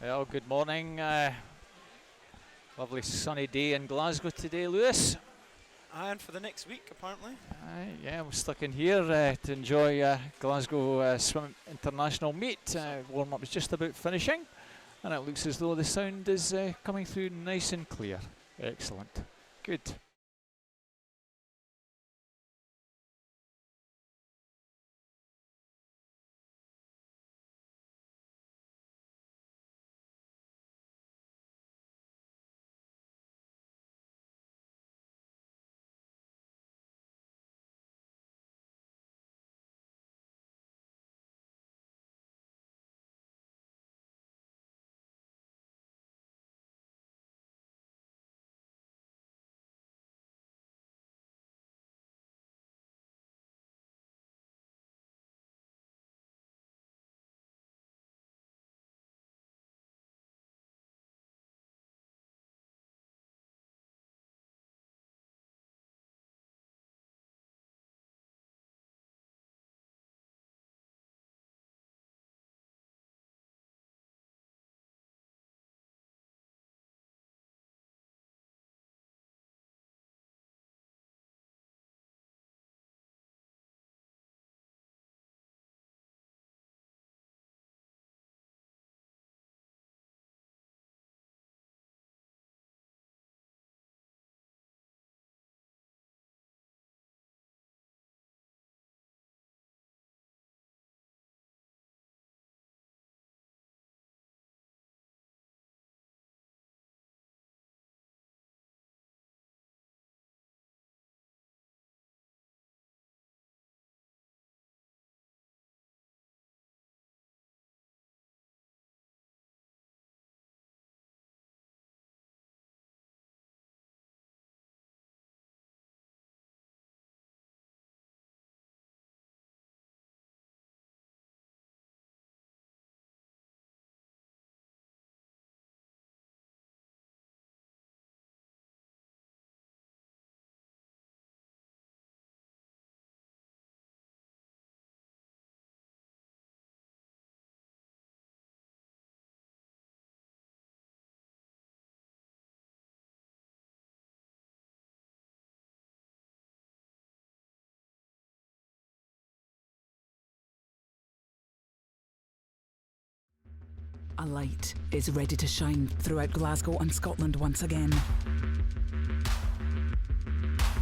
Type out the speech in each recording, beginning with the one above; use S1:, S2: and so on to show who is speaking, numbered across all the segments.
S1: Well, good morning. Lovely sunny day in Glasgow today, Lewis.
S2: And for the next week, apparently.
S1: Yeah, we're stuck in here to enjoy Glasgow Swim International meet. Warm-up is just about finishing, and it looks as though the sound is coming through nice and clear. Excellent. Good.
S3: A light is ready to shine throughout Glasgow and Scotland once again.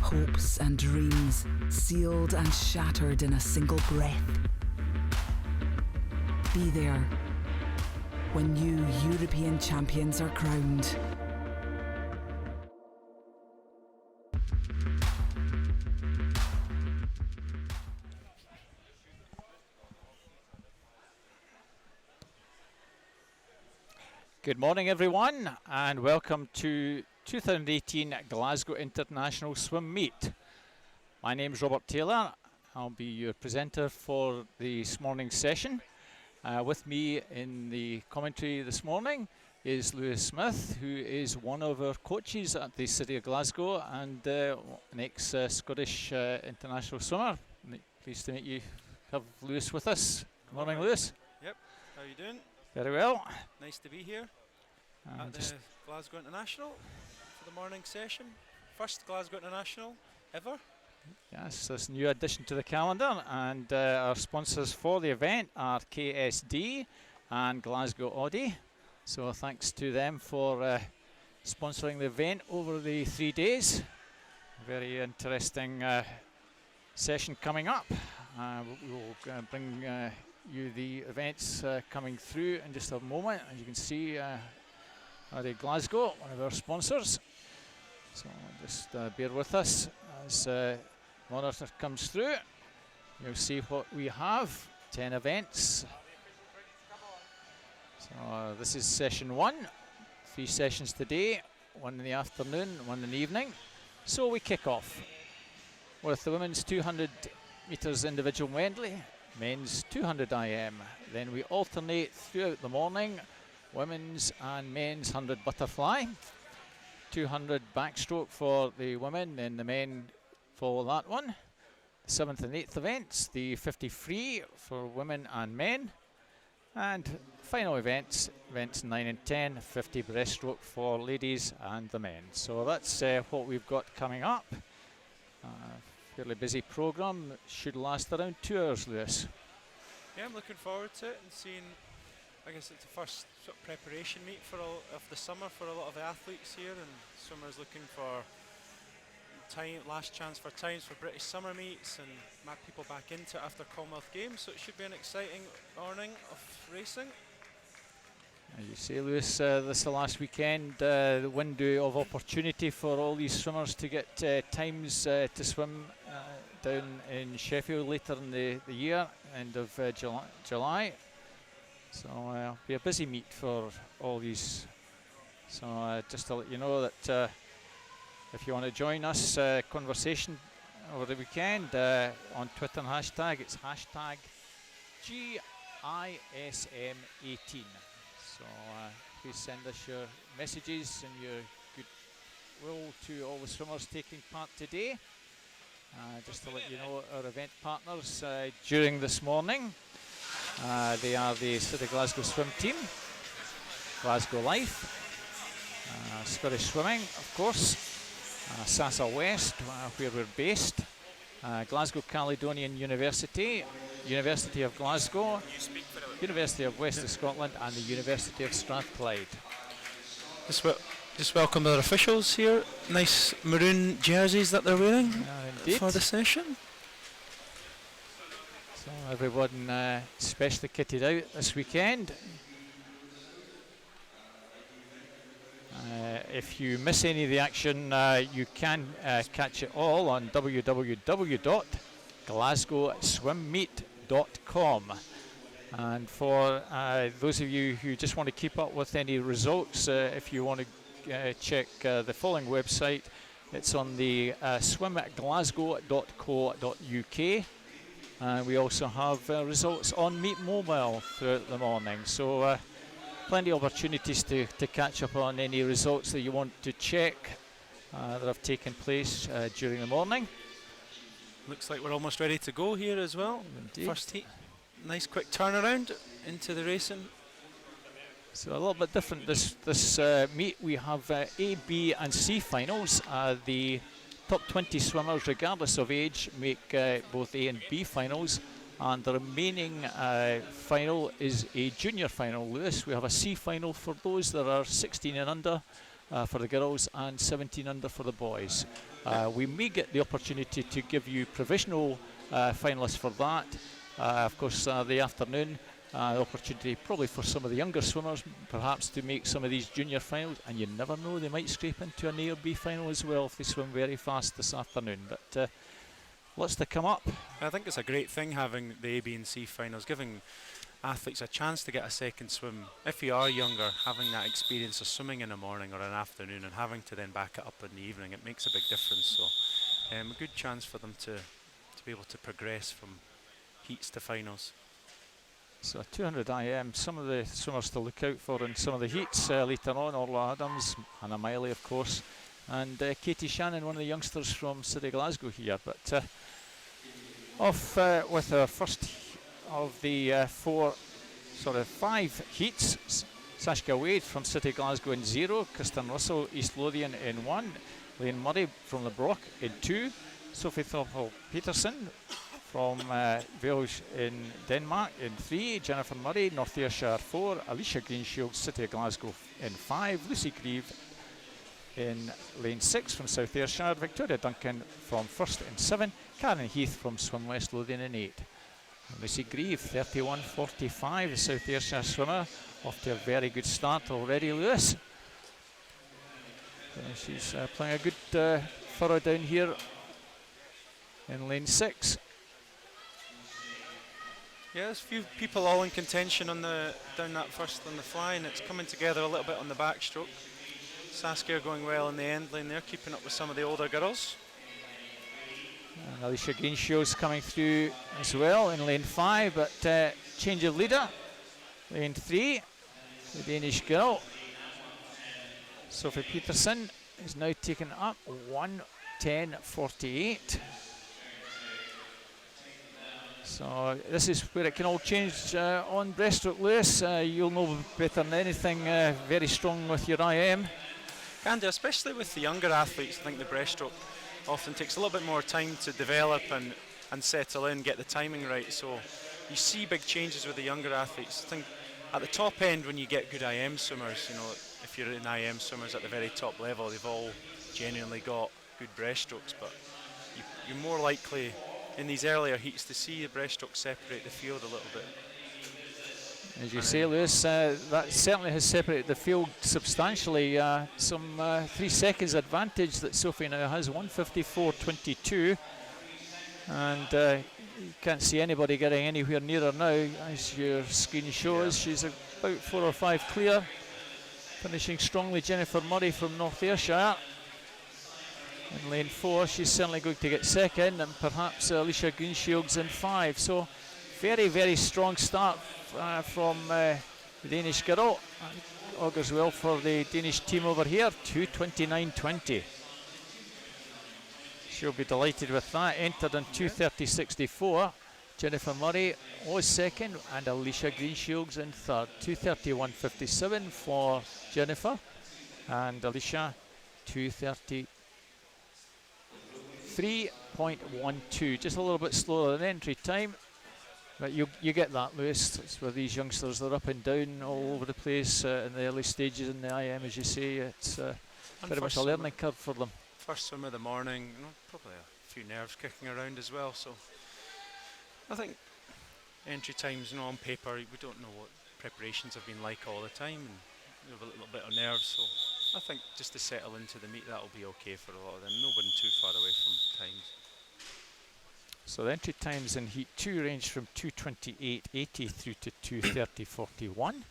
S3: Hopes and dreams sealed and shattered in a single breath. Be there when new European champions are crowned.
S1: Good morning, everyone, and welcome to 2018 Glasgow International Swim Meet. My name is Robert Taylor. I'll be your presenter for this morning's session. With me in the commentary this morning is Lewis Smith, who is one of our coaches at the City of Glasgow and an ex-Scottish international swimmer. Pleased to meet you, have Lewis with us. Good morning, Lewis.
S2: Yep, how are you doing?
S1: Very well.
S2: Nice to be here at the Glasgow International for the morning session. First Glasgow International ever.
S1: Yes, this new addition to the calendar, and our sponsors for the event are KSD and Glasgow Audi. So thanks to them for sponsoring the event over the 3 days. Very interesting session coming up. We will bring you the events coming through in just a moment. As you can see, Audi Glasgow, one of our sponsors. So just bear with us as monitor comes through. You'll see what we have. 10 events. So this is session 1. 3 sessions today, 1 in the afternoon, 1 in the evening. So we kick off with the women's 200 metres individual medley, men's 200 IM. Then we alternate throughout the morning, women's and men's 100 butterfly. 200 backstroke for the women, then the men follow that one. The 7th and 8th events, the 50 free for women and men. And final events 9 and 10, 50 breaststroke for ladies and the men. So that's what we've got coming up. Fairly busy programme, should last around 2 hours, Lewis.
S2: Yeah, I'm looking forward to it and seeing, I guess it's the first sort of preparation meet for all of the summer for a lot of the athletes here, and swimmers looking for time, last chance for times for British summer meets and people back into it after Commonwealth Games, so it should be an exciting morning of racing.
S1: As you say, Lewis, this is the last weekend, the window of opportunity for all these swimmers to get times to swim down in Sheffield later in the year, end of July. So it'll be a busy meet for all these. So just to let you know that if you want to join us conversation over the weekend on Twitter and hashtag, it's hashtag GISM18. So please send us your messages and your goodwill to all the swimmers taking part today. Just to let you know our event partners during this morning. They are the City Glasgow Swim Team, Glasgow Life, Scottish Swimming, of course, Sasa West, where we're based, Glasgow Caledonian University, University of Glasgow, University of West of Scotland, and the University of Strathclyde.
S2: Just welcome our officials here. Nice maroon jerseys that they're wearing for the session.
S1: So everyone specially kitted out this weekend. If you miss any of the action, you can catch it all on www.glasgowswimmeet.com. And for those of you who just want to keep up with any results, if you want to check the following website, it's on the swim@glasgow.co.uk. We also have results on Meet Mobile throughout the morning. So plenty of opportunities to catch up on any results that you want to check that have taken place during the morning.
S2: Looks like we're almost ready to go here as well.
S1: Indeed.
S2: First heat, nice quick turnaround into the racing.
S1: So a little bit different this meet. We have A, B and C finals. The top 20 swimmers, regardless of age, make both A and B finals, and the remaining final is a junior final, Lewis. We have a C final for those that are 16 and under for the girls and 17 under for the boys. We may get the opportunity to give you provisional finalists for that. Of course, the afternoon opportunity probably for some of the younger swimmers perhaps to make some of these junior finals, and you never know, they might scrape into an A or B final as well if they swim very fast this afternoon. But lots to come up.
S2: I think it's a great thing having the A, B and C finals, giving athletes a chance to get a second swim. If you are younger, having that experience of swimming in the morning or an afternoon and having to then back it up in the evening, it makes a big difference. So a good chance for them to be able to progress from heats to finals.
S1: So 200 IM, some of the swimmers to look out for in some of the heats later on. Orla Adams, Hannah Miley of course, and Katie Shannon, one of the youngsters from City Glasgow here. But off with our first of the 5 heats. Sashka Wade from City Glasgow in 0, Kristen Russell, East Lothian in 1, Lane Murray from the Brock in 2, Sophie Thorpe Peterson from Vosges in Denmark in 3, Jennifer Murray, North Ayrshire 4, Alicia Greenshield, City of Glasgow in 5, Lucy Grieve in lane 6 from South Ayrshire, Victoria Duncan from 1st in 7, Karen Heath from Swim West Lothian in 8. Lucy Grieve, 31.45, the South Ayrshire swimmer, off to a very good start already, Lewis. She's playing a good furrow down here in lane 6.
S2: Yeah, there's a few people all in contention on down that first on the fly, and it's coming together a little bit on the backstroke. Saskia going well in the end lane there, keeping up with some of the older girls.
S1: And Alicia Greenshaw's coming through as well in lane 5, but change of leader. Lane 3, the Danish girl, Sophie Peterson, is now taken up 1:10.48. So this is where it can all change on breaststroke, Lewis. You'll know better than anything, very strong with your IM.
S2: Can do, especially with the younger athletes. I think the breaststroke often takes a little bit more time to develop and settle in, get the timing right. So you see big changes with the younger athletes. I think at the top end, when you get good IM swimmers, you know, if you're in IM swimmers at the very top level, they've all genuinely got good breaststrokes, but you're more likely in these earlier heats to see the breaststroke separate the field a little bit.
S1: As you say, Lewis, that certainly has separated the field substantially. Some 3 seconds advantage that Sophie now has, 1:54.22, and you can't see anybody getting anywhere near her now. As your screen shows, she's about 4 or 5 clear. Finishing strongly, Jennifer Murray from North Ayrshire. In lane 4, she's certainly going to get second, and perhaps Alicia Greenshields in 5. So very, very strong start from the Danish girl. Augurs well for the Danish team over here, 2:29.20. She'll be delighted with that. Entered in 2:30.64. Jennifer Murray was second, and Alicia Greenshields in third. 2:31.57 for Jennifer, and Alicia 2:33.12. Just a little bit slower than entry time. But you get that, Lewis. It's where these youngsters, they're up and down all over the place in the early stages in the IM, as you say. It's very much a learning curve for them.
S2: First swim of the morning, you know, probably a few nerves kicking around as well. So I think entry times, you know, on paper, we don't know what preparations have been like all the time, and you have a little bit of nerves. So I think just to settle into the meet, that'll be okay for a lot of them. Nobody too far away from times.
S1: So the entry times in Heat 2 range from 2:28.80 through to 2:30.41.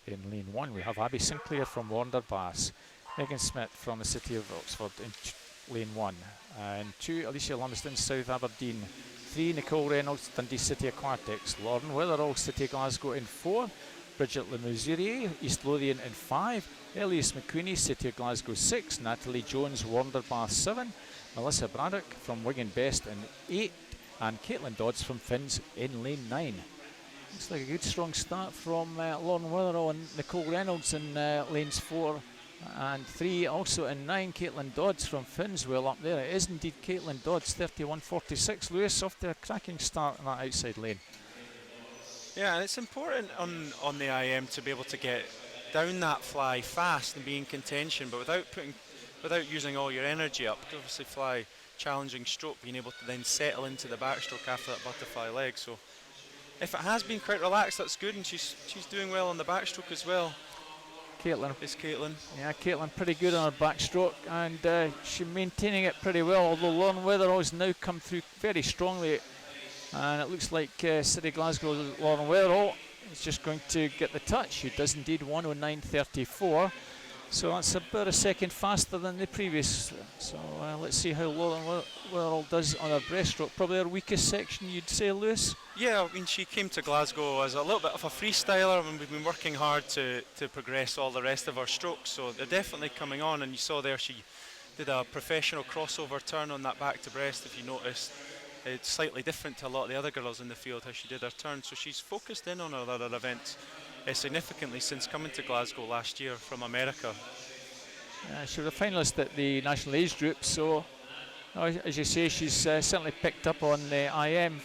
S1: In lane 1 we have Abby Sinclair from Wanderbass, Megan Smith from the City of Oxford in lane 1, and 2 Alicia Lumsden, South Aberdeen, 3 Nicole Reynolds, Dundee City Aquatics, Lauren Witherall, City Glasgow in 4, Bridget Lemusurier, East Lothian in 5, Elias McQueenie, City of Glasgow 6, Natalie Jones, Wanderbass 7, Melissa Braddock from Wigan Best in 8, and Caitlin Dodds from Finns in lane 9. Looks like a good strong start from Lauren Witherall and Nicole Reynolds in lanes 4 and 3. Also in 9, Caitlin Dodds from Finns, well up there. It is indeed Caitlin Dodds, 31.46. Lewis, off to a cracking start in that outside lane.
S2: Yeah, and it's important on the IM to be able to get down that fly fast and be in contention, but without using all your energy up. Obviously fly challenging stroke, being able to then settle into the backstroke after that butterfly leg. So if it has been quite relaxed, that's good, and she's doing well on the backstroke as well.
S1: Caitlin.
S2: It's Caitlin.
S1: Yeah, Caitlin pretty good on her backstroke, and she's maintaining it pretty well, although Lauren Witherall has now come through very strongly, and it looks like City Glasgow Lauren Witherall is just going to get the touch. She does indeed, 1:09.34. So that's about a second faster than the previous. So let's see how Lauren Witherall does on her breaststroke. Probably her weakest section, you'd say, Lewis?
S2: Yeah, I mean, she came to Glasgow as a little bit of a freestyler, and we've been working hard to progress all the rest of her strokes. So they're definitely coming on, and you saw there she did a professional crossover turn on that back to breast, if you noticed. It's slightly different to a lot of the other girls in the field, how she did her turn. So she's focused in on her other events significantly since coming to Glasgow last year from America.
S1: She was a finalist at the national age group, so as you say, she's certainly picked up on the IM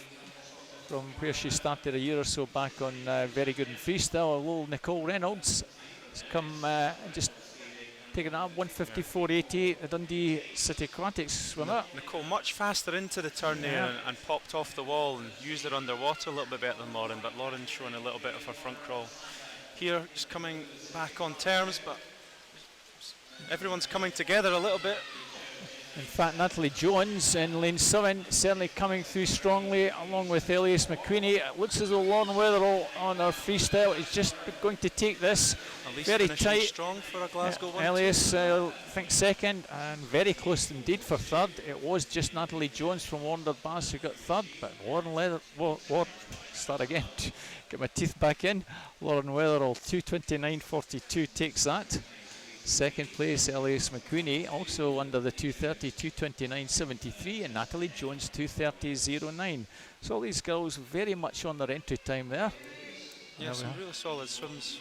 S1: from where she started a year or so back on very good in freestyle. Although Nicole Reynolds has come just taken up 1:54.88, the Dundee City Aquatics swimmer.
S2: Nicole much faster into the turn there and popped off the wall and used it underwater a little bit better than Lauren, but Lauren showing a little bit of her front crawl. Here, just coming back on terms, but everyone's coming together a little bit.
S1: In fact, Natalie Jones in lane 7 certainly coming through strongly, along with Elias McQueenie. It looks as though Lauren Witherall on her freestyle is just going to take this very tight.
S2: Strong for a Glasgow one.
S1: Elias, I think second, and very close indeed for third. It was just Natalie Jones from Wanderbass who got third, but start again. Get my teeth back in. Lauren Witherall, 2:29.42 takes that. Second place, Elias McQueenie, also under the 230, 229.73, and Natalie Jones, 230.09. So all these girls very much on their entry time there.
S2: Yeah, some really solid swims.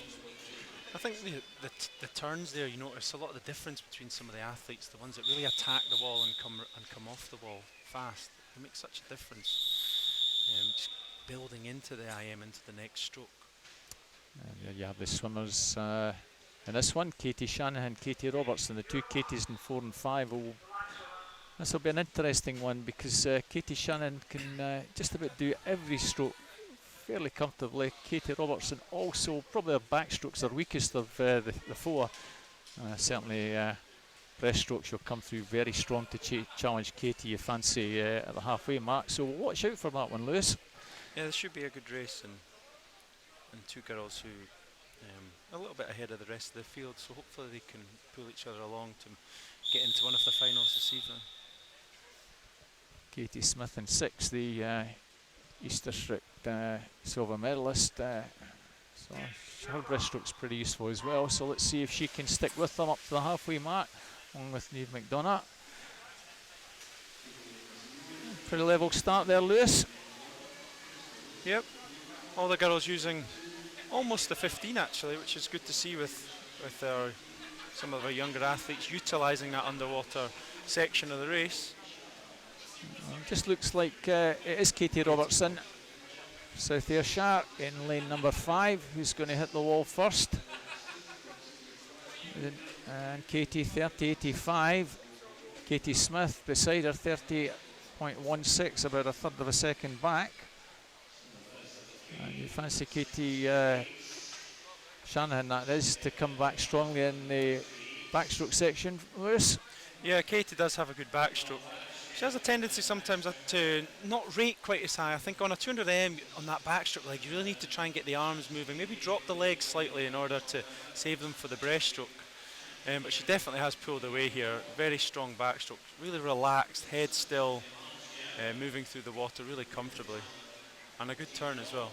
S2: I think the turns there, you notice a lot of the difference between some of the athletes, the ones that really attack the wall and come off the wall fast. They make such a difference. Just building into the IM, into the next stroke.
S1: And there you have the swimmers in this one, Katie Shanahan, Katie Robertson, the two Katies in 4 and 5. This will be an interesting one because Katie Shanahan can just about do every stroke fairly comfortably. Katie Robertson also, probably her backstrokes are weakest of the four. Certainly breaststrokes will come through very strong to challenge Katie, you fancy, at the halfway mark. So watch out for that one, Lewis.
S2: Yeah, this should be a good race, and two girls who a little bit ahead of the rest of the field, so hopefully they can pull each other along to get into one of the finals this evening.
S1: Katie Smith in 6, the East District silver medalist. So her breaststroke's pretty useful as well. So let's see if she can stick with them up to the halfway mark, along with Niamh McDonough. Pretty level start there, Lewis.
S2: Yep, all the girls using almost the 15 actually, which is good to see with some of our younger athletes utilising that underwater section of the race.
S1: Just looks like it is Katie Robertson, South Ayrshire, in lane number 5, who's going to hit the wall first. And Katie 30.85. Katie Smith beside her 30.16, about a third of a second back. And you fancy Katie Shanahan, that is, to come back strongly in the backstroke section, Lewis?
S2: Yeah, Katie does have a good backstroke. She has a tendency sometimes to not rate quite as high. I think on a 200m, on that backstroke leg, you really need to try and get the arms moving, maybe drop the legs slightly in order to save them for the breaststroke. But she definitely has pulled away here. Very strong backstroke, really relaxed, head still, moving through the water really comfortably. And a good turn as well.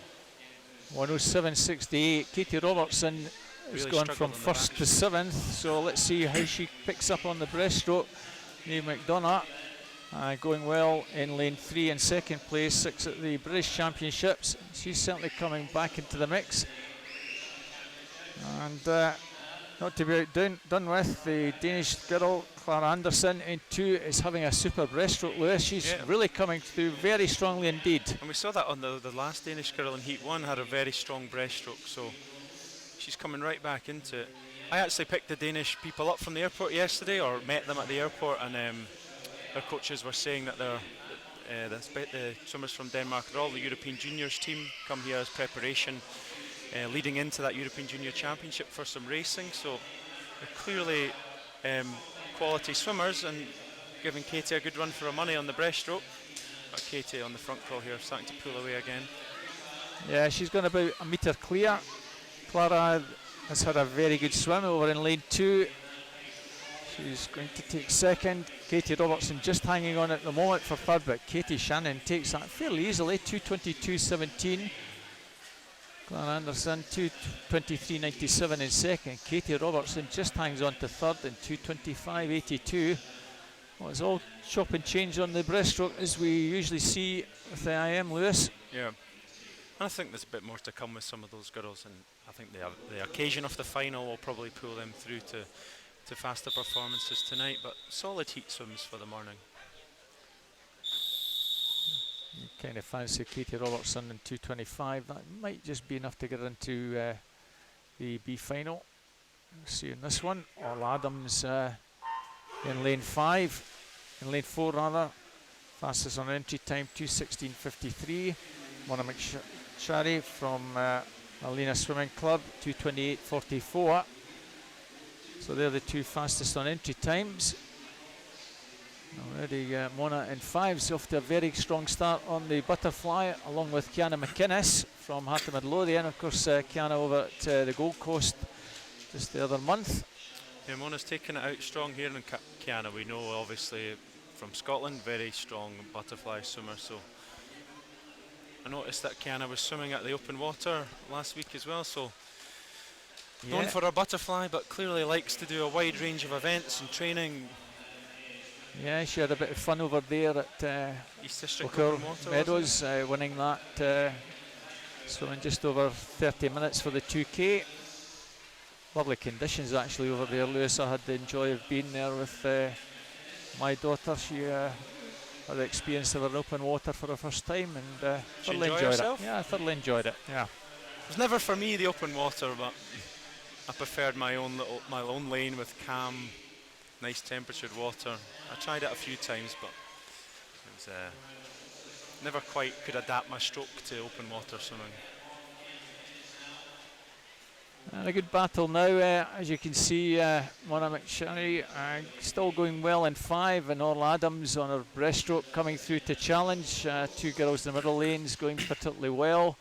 S1: 107.68. Katie Robertson has
S2: Really
S1: gone from first to 7th, so let's see how she picks up on the breaststroke. Niamh McDonough going well in lane 3 in second place, 6 at the British Championships. She's certainly coming back into the mix. And not to be done with, the Danish girl Clara Anderson in 2 is having a super breaststroke, Lewis. She's really coming through very strongly indeed.
S2: And we saw that on the last Danish girl in Heat 1, had a very strong breaststroke, so she's coming right back into it. I actually picked the Danish people up from the airport yesterday, or met them at the airport, and their coaches were saying that the swimmers from Denmark, they're all the European Juniors team, come here as preparation leading into that European Junior Championship for some racing, so they're clearly quality swimmers and giving Katie a good run for her money on the breaststroke. But Katie on the front crawl here, starting to pull away again.
S1: Yeah, she's gone about a metre clear. Clara has had a very good swim over in lane 2. She's going to take second. Katie Robertson just hanging on at the moment for third, but Katie Shannon takes that fairly easily, 2:22.17. Clara Anderson 2:23.97 in second. Katie Robertson just hangs on to third in 2:25.82. Well, it's all chop and change on the breaststroke as we usually see with the IM, Lewis.
S2: Yeah, and I think there's a bit more to come with some of those girls, and I think the occasion of the final will probably pull them through to faster performances tonight, but solid heat swims for the morning.
S1: You kind of fancy Katie Robertson in 2:25. That might just be enough to get into the B final. We'll see in this one. All Adams in lane 4 rather. Fastest on entry time 2:16.53. Mona McSharry from Alina Swimming Club 2:28.44. So they're the two fastest on entry times. Already Mona in 5's off to a very strong start on the butterfly, along with Kiana McInnes from Heart of Midlothian. Of course, Kiana over at the Gold Coast just the other month.
S2: Yeah, Mona's taken it out strong here, and Kiana, we know obviously from Scotland, very strong butterfly swimmer. So I noticed that Kiana was swimming at the open water last week as well, so Known for her butterfly, but clearly likes to do a wide range of events and training.
S1: Yeah, she had a bit of fun over there at
S2: East District
S1: Occur
S2: Open Water,
S1: Meadows, winning that. So in just over 30 minutes for the 2K. Lovely conditions actually over there, Lewis. I had the joy of being there with my daughter. She had the experience of an open water for the first time and thoroughly enjoyed
S2: herself?
S1: it. Yeah, I thoroughly enjoyed it. Yeah.
S2: It was never for me the open water, but I preferred my own lane with calm, nice temperatured water. I tried it a few times, but it was never quite could adapt my stroke to open water swimming.
S1: And a good battle now, as you can see, Mona McSharry still going well in 5, and Orla Adams on her breaststroke coming through to challenge. 2 girls in the middle lanes going particularly well.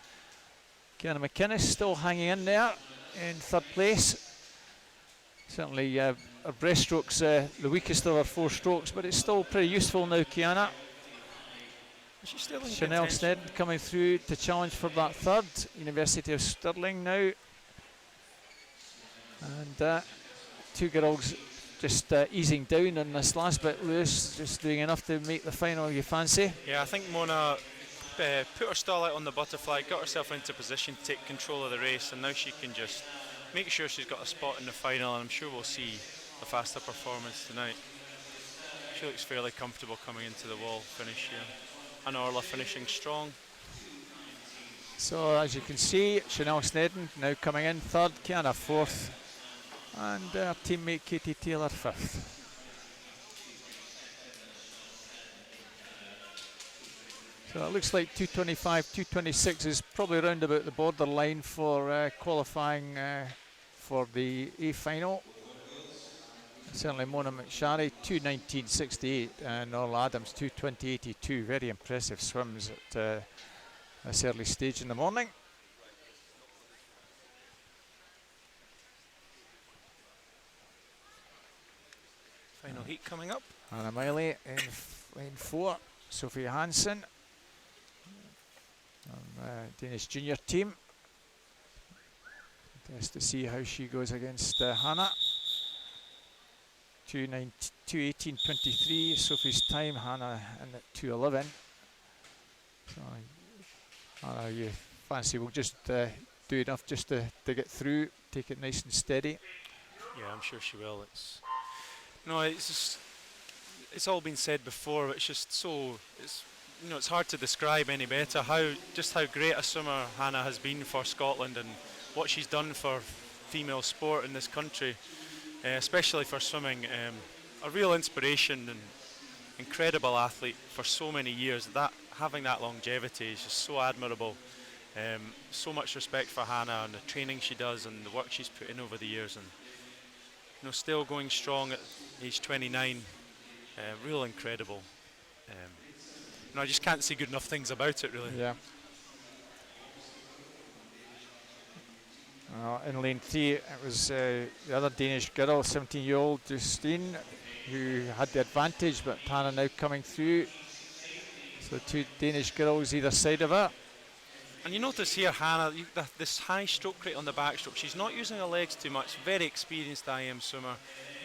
S1: Kiana McInnes still hanging in there in 3rd place. Certainly her breaststroke's the weakest of her 4 strokes, but it's still pretty useful now, Kiana.
S2: She's still in
S1: Chanel
S2: contention.
S1: Snedden coming through to challenge for that 3rd. University of Stirling now. And 2 girls just easing down on this last bit. Lewis just doing enough to make the final, you fancy?
S2: Yeah, I think Mona put her stall out on the butterfly, got herself into position to take control of the race, and now she can just make sure she's got a spot in the final, and I'm sure we'll see a faster performance tonight. She looks fairly comfortable coming into the wall finish here. And Orla finishing strong.
S1: So as you can see, Chanel Snedden now coming in 3rd, Kiana 4th, and our teammate Katie Taylor 5th. So it looks like 225, 226 is probably around about the borderline for qualifying for the A final. Certainly Mona McSharry 2:19.68 and Orla Adams 2:20.82. Very impressive swims at this early stage in the morning.
S2: Final heat coming up.
S1: Anna Miley in lane 4. Sophie Hansen, Danish junior team. Just to see how she goes against Hannah. 2:18.23 Sophie's time, Hannah in at 2:11. So Hannah, you fancy we'll just do enough just to get through, take it nice and steady.
S2: Yeah, I'm sure she will. It's all been said before, but it's just so it's hard to describe any better how great a swimmer Hannah has been for Scotland and what she's done for female sport in this country, especially for swimming. A real inspiration and incredible athlete for so many years. Having that longevity is just so admirable. So much respect for Hannah and the training she does and the work she's put in over the years, and still going strong at age 29. Real incredible. I just can't say good enough things about it, really.
S1: Yeah. In lane 3, it was the other Danish girl, 17-year-old Justine, who had the advantage, but Hannah now coming through. So 2 Danish girls either side of her.
S2: And you notice here, Hannah, this high stroke rate on the backstroke. She's not using her legs too much. Very experienced IM swimmer.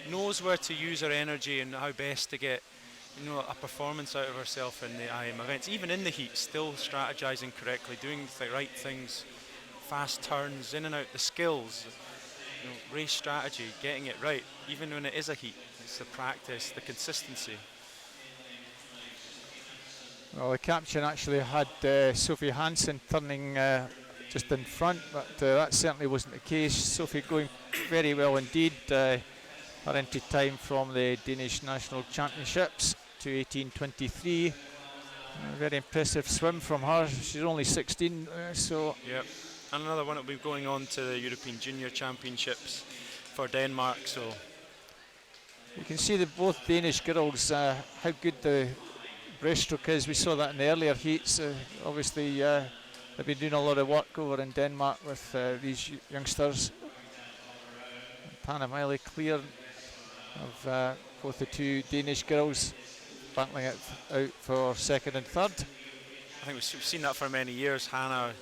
S2: Knows where to use her energy and how best to get a performance out of herself in the IM events. Even in the heat, still strategizing correctly, doing the right things. Fast turns, in and out, the skills, race strategy, getting it right, even when it is a heat. It's the practice, the consistency.
S1: Well, the caption actually had Sophie Hansen turning just in front, but that certainly wasn't the case. Sophie going very well indeed. Her entry time from the Danish National Championships, 2:18.23. Very impressive swim from her. She's only 16, so...
S2: Yep. And another one that will be going on to the European Junior Championships for Denmark. So
S1: you can see that both Danish girls, how good the breaststroke is. We saw that in the earlier heats. Obviously, they've been doing a lot of work over in Denmark with these youngsters. Hannah Miley clear of both the 2 Danish girls, battling it out for 2nd and 3rd.
S2: I think we've seen that for many years. Hannah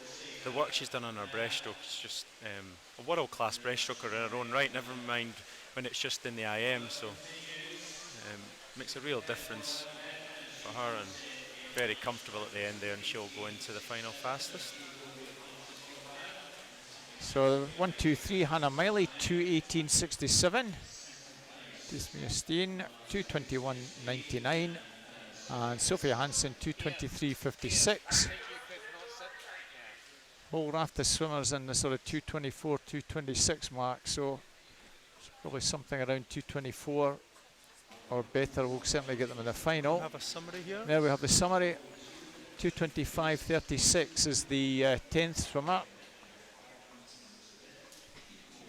S2: the work she's done on her breaststroke is just a world-class breaststroker in her own right, never mind when it's just in the IM, so makes a real difference for her, and very comfortable at the end there, and she'll go into the final fastest.
S1: So 1, 2, 3, Hannah Miley, 2:18.67. Dismia Steen, 2:21.99. And Sophia Hansen, 2:23.56. Whole raft of swimmers in the sort of 2:24, 2:26 mark, so it's probably something around 2:24 or better. We'll certainly get them in the final.
S2: We have a summary here.
S1: There we have the summary. 2:25.36 is the 10th swimmer.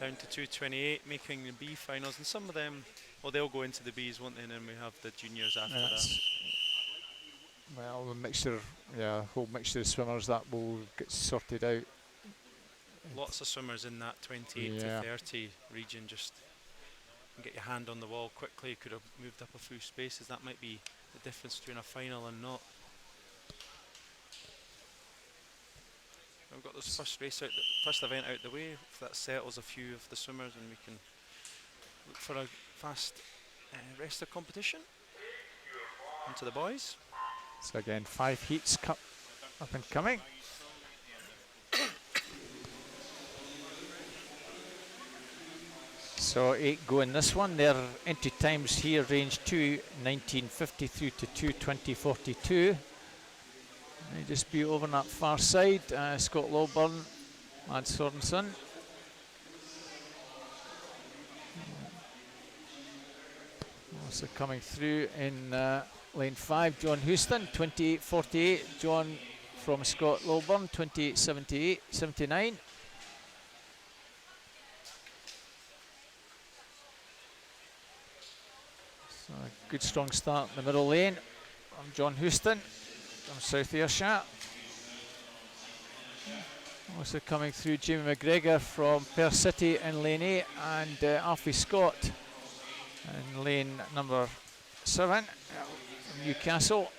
S2: Down to 2:28, making the B finals, and some of them, well, they'll go into the Bs, won't they? And then we have the juniors after that.
S1: Well, the mixture, yeah, whole mixture of swimmers that will get sorted out.
S2: Lots of swimmers in that 28 to 30 region. Just get your hand on the wall quickly. You could have moved up a few spaces. That might be the difference between a final and not. We've got this first event out the way. If that settles a few of the swimmers, and we can look for a fast rest of competition. On to the boys.
S1: So again, 5 heats up and coming. So 8 go in this one. Their entry times here range 2:19.50 through to 2:20.42. They just be over on that far side. Scott Lawburn, Mads Sorensen. Also coming through in lane 5, John Houston, 28.48. John from Scott Lawburn, 28.79. So a good strong start in the middle lane from John Houston from South Ayrshire. Also coming through, Jamie McGregor from Perth City in lane 8, and Alfie Scott in lane number 7, from Newcastle.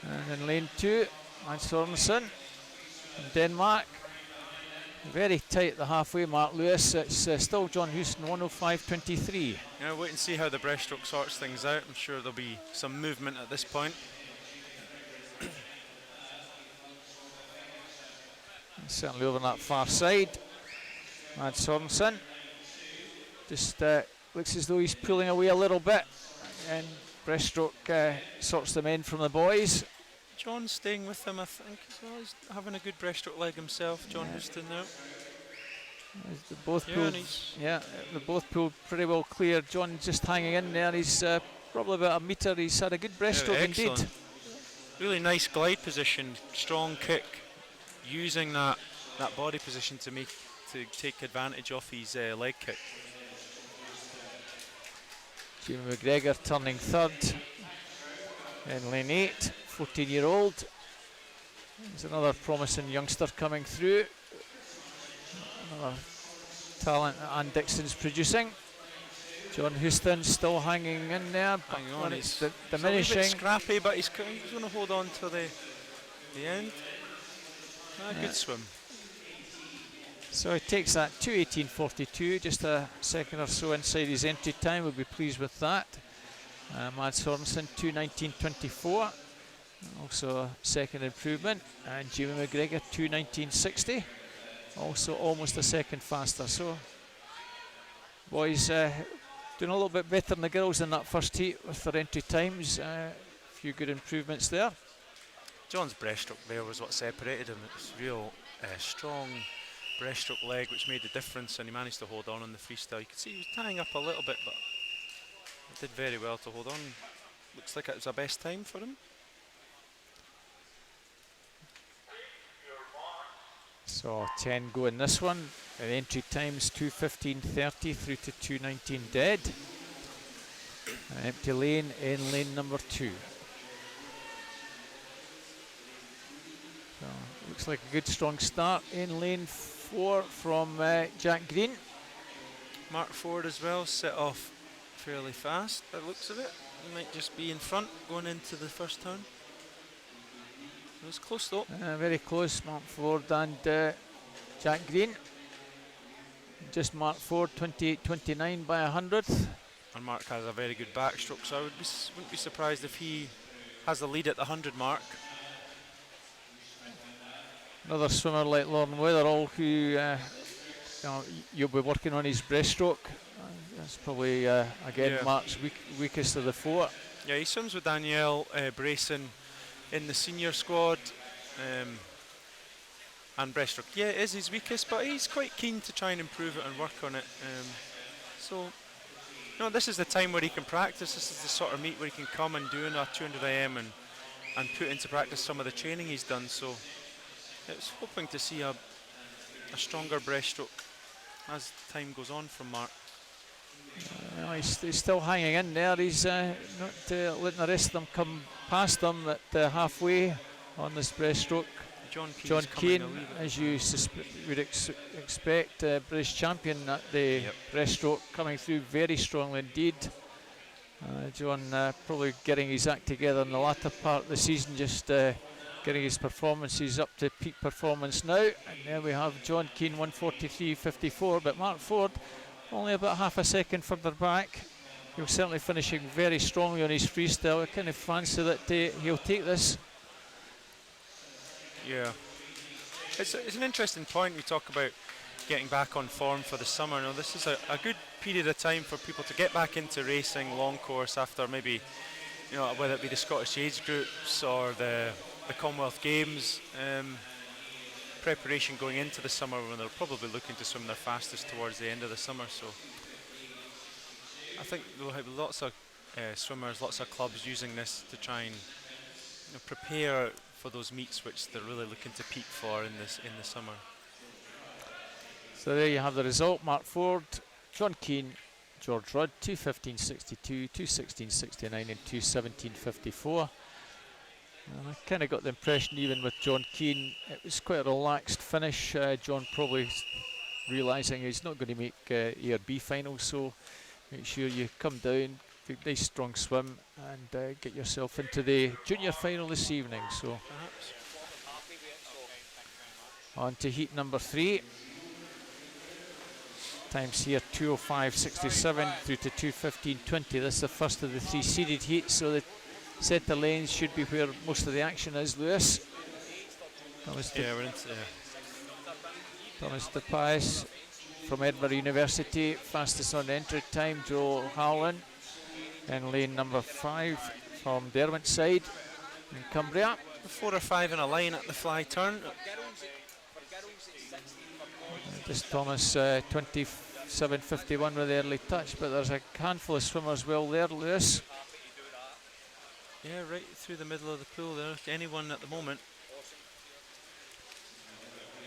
S1: And in lane 2, Mads Sorensen from Denmark. Very tight at the halfway mark, Lewis. It's still John Houston, 105.23.
S2: Yeah, wait and see how the breaststroke sorts things out. I'm sure there'll be some movement at this point.
S1: Certainly over on that far side, Mads Sorensen. Just looks as though he's pulling away a little bit, and breaststroke sorts them in from the boys.
S2: John's staying with him, I think, as well. He's having a good breaststroke leg himself, John Houston now.
S1: They both pulled, they both pulled pretty well clear. John just hanging in there. He's probably about a metre. He's had a good breaststroke indeed.
S2: Really nice glide position, strong kick, using that body position to take advantage of his leg kick.
S1: Jamie McGregor turning third in lane 8, 14-year-old. There's another promising youngster coming through. Another talent that Ann Dixon's producing. John Houston still hanging in there, but
S2: on,
S1: it's diminishing.
S2: It's a bit scrappy, but he's going to hold on to the end. Good swim.
S1: So he takes that 2:18.42, just a second or so inside his entry time. We'll be pleased with that. Mads Sorensen, 2:19.24, also a second improvement. And Jamie McGregor, 2:19.60, also almost a second faster. So boys doing a little bit better than the girls in that first heat with their entry times. A few good improvements there.
S2: John's breaststroke there was what separated him. It was real strong breaststroke leg, which made the difference, and he managed to hold on the freestyle. You could see he was tying up a little bit, but he did very well to hold on. Looks like it was a best time for him.
S1: So 10 go in this one. And entry times 2:15.30 through to 2:19 dead. An empty lane in lane number 2. So looks like a good strong start in lane 4 from Jack Green.
S2: Mark Ford as well set off fairly fast by the looks of it. He might just be in front going into the first turn. It was close though.
S1: Very close, Mark Ford and Jack Green. Just Mark Ford, 28-29 by 100th.
S2: And Mark has a very good backstroke, so I wouldn't be surprised if he has the lead at the 100 mark.
S1: Another swimmer like Lauren Weatherall, who you'll be working on his breaststroke. That's probably again Mark's weakest of the four.
S2: Yeah, he swims with Danielle Brayson in the senior squad. And breaststroke, yeah, it is his weakest, but he's quite keen to try and improve it and work on it. So, no, this is the time where he can practice. This is the sort of meet where he can come and do a 200 IM and put into practice some of the training he's done. So, it's hoping to see a stronger breaststroke as time goes on from Mark.
S1: Well, he's still hanging in there. He's not letting the rest of them come past him at halfway on this breaststroke. John Keane, as you would expect, British champion at the breaststroke, coming through very strongly indeed. John probably getting his act together in the latter part of the season, just getting his performances up to peak performance now. And there we have John Keane, 1:43.54, but Mark Ford only about half a second further back. He was certainly finishing very strongly on his freestyle. I kind of fancy that he'll take this.
S2: Yeah, it's an interesting point. We talk about getting back on form for the summer. Now, this is a good period of time for people to get back into racing long course after maybe, whether it be the Scottish age groups or the Commonwealth Games. Preparation going into the summer when they're probably looking to swim their fastest towards the end of the summer. So I think we'll have lots of swimmers, lots of clubs using this to try and prepare for those meets which they're really looking to peak for in the summer.
S1: So there you have the result. Mark Ford, John Keane, George Rudd, 2:15.62, 2:16.69 and 2:17.54. And I kind of got the impression, even with John Keane, it was quite a relaxed finish. John probably realising he's not going to make A or B finals, so make sure you come down, take a nice strong swim, and get yourself into the junior final this evening. So on to heat number 3. Times here 2:05.67 through to 2:15.20. This is the first of the 3 seeded heats, so the centre lanes should be where most of the action is. Lewis. Thomas DePies from Edinburgh University, fastest on entry time. Joel Harlan in lane number 5 from Derwent side in Cumbria.
S2: 4 or 5 in a line at the fly turn.
S1: Just Thomas 27.51 with the early touch, but there's a handful of swimmers well there, Lewis.
S2: Yeah, right through the middle of the pool there. Anyone at the moment.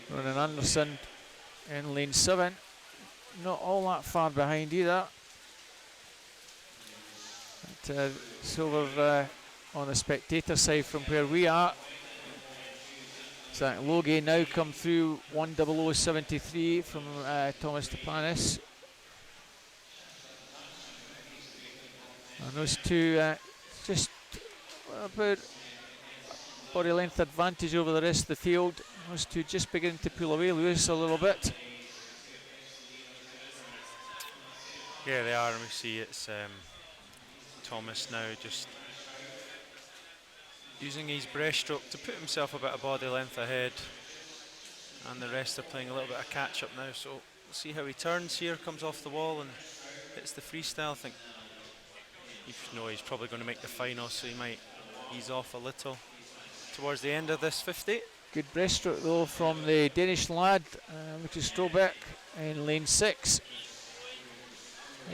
S1: Ronan Anderson in lane 7. Not all that far behind either. But, Silver on the spectator side from where we are. Zach Logie now come through 1:00.73 from Thomas Tapanis. And those two just about body length advantage over the rest of the field. Those two just beginning to pull away, Lewis, a little bit.
S2: Yeah, they are, and we see it's Thomas now just using his breaststroke to put himself a bit of body length ahead, and the rest are playing a little bit of catch up now. So we'll see how he turns here, comes off the wall and hits the freestyle. I think he's probably going to make the final, so he might ease off a little towards the end of this 50.
S1: Good breaststroke though from the Danish lad, Lucas Strobeck in lane 6.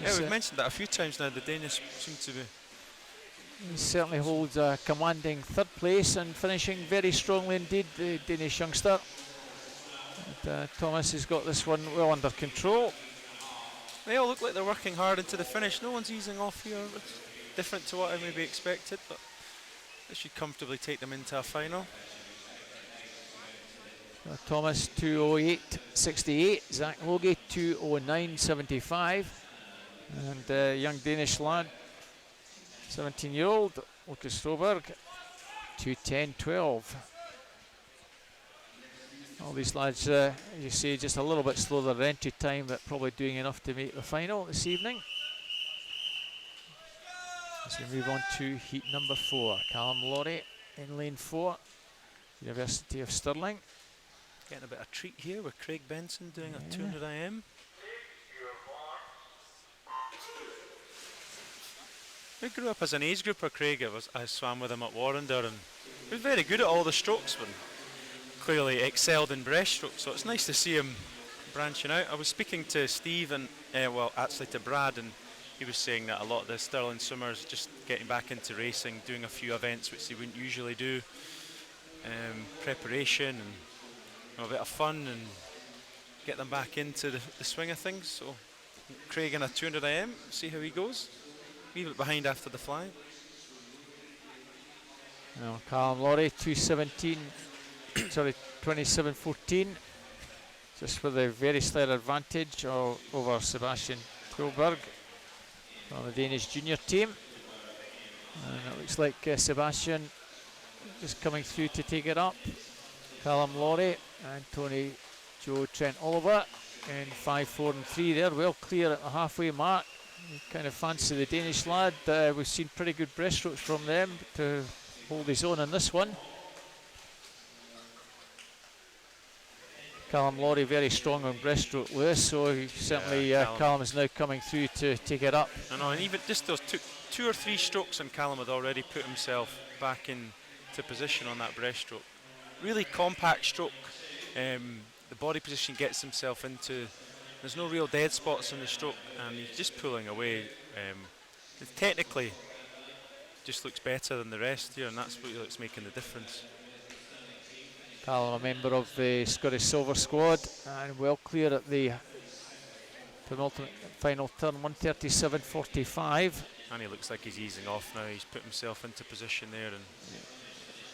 S2: Yeah, we've mentioned that a few times now. The Danish seem to be.
S1: He certainly holds a commanding 3rd place and finishing very strongly indeed, the Danish youngster. And, Thomas has got this one well under control.
S2: They all look like they're working hard into the finish. No one's easing off here. It's different to what I maybe expected, but they should comfortably take them into a final.
S1: Thomas 2:08.68, Zach Logie 2:09.75, and young Danish lad, 17-year-old Lucas Stroberg, 2:10.12. All these lads, you say, just a little bit slower their entry time, but probably doing enough to make the final this evening. As we move on to heat number 4, Callum Laurie in lane 4, University of Stirling.
S2: Getting a bit of treat here with Craig Benson doing a 200 IM. We grew up as an age grouper, Craig. I swam with him at Warrender, and he was very good at all the strokes, but clearly excelled in breaststroke, so it's nice to see him branching out. I was speaking to Steve and, well, actually to Brad, and he was saying that a lot of the Stirling swimmers just getting back into racing, doing a few events which they wouldn't usually do, preparation and a bit of fun, and get them back into the swing of things. So Craig in a 200 IM, see how he goes. A wee bit behind after the fly.
S1: Well, Callum Laurie 2:17, sorry, 27:14, just with a very slight advantage over Sebastian Tilburg from the Danish junior team. And it looks like Sebastian just coming through to take it up. Callum Laurie and Tony Joe Trent Oliver in 5, 4 and 3 there, well clear at the halfway mark. You kind of fancy the Danish lad. We've seen pretty good breaststrokes from them to hold his own in this one. Callum Laurie very strong on breaststroke, Lewis, so certainly Callum is now coming through to take it up.
S2: I know, and even just those two or three strokes, and Callum had already put himself back into position on that breaststroke. Really compact stroke. The body position gets himself into. There's no real dead spots in the stroke, and he's just pulling away. Technically, just looks better than the rest here, and that's what's making the difference.
S1: Callum, a member of the Scottish Silver Squad, and well clear at the penultimate final turn, 1:37.45.
S2: And he looks like he's easing off now. He's put himself into position there, and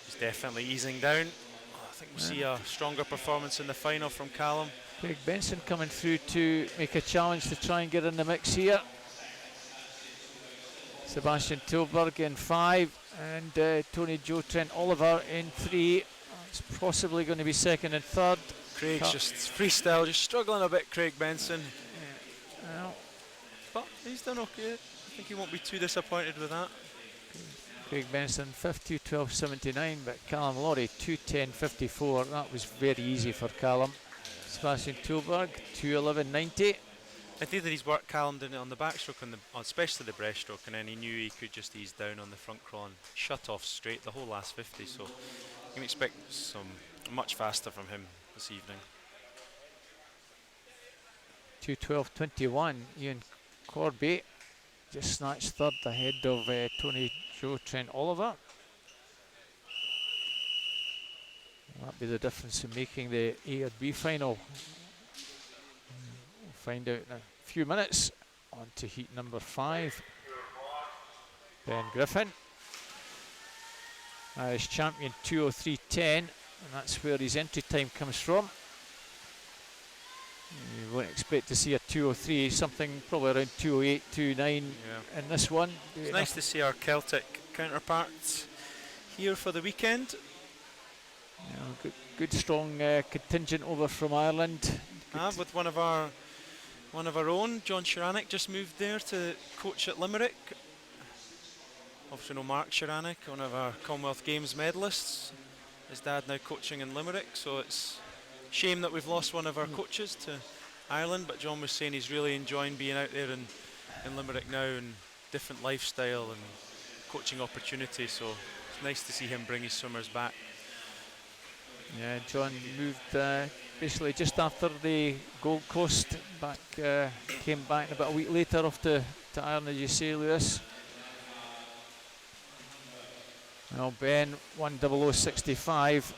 S2: he's definitely easing down. I think we'll see a stronger performance in the final from Callum.
S1: Craig Benson coming through to make a challenge to try and get in the mix here. Sebastian Tilburg in 5, and Tony Joe Trent Oliver in 3. It's possibly going to be second and third.
S2: Craig's just freestyle, just struggling a bit, Craig Benson.
S1: Well,
S2: but he's done okay. I think he won't be too disappointed with that.
S1: Craig Benson 5, 2:12.79, but Callum Laurie 2:10.54. That was very easy for Callum. Sebastian Tilburg 2:11.90.
S2: I think that he's worked Callum did it on the backstroke, especially the breaststroke, and then he knew he could just ease down on the front crawl and shut off straight the whole last 50. So you can expect some much faster from him this evening.
S1: 2:12.21. Ian Corby just snatched third ahead of Tony Joe Trent Oliver. That'll be the difference in making the A or B final. We'll find out in a few minutes. On to heat number 5. Ben Griffin, Irish champion, 2:03.10, and that's where his entry time comes from. You won't expect to see a 2:03, something probably around 2:08, 2:09 in this one.
S2: It's nice to see our Celtic counterparts here for the weekend.
S1: Good strong contingent over from Ireland.
S2: With one of our own, John Shiranick, just moved there to coach at Limerick. Obviously know Mark Shiranick, one of our Commonwealth Games medalists. His dad now coaching in Limerick, so it's a shame that we've lost one of our coaches to Ireland, but John was saying he's really enjoying being out there in Limerick now, and different lifestyle and coaching opportunities, so it's nice to see him bring his swimmers back.
S1: Yeah, John moved basically just after the Gold Coast, came back about a week later off to Ireland, as you say, Lewis. Well, Ben 1:00.65.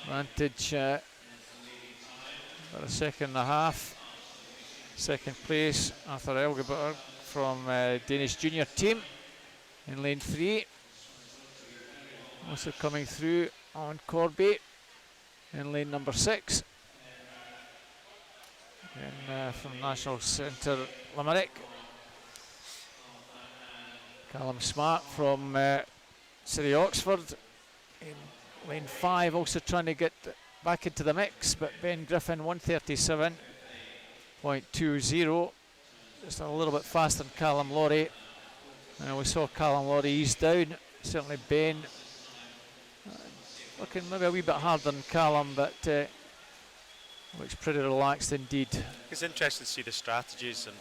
S1: Advantage for a second and a half. Second place, Arthur Elgeberg from Danish junior team in lane 3. Also coming through on Corby in lane number 6. And from National Centre Limerick, Callum Smart from City Oxford in Lane 5 also trying to get back into the mix, but Ben Griffin 137.20, just a little bit faster than Callum Laurie. We saw Callum Laurie ease down. Certainly Ben looking maybe a wee bit harder than Callum, but looks pretty relaxed indeed.
S2: It's interesting to see the strategies, and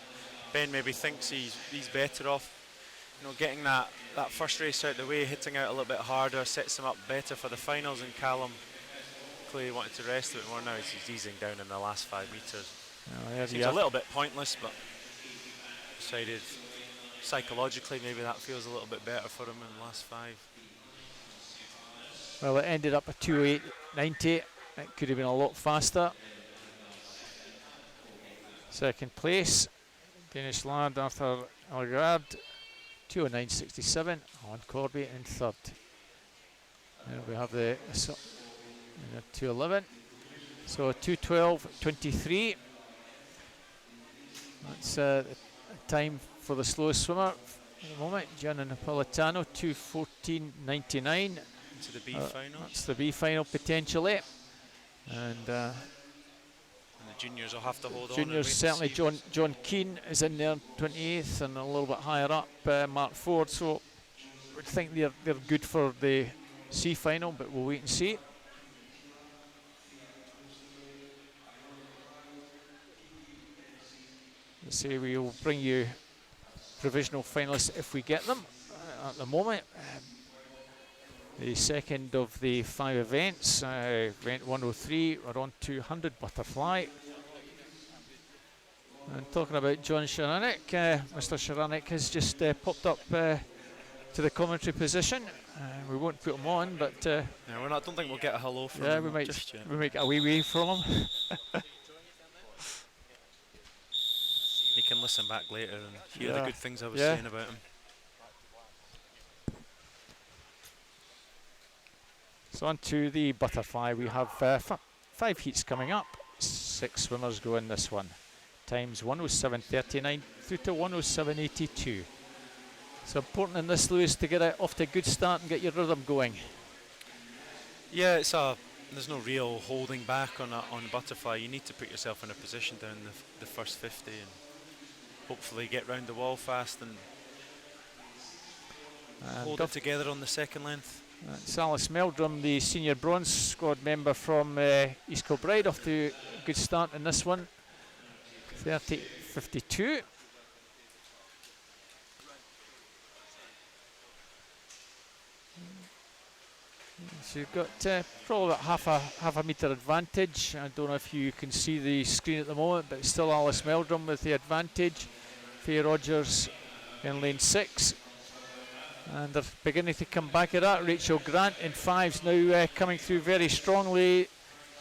S2: Ben maybe thinks he's better off, you know, getting that first race out of the way, hitting out a little bit harder, sets him up better for the finals, and Callum clearly wanted to rest a bit more. Now he's easing down in the last 5 metres. Seems a little bit pointless, but decided psychologically maybe that feels a little bit better for him in the last 5.
S1: Well, it ended up at 2:08.90. It could have been a lot faster. Second place, Danish lad Arthur Algard, 2:09.67. Alan Corby in third. And we have the 2:11. So 2:12.23. That's the time for the slowest swimmer at the moment. Gianna Napolitano, 2:14.99.
S2: To the B final.
S1: That's the B final potentially. And
S2: the juniors will have to hold on.
S1: Juniors certainly. John Keane is in there, 28th, and a little bit higher up, Mark Ford. So I would think they're good for the C final, but we'll wait and see. Let's say we'll bring you provisional finalists if we get them. At the moment, the second of the 5 events, event 103, we're on 200 butterfly. And talking about John Sharanek, Mr. Sharanek has just popped up to the commentary position. We won't put him on, but
S2: yeah, I don't think we'll get a hello from him.
S1: We might
S2: just yet.
S1: We might get a wee wave from him.
S2: You can listen back later and hear the good things I was saying about him.
S1: So on to the butterfly. We have 5 heats coming up. 6 swimmers go in this one. Times 1:07.39 through to 1:07.82. So important in this, Lewis, to get off to a good start and get your rhythm going.
S2: Yeah, there's no real holding back on butterfly. You need to put yourself in a position down the first 50 and hopefully get round the wall fast and hold it together on the second length.
S1: It's Alice Meldrum, the senior bronze squad member from East Kilbride, off to a good start in this one. 30.52. So you've got probably about half a metre advantage. I don't know if you can see the screen at the moment, but it's still Alice Meldrum with the advantage. Faye Rogers in lane 6. And they're beginning to come back at that. Rachel Grant in 5's now coming through very strongly.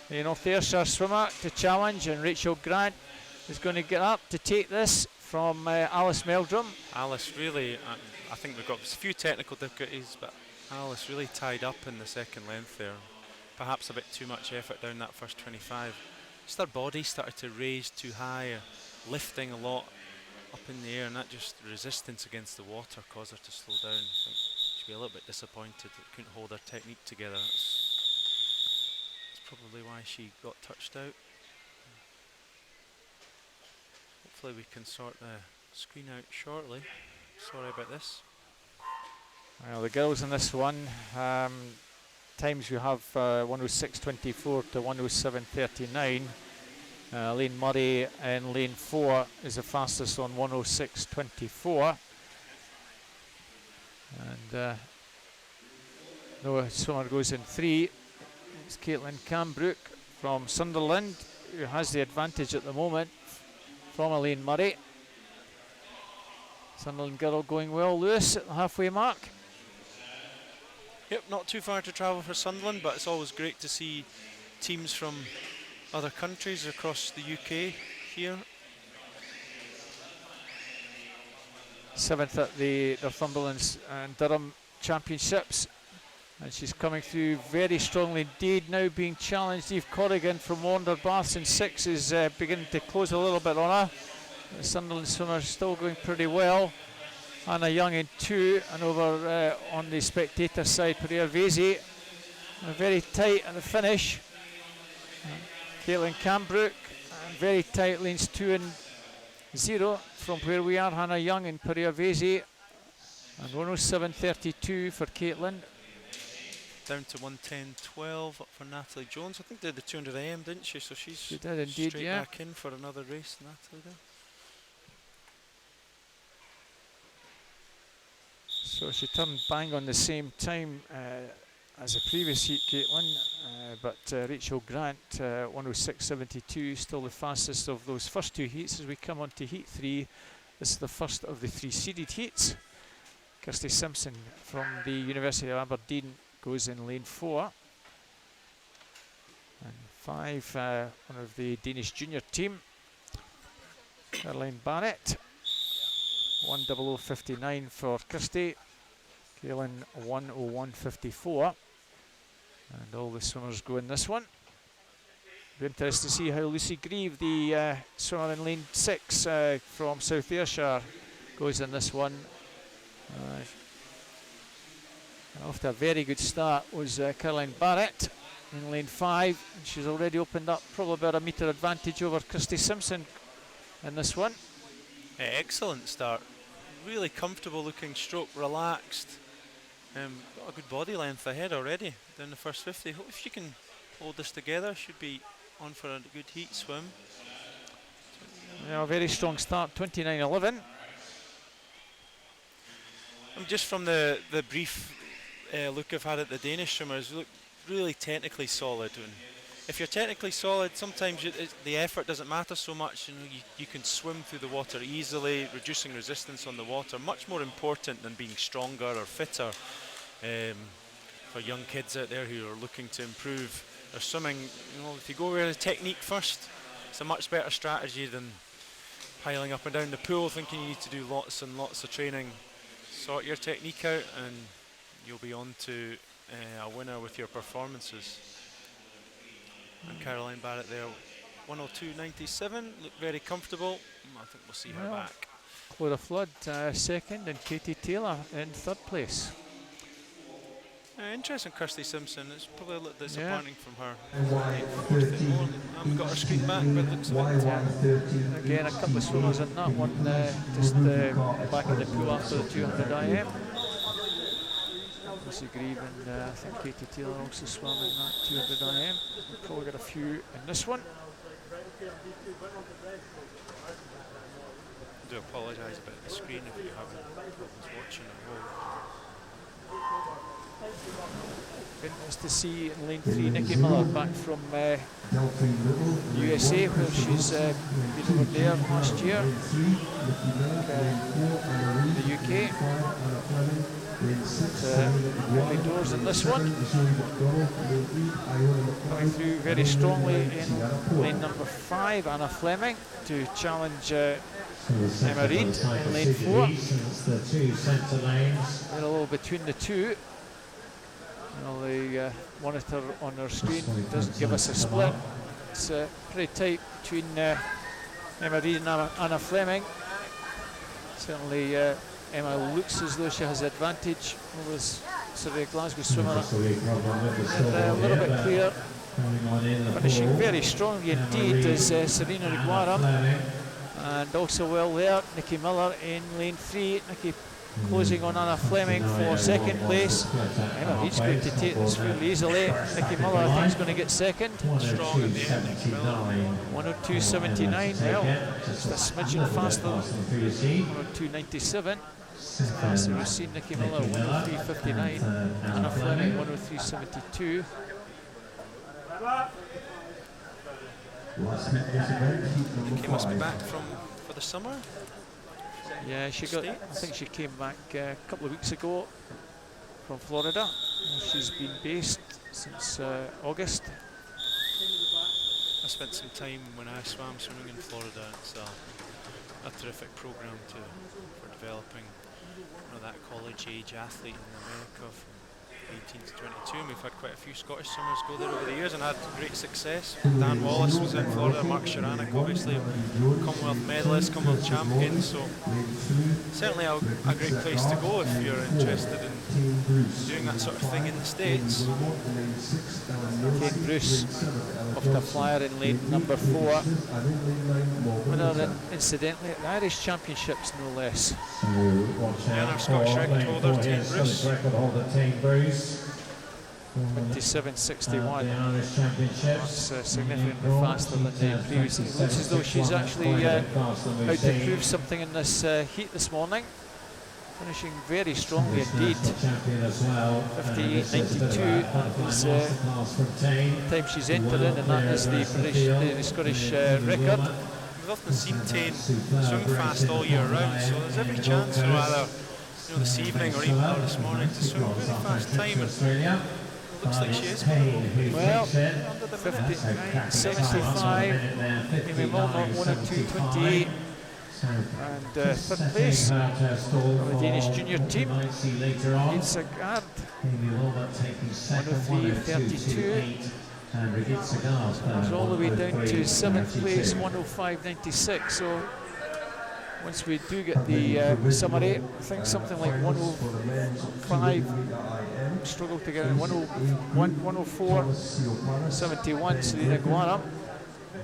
S1: The North Ayrshire swimmer to challenge, and Rachel Grant is going to get up to take this from Alice Meldrum.
S2: Alice really, I think we've got a few technical difficulties, but Alice really tied up in the second length there. Perhaps a bit too much effort down that first 25. Just her body started to raise too high, lifting a lot up in the air, and that just resistance against the water caused her to slow down. I think she'd be a little bit disappointed that couldn't hold her technique together. That's probably why she got touched out. Hopefully we can sort the screen out shortly. Sorry about this.
S1: Well, the girls in this one, times we have 1:06.24 to 1:07.39. Lane Murray in lane 4 is the fastest on 1:06.24. And no swimmer goes in 3. It's Caitlin Cambrook from Sunderland, who has the advantage at the moment from Elaine Murray. Sunderland girl going well, Lewis, at the halfway mark.
S2: Yep, not too far to travel for Sunderland, but it's always great to see teams from other countries across the UK here.
S1: 7th at the Northumberland and Durham Championships, and she's coming through very strongly indeed. Now being challenged, Eve Corrigan from Warner Baths in 6 is beginning to close a little bit on her. The Sunderland swimmer still going pretty well. Anna Young in 2, and over on the spectator side, Pereira Vasey Very tight at the finish. Caitlin Cambrook, and very tight lanes 2 and 0 from where we are. Hannah Young and Perea Vesi, and 107.32 for Caitlin.
S2: Down to 110.12 for Natalie Jones. I think they did the 200 AM, didn't she? So she
S1: did indeed,
S2: straight
S1: yeah.
S2: back in for another race, Natalie there.
S1: So she turned bang on the same time as the previous heat, Caitlin, but Rachel Grant, 106.72, still the fastest of those first 2 heats. As we come on to heat 3, this is the first of the 3 seeded heats. Kirsty Simpson from the University of Aberdeen goes in lane 4. And 5, one of the Danish junior team, Caroline Barrett, 1:00.59 for Kirsty, Kaylin 1:01.54, and all the swimmers go in this one. Be interested to see how Lucy Grieve, the swimmer in lane 6 from South Ayrshire, goes in this one. After a very good start was Caroline Barrett in lane 5, and she's already opened up probably about a metre advantage over Kirsty Simpson in this one.
S2: Excellent start. Really comfortable looking stroke, relaxed. Got a good body length ahead already down the first 50. Hope if she can hold this together, should be on for a good heat swim.
S1: Yeah, a very strong start, 29.11.
S2: Just from the brief look I've had at the Danish swimmers, look really technically solid. And if you're technically solid, sometimes the effort doesn't matter so much. You know, you can swim through the water easily, reducing resistance on the water. Much more important than being stronger or fitter for young kids out there who are looking to improve their swimming. You know, if you go with the technique first, it's a much better strategy than piling up and down the pool, thinking you need to do lots and lots of training. Sort your technique out, and you'll be on to a winner with your performances. And Caroline Barrett there, 1:02.97, look very comfortable. I think we'll see her back.
S1: Clodagh Flood second, and Katie Taylor in third place.
S2: Interesting, Kirsty Simpson. It's probably a little disappointing from her. I haven't got her screen back, but it looks a bit.
S1: Again, a couple of swimmers in that one, just back in the pool after the 200 IM. Lucy Grieve and I think Katie Taylor also swam in that 200 IM. We'll probably got a few in this one.
S2: I do apologise about the screen if you haven't problems watching at home.
S1: Nice to see in lane 3 Nikki Miller back from USA, where she's been over there last year. The UK. Early doors in this one. Coming through very strongly in lane number 5, Anna Fleming, to challenge Emma Reid in lane 4. They're a little between the two. Well, the monitor on our screen doesn't give us a split. It's pretty tight between Emma Reid and Anna Fleming. Certainly Emma looks as though she has the advantage over the Glasgow swimmer. A little bit clear. Finishing very strongly indeed is Serena Reguara. And also well there, Nikki Miller in lane 3. Nikki closing on Anna Fleming for second place. Emma Reid's going to take this fairly easily. Nikki Miller, I think, is going to get second.
S2: Strong at the end, Nikki Miller.
S1: 1:02.79. Well, just a smidgen faster. 1:02.97. Faster we've seen Nikki Miller, 1:03.59. Anna Fleming, 1:03.72.
S2: Nikki must be back for the summer.
S1: Yeah, she got. I think she came back a couple of weeks ago from Florida. She's been based since August.
S2: I spent some time when I swam swimming in Florida. It's a terrific program for developing that college age athlete in America from 18 to 22, and we've had quite a few Scottish swimmers go there over the years and had great success. Dan Wallace was in Florida, Mark Sharanek obviously, Commonwealth medalist, Commonwealth champion, so certainly a great place to go if you're interested in doing that sort of thing in the States.
S1: Kane Bruce off the flyer in lane number 4. Winner, incidentally, at the Irish Championships, no less.
S2: Yeah, our Scottish record holder, Kane Bruce.
S1: 27.61. That's significantly faster than the previous. It looks as though she's actually out to prove something in this heat this morning. Finishing very strongly indeed. 58.92 is the time she's entered in, and that is the Scottish record.
S2: We've often seen Tane swing fast all year round, so there's every chance for either this evening or even this morning to swing a really fast time. And it looks like she is.
S1: Well, 59.75. Amy Mulner 102.28. And third place on the Danish junior team, It's a guard, 103.32. That's all the way down to 7th place, 105.96. So once we do get the summary, I think something like 105, struggle to get in, 104.71, Serena Guara,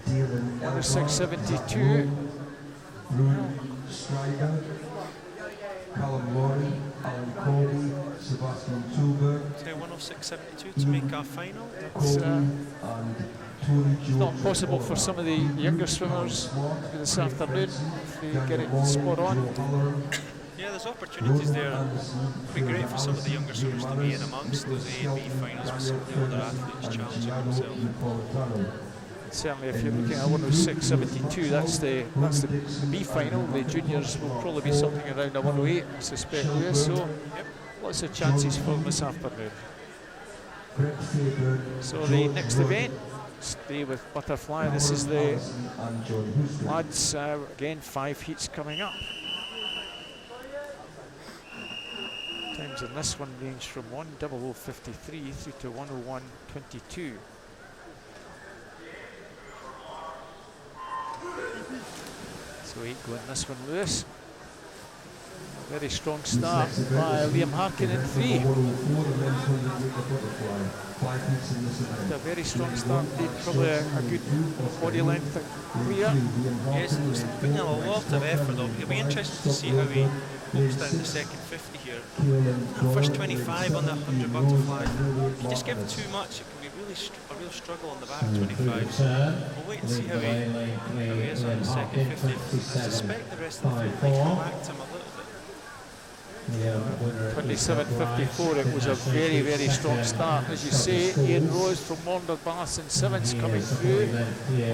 S1: 106.72.
S4: Strider, Callum Laurie, Alan Colby, Sebastian Tuber.
S2: Say 106.72 to make our final.
S1: It's not possible for some of the younger swimmers this afternoon if they get it spot on.
S2: Yeah, there's opportunities there. It'd be great for some of the younger swimmers to be in amongst those A and B finals with some of the older athletes challenging themselves.
S1: Certainly, if you're looking at 106.72, that's the B final. The juniors will probably be something around a 108, I suspect. So, lots of chances for them this afternoon. So the next event, stay with butterfly. This is the lads. Again, 5 heats coming up. Times in this one range from 1:00:53 through to 1:01:22. So 8 going this one, Lewis. Very strong start by Liam Harkin in 3. A very strong start indeed, probably a good body length clear.
S2: Yes, it looks like putting in a lot of effort though. It'll be interesting to see how he holds down the second 50 here. First 25 on the 100 butterfly. If you just give too much, it can be really a real struggle on the back 25. So we'll wait and see how he is on the second 50. I suspect the rest of the field might come back to him a little bit.
S1: 27.54, it was a very, very strong start. As you say, Ian Rose from Maunder Bass and Sevens coming through.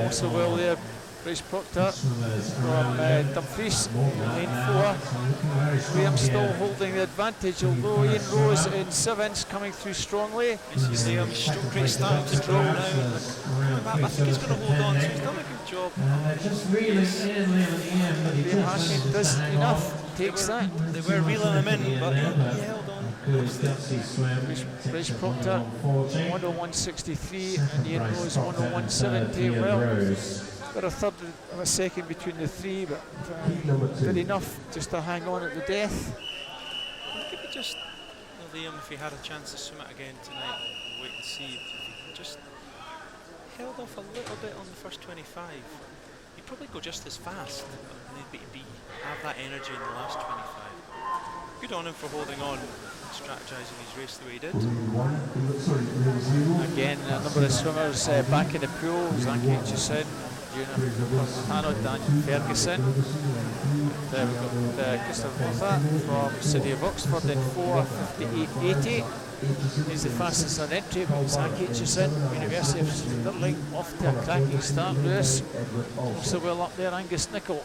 S1: Also well there, Bryce Proctor from Dumfries, lane 4. Liam still holding the advantage, although Ian Rose in Sevens coming through strongly.
S2: Yes, Liam, stroke rate starting to drop now. I think he's going to hold on, so he's done a good job.
S1: Liam Harkin does enough. Takes that.
S2: They were reeling him in, but he held on.
S1: Bryce Proctor 101.63 and Ian Rose 101.70. Well, got a third and a second between the 3, but did enough just to hang on at the death.
S2: Maybe just Liam, if he had a chance to swim it again tonight, we'll wait and see. If he just held off a little bit on the first 25, he'd probably go just as fast, but maybe to have that energy in the last 25. Good on him for holding on and strategising his race the way he did.
S1: Again, a number of swimmers back in the pool. Zach Aitchison, Juna Hano, Dan Ferguson. And, we've got Christopher Motha from City of Oxford in 4:58.80. He's the fastest on entry, but Zach Aitchison, University of Stirling, off to a cracking start. Lewis also well up there, Angus Nicol.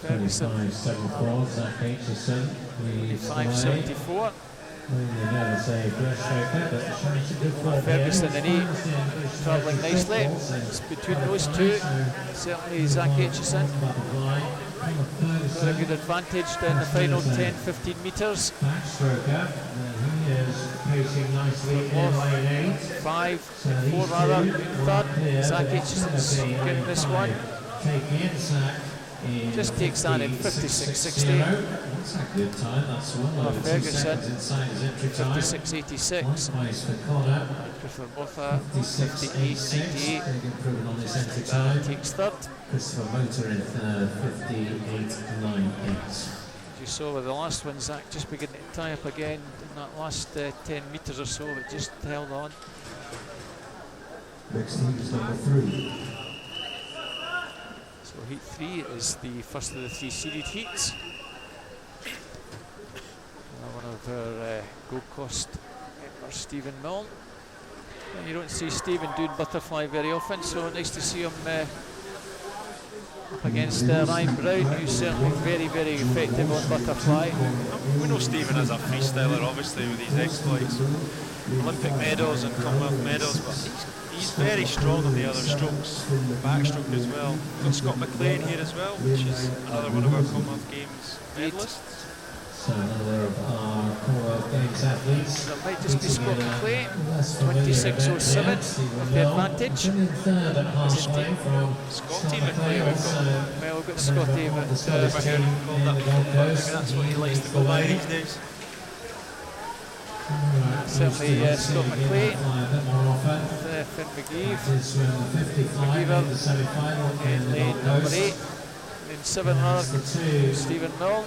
S1: Ferguson 5.74. Ferguson and 8 travelling nicely. It's between those two. Certainly Zach Aitchison got a good advantage in the final 10-15 metres. 5-4 rather, third. Zach Aitchison's getting this one. just takes that in 56.60.
S5: That's a good time. That's one.
S1: Ferguson,
S5: 56.86.
S1: 56.86. Christopher Botha, 58.98.
S5: Improving on this entry time.
S1: Takes third.
S5: Christopher Motor in third, 58.98.
S1: As you saw with the last one, Zach just beginning to tie up again in that last 10 metres or so, but just held on.
S4: Next heat is number 3.
S1: So heat 3 is the first of the 3 seeded heats. One of our Gold Coast members, Stephen Milne. And you don't see Stephen doing butterfly very often, so nice to see him up against Ryan Brown, who's certainly very, very effective on butterfly.
S2: We know Stephen as a freestyler, obviously, with his exploits. Olympic medals and Commonwealth medals, but he's very strong on the other strokes, backstroke as well. We've got Scott McLean here as well, which is another one of our Commonwealth Games medalists.
S5: So another of our Commonwealth Games athletes.
S1: That might just be Scott McLean, 26.07 with the advantage.
S5: Third at halfway from
S2: Scotty McLean, we've got.
S1: Well, we've got Scotty, but
S2: Never heard him called that before, but maybe that's what he likes to go by these days.
S1: certainly Scott McLean, Finn McGee, in lane number 8. In 7 runner, Stephen Milne.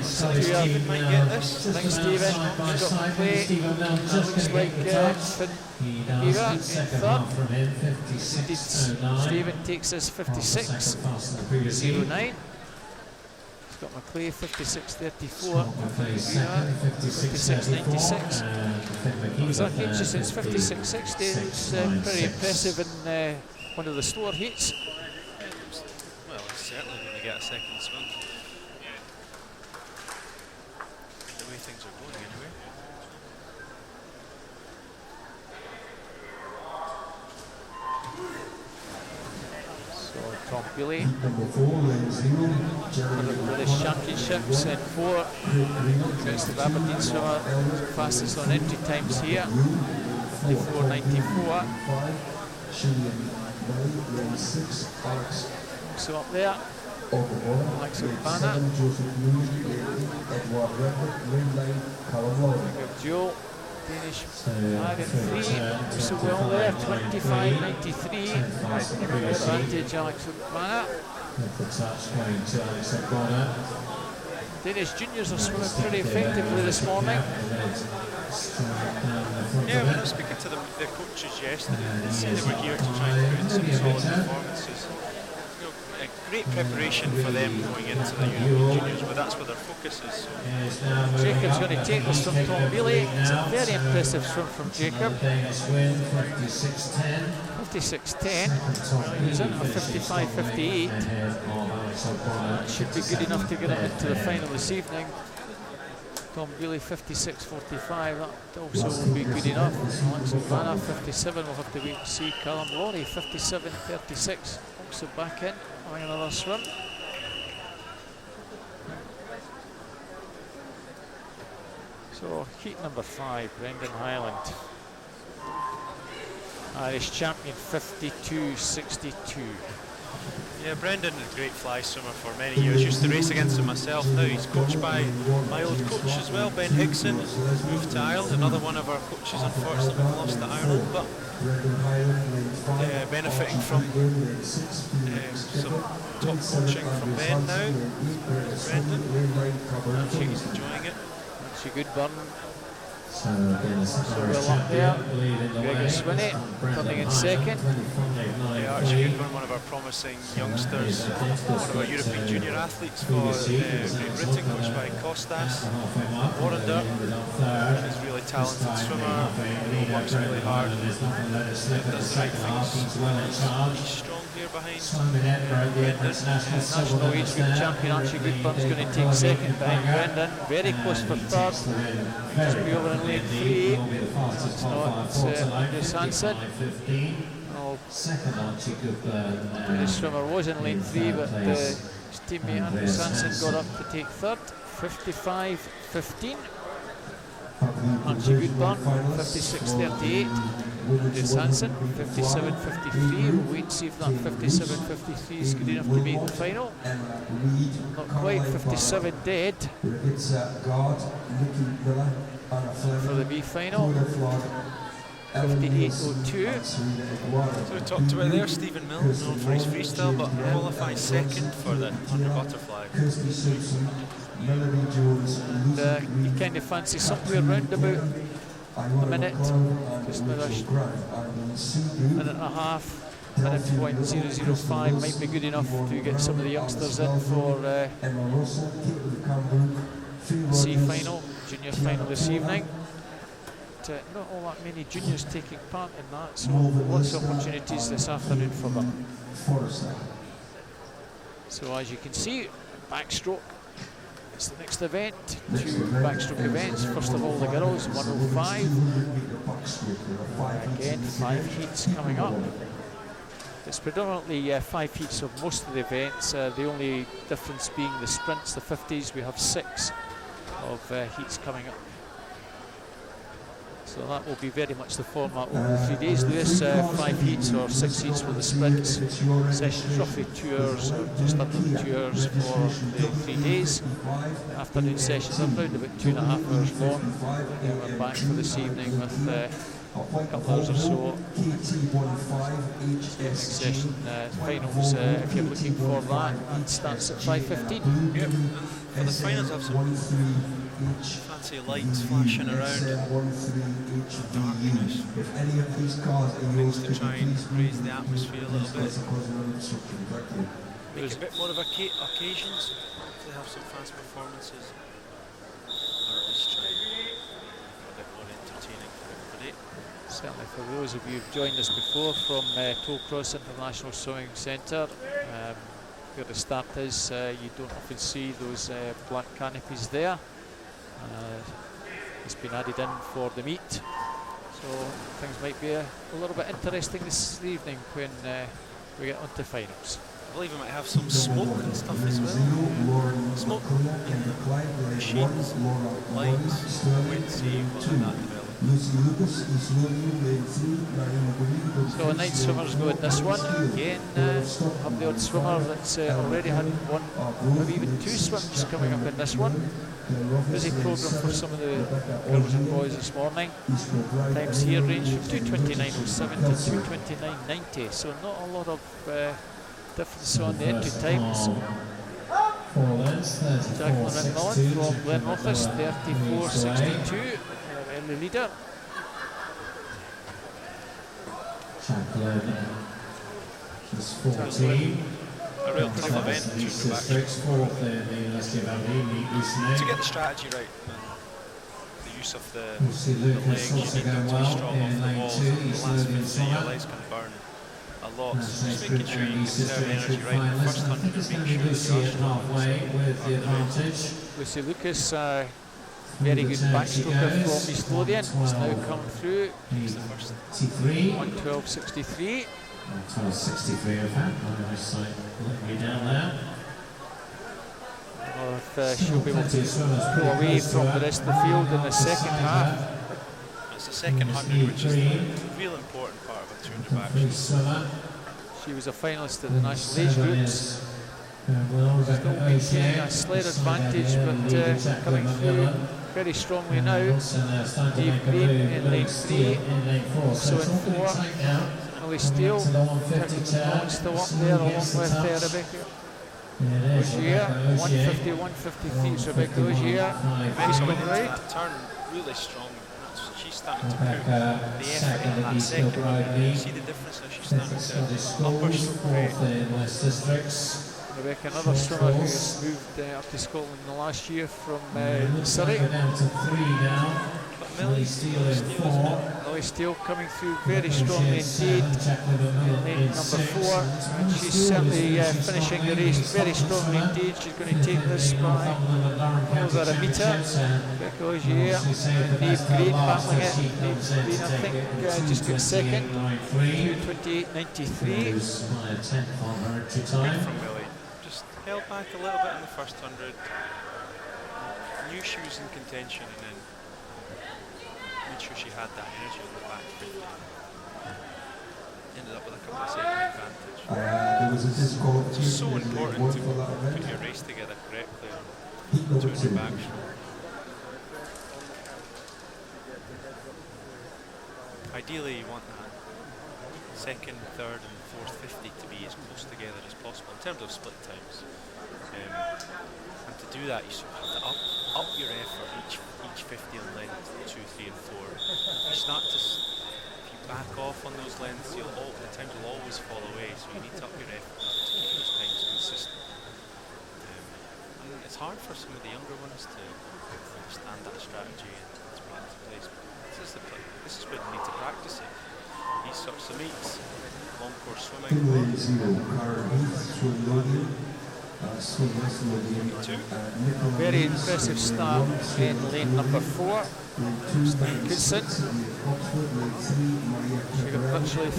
S2: Stephen might get this.
S1: Thanks, Stephen. Scott McLean. Looks like Finn McGee in third. Indeed, Stephen takes us 56.09. Scott McLean 56.34. 56.96. Zach Aitchison's 56.60. It's pretty impressive in one of the slower heats.
S2: Well, he's certainly going to get a second swing. The way things are going, anyway.
S1: So Tom Healy,
S4: Number 4, Lens Hill,
S1: for the British Championships in 4. Best of Aberdeen swimmer, fastest on entry times here, 54.94. So up there, Alex Urbana, Joe, Danish 5 and 3, so well there, 25.93. Advantage Alex Urbana. Danish juniors are swimming pretty effectively this morning.
S2: Yeah, when I was speaking to the coaches yesterday, they said they were here to try and put in some solid performances. You know, a great preparation for them going into the European juniors, but that's where their focus is. So.
S1: Jacob's going to take this from Tom Healy. It's a very impressive swim from Jacob. 56.10. He was in at 55.58. That should be good enough to get him into the final this evening. Tom Healy 56.45. That also will be good enough. Alex Urbana 57. We'll have to wait and see. Callum Laurie 57.36. Also back in, having another swim. So heat number 5, Brendan Highland. Irish champion 52.62.
S2: Yeah, Brendan is a great fly swimmer for many years. Used to race against him myself. Now he's coached by my old coach as well, Ben Hickson, who's moved to Ireland. Another one of our coaches, unfortunately, lost to Ireland, but benefiting from some top coaching from Ben now. Brendan, I'm sure he's enjoying it.
S1: Actually good burn.
S5: So well
S1: up there. Gregor Swinney coming in second.
S2: Yeah, Archie Goodwin, one of our promising youngsters, one of our European junior athletes for Great Britain, coached by Kostas Warrender. He's a really talented swimmer, works really hard, does the right things. He's strong here behind Brendan.
S1: National age group champion Archie Goodburn's going to take second behind Brendan. Very close for third. Just be over in lane 3. It's not Andrew Sanson. The swimmer was in lane 3, but his teammate Andrew Sanson got up to take third. 55.15. Archie Goodburn 56.38. Des Hansen, 57.53. We'll wait and see if that 57.53 is good enough to make the final. Not quite, 57 dead for the B final. 58.02.
S2: So we talked about there, Stephen Milne, known for his freestyle, but qualified second for the 100 butterfly.
S1: And you kind of fancy somewhere around about a minute, just another minute and a half. Minute .005 might be good enough to get some of the youngsters in for the C final, junior final this evening. Not all that many juniors taking part in that, so lots of opportunities this afternoon for them. So as you can see, backstroke is the next event. Two backstroke events. First of all, the girls, 105. Again, 5 heats coming up. It's predominantly 5 heats of most of the events. The only difference being the sprints, the 50s. We have 6 of heats coming up. So that will be very much the format over the 3 days. Lewis, 5 heats or 6 heats for the sprints. Sessions roughly 2 hours or just under 2 hours for the 3 days. Afternoon sessions are around about 2.5 hours long. And we're back for this evening with a couple hours or so. Evening session finals, if you're looking for that, it starts at 5:15.
S2: Yep, and for the finals, I have some fancy lights flashing around and darkness. Things to try and raise the atmosphere a little bit. Make a bit more of occasions. Hopefully have some fast performances. Or at least try a bit more entertaining for everybody.
S1: Certainly for those of you who've joined us before from Tollcross International Swimming Centre, where the start is, you don't often see those black canopies there. It's been added in for the meet, so things might be a little bit interesting this evening when we get onto finals.
S2: I believe we might have some smoke and stuff as well. Smoke in the machines, lights, wait and see what that develops.
S1: So 9 swimmers go in this one. Again, have the odd swimmer that's already had one, maybe even 2 swims coming up in this one. Busy programme for some of the girls and boys this morning. Times here range from 2:29.07 to 2:29.90, so not a lot of difference on the entry times. Jacqueline Rinmullen from Glenrothes, 34.62, early leader.
S5: Jacqueline is 14.
S2: A real tough event to go back to get the strategy right and the use of the legs. You need them to be strong off the walls. The last 50 your legs can burn a lot, so just making sure you conserve energy right in the first 100 and make sure that you're strong.
S3: Lucy
S1: Lucas, very good backstroker from East Lothian, is now come through.
S2: He's the first.
S1: 1:12.63.
S5: 12.63 of that. Nice let me down there.
S1: Well, if she'll be able to pull away from the rest of the field in the second half.
S2: It's the second 100, which is the real important part of a 200 backstroke.
S1: She was a finalist at the national age groups. Still maintaining a slight advantage, but coming through very strongly now. Dave Green in lane 3, also in 4. Millie Steele, still up there along with Rebecca Ogier. 150, 153 is Rebecca Ogier. Nice one right.
S2: Turn really strong. She's starting to put the effort in that second one. You see the difference now. She's starting to upper stroke rate.
S1: Rebecca, another swimmer who has moved up to Scotland in the last year from Surrey.
S5: Millie Steele in 4.
S1: Millie Steele coming through very strongly indeed in lane number 4, and she's certainly finishing the race very strongly indeed. She's going to take this by over a metre. Rebecca Ogier and Dave Green battling it. Dave Green, I think, just got second, 2:28.93.
S2: Good from Millie. Just held back a little bit in the first 100. Knew she was in contention, and then made sure she had that energy on the back 50. Ended up with a couple of second advantage.
S4: There was a disqualification.
S2: It's so
S4: in lane
S2: important
S4: one
S2: to
S4: for that
S2: put
S4: event.
S2: your race together correctly on
S4: Heat
S2: the
S4: number
S2: 200
S4: 2.
S2: backstroke. Ideally, you want that second, third, and fourth 50 to be as close together as possible in terms of split times. And to do that, you sort of have to up your effort each 50 on length 2, 3, and 4. You start to, if you back off on those lengths, the times will always fall away. So you need to up your effort to keep those times consistent. And it's hard for some of the younger ones to understand that strategy and to put it into place. This is when you need to practice it. These sorts of meets, long course swimming.
S4: In lane 0, Karen Heath, Slovenian. Slovenian.
S1: Very impressive start in lane number 4. Gibson. She got virtually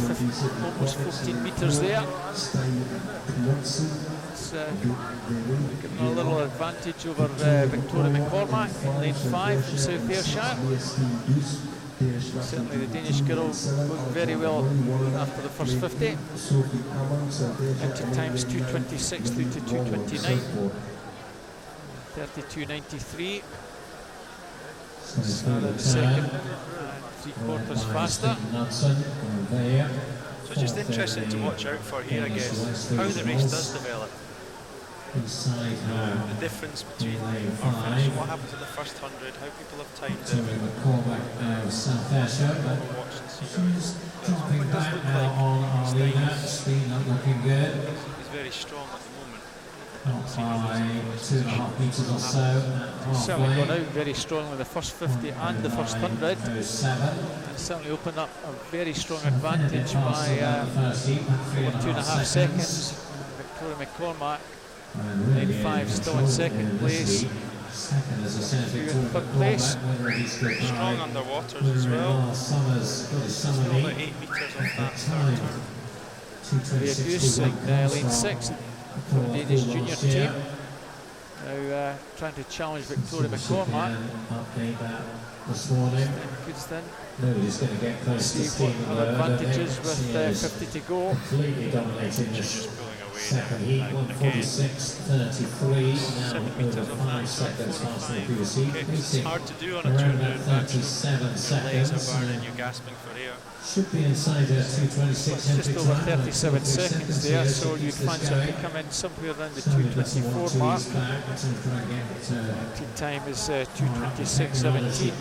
S1: almost 14 metres there. It's getting a little advantage over Victoria McCormack in lane 5 from South Ayrshire. Certainly the Danish girl going very well after the first 50. Into times 2:26 through to 2:29. 32.93. Started second and 3/4 faster.
S2: So it's just interesting to watch out for here, I guess, how the race does develop. The difference between our finish, what happens in the first 100, how people have timed it. We'll watch and see. It does look like he's very strong at the moment.
S5: By 2.5 metres or so.
S1: Certainly gone out very strongly the first 50 and the first 100. It certainly opened up a very strong advantage by over 2.5 seconds. Victoria McCormack, lane 5 still in second place. Third place.
S2: Strong underwaters as well. Still about 8 metres off that third turn.
S1: Maria Goose in lane 6 for the Danish junior team. Now trying to challenge Victoria McCormack. Goodston.
S5: Nobody's going to get close to
S1: See
S5: steam
S1: what other advantages with 50 to go.
S5: completely dominating this
S2: Pulling away
S5: second
S2: there.
S5: heat.
S2: Again,
S5: 146.33.
S2: 7
S5: Now
S2: metres
S5: over
S2: off
S5: 5
S2: that
S5: seconds
S2: turn,
S5: faster than
S2: 45.
S5: previous heat.
S2: Okay, it's
S5: Pacing
S2: hard to do on a
S5: around
S2: 200
S5: that
S2: backstroke.
S5: 37
S2: Your legs are
S5: seconds.
S2: burning, you're gasping for air.
S5: Should be inside a 226
S1: Just
S5: entry
S1: over
S5: time.
S1: 37 seconds there, so you'd fancy it to come in somewhere around the 2:24 mark. Team time is 2:26.17.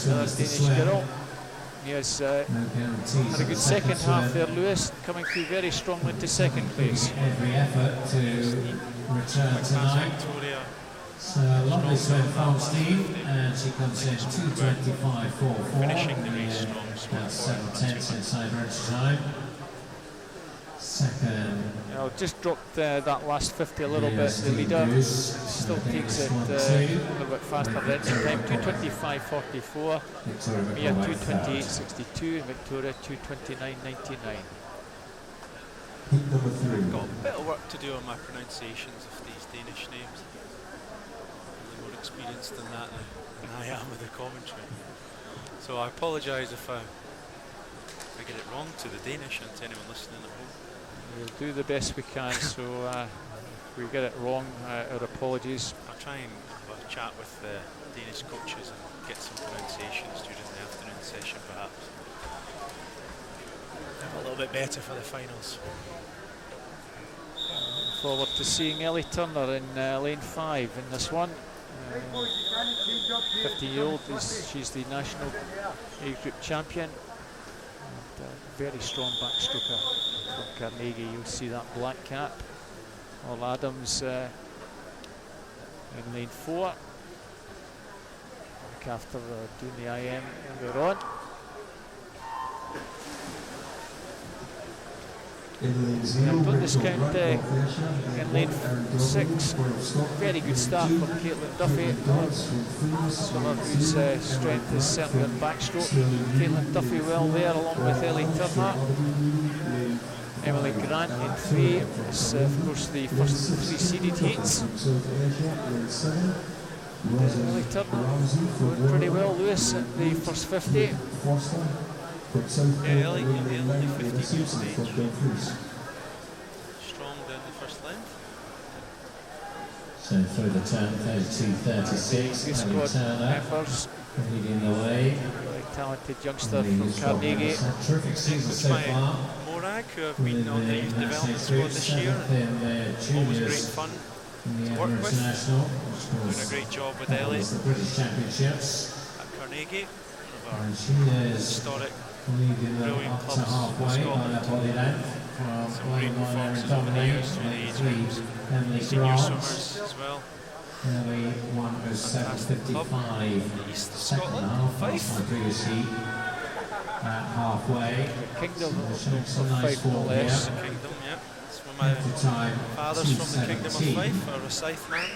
S1: Another Danish girl. He has had a good second half there, Lewis, coming through very strongly to second place.
S5: Every effort to return
S2: That's
S5: tonight.
S2: Victoria.
S5: So lovely swim from Steve, and she comes in 2:25.44.
S2: Finishing the race strong, so
S5: About
S2: important,
S5: 7/10 inside her entry time. Second.
S1: I'll just drop that last 50 a little bit. The leader still takes it a little bit faster than entry time. 2:25.44. Mia 2:28.62 and Victoria 2:29.99.
S4: Heat number 3.
S2: Got a bit of work to do on my pronunciations of these Danish names. I'm more experienced in that than I am with the commentary. So I apologise if I get it wrong to the Danish and to anyone listening at home.
S1: We'll do the best we can, so if we get it wrong, our apologies.
S2: I'll try and have a chat with the Danish coaches and get some pronunciations during the afternoon session perhaps. A little bit better for the finals.
S1: Looking forward to seeing Ellie Turner in lane 5 in this one. 50-year-old, she's the national age group champion. And, very strong backstroker from Carnegie. You'll see that black cap. All Adams in lane 4. Back after doing the IM earlier on. Don't discount in lane 6. Very good start from Caitlin Duffy. Someone whose strength is certainly on backstroke. Caitlin Duffy well there along with Ellie Turner. Emily Grant in 3. It's of course the first 3 seeded heats. Ellie Turner going pretty well, Lewis, at the first 50.
S4: From Southport,
S2: Ellie,
S4: winning
S2: you'll be
S4: in line
S2: only
S4: with
S2: 50
S4: Simpson
S2: stage.
S4: from Dumfries.
S2: Strong down the first length.
S5: So through the turn, 32-36,
S1: Good
S5: Ellie
S1: squad
S5: Turner
S1: efforts.
S5: leading the way.
S1: Very talented youngster
S5: Lee
S1: from
S5: has got
S1: Carnegie.
S5: a terrific season so
S2: By
S5: far.
S2: Morag, who have
S5: With
S2: been on the youth development squad this year.
S5: in the
S2: Always
S5: juniors
S2: great fun.
S5: in the
S2: work
S5: Ever
S2: with.
S5: International, which
S2: Doing a
S5: was
S2: great job with
S5: that
S2: Ellie
S5: was the British Championships.
S2: at Carnegie. One of
S5: And
S2: our
S5: she is
S2: historic.
S5: leading them
S2: brilliant
S5: up to
S2: clubs in
S5: halfway by
S2: Scotland.
S5: that body length from
S2: Some
S5: Wayne
S2: great
S5: Lyon
S2: performances
S5: and
S2: over the
S5: Dominic,
S2: years through the age groups.
S5: Emily
S2: Senior
S5: Grant.
S2: swimmers as well.
S5: Emily won was
S2: Fantastic club.
S5: 7:55.
S2: East of
S5: Second
S2: Scotland,
S5: half,
S2: Fife.
S5: past my previous heat at halfway.
S1: Kingdom
S5: Showing some
S1: of
S5: nice
S1: Fife, no
S5: form
S1: less.
S5: here.
S2: The Kingdom, yeah. It's from my
S5: After time,
S2: father's from the Kingdom of
S5: 2:17.
S2: Fife, a Rosyth man.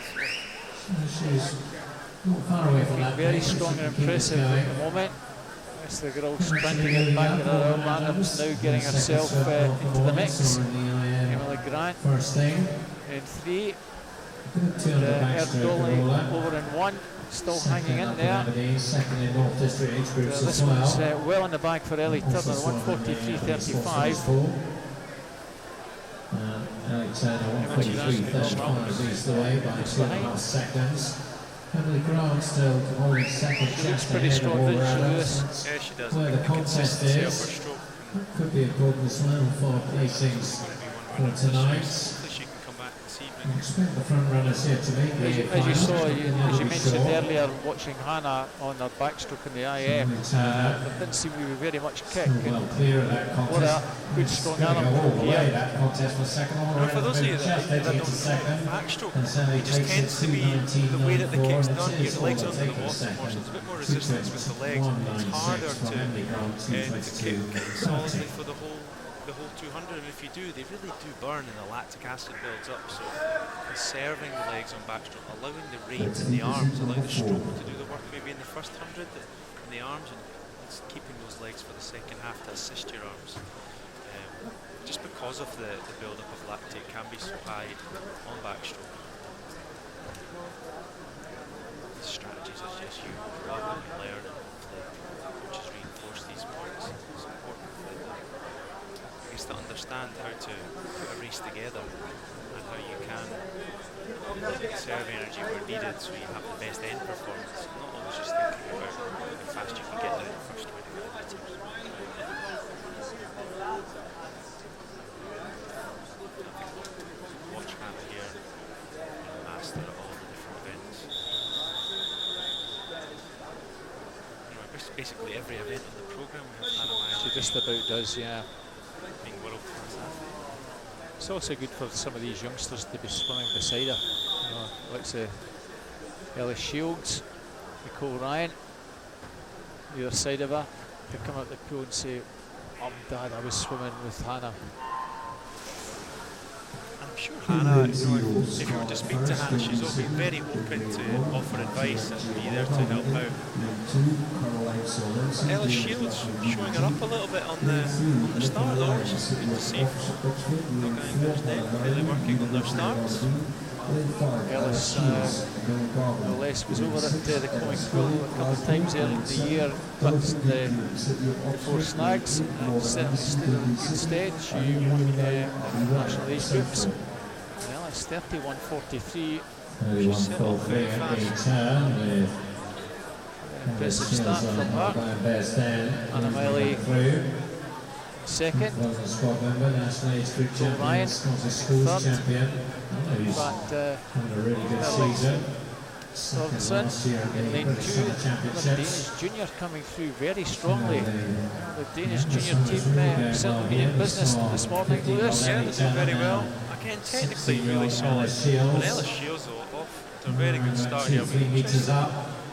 S5: She's not far away from that.
S1: Very
S5: pace,
S1: strong
S5: but
S1: and
S5: keep it
S1: impressive
S5: going.
S1: at the moment. As the girls trying to get back in her own Adams now getting herself into the mix. Emily Grant
S5: First thing,
S1: in 3.
S5: good turn the backstroke
S1: Erdoli
S5: roller.
S1: over in 1. Still
S5: Second
S1: hanging in
S5: up
S1: there.
S5: Aberdeen, second in North District age groups
S1: This
S5: as
S1: one's
S5: well.
S1: well in the bag for Ellie Turner, 1:43.35.
S5: Ellie Turner, 1:43.35 leads the way by 2.5 seconds. Emily Grant still holding second.
S1: She looks
S5: just
S1: pretty
S5: ahead of
S1: strong,
S5: Laura
S1: doesn't she,
S5: Adams.
S1: Lewis?
S2: Yeah, she does.
S5: Where the contest
S2: Consistency of her
S5: is,
S2: stroke
S5: that could be a problem as well for placings
S2: is going to be
S5: for
S2: one runner.
S5: tonight.
S2: Hopefully she can come back this
S5: I
S2: evening.
S5: expect the front runners here to make the
S1: As you
S5: final.
S1: saw,
S5: The
S1: as
S5: other
S1: you
S5: be
S1: mentioned
S5: short.
S1: earlier, watching Hannah on her backstroke in the IF,
S5: Emily Turner
S1: there didn't seem to be very much kick.
S5: still well clear of that
S1: What a
S5: contest.
S1: good strong
S5: It's gonna
S1: animal
S5: go all the way,
S1: here.
S5: that contest for second. All
S2: Now,
S5: around
S2: for those of you
S5: just
S2: that
S5: edging
S2: don't
S5: to
S2: know,
S5: second.
S2: backstroke,
S5: And Sally
S2: it just
S5: takes
S2: tends to be the way that the
S5: 2:19.94,
S2: kick's
S5: and
S2: done.
S5: it
S2: Your
S5: is
S2: legs
S5: all
S2: onto the
S5: taken
S2: bottom
S5: second.
S2: portion. There's a bit more resistance with the legs. It's harder to kick solidly for the whole 200, and if you do, they really do burn and the lactic acid builds up. So conserving the legs on backstroke, allowing the rate in the arms, allowing the stroke to do the work maybe in the first 100 in the arms, and it's keeping those legs for the second half to assist your arms. Just because of the build-up of lactate can be so high on backstroke. The strategies are just you love and you learn, and hopefully coaches reinforce these points. It's important for the, I guess, to understand how to put a race together and how you can conserve energy where needed so you have the best end performance. Not always just thinking about how fast you can get down the first 25 metres. Watch Hannah here and master all the different events. Basically every event on the programme we have Hannah
S1: She just about does, yeah.
S2: being world class athlete.
S1: It's also good for some of these youngsters to be swimming beside her. You know, like Ellis Shields, Nicole Ryan, either side of her, to come out the pool and say, Dad, I was swimming with Hannah.
S2: I'm sure Hannah, if you were to speak to Hannah, she's always very open to offer advice and be there to help out. Ellis Shields showing her up a little bit on the start though, which is good to see. Not going Thursday, really working on their starts.
S1: Ellis, no less, was over at the Comic Pool a couple of times earlier in the year, but the 4 snags, and certainly stood on good stead. She won the national age groups. And Ellis 31.43. She set off very fast. Impressive start from her. Anna Miley second. Ryan third. But Thornton in lane 2. The Danish junior coming through very strongly. The Danish junior team certainly been in business this morning, Lewis.
S2: Yeah, they're doing very well. Again, technically really solid. And Ellis Shields off to a very good start here.
S5: Meters up.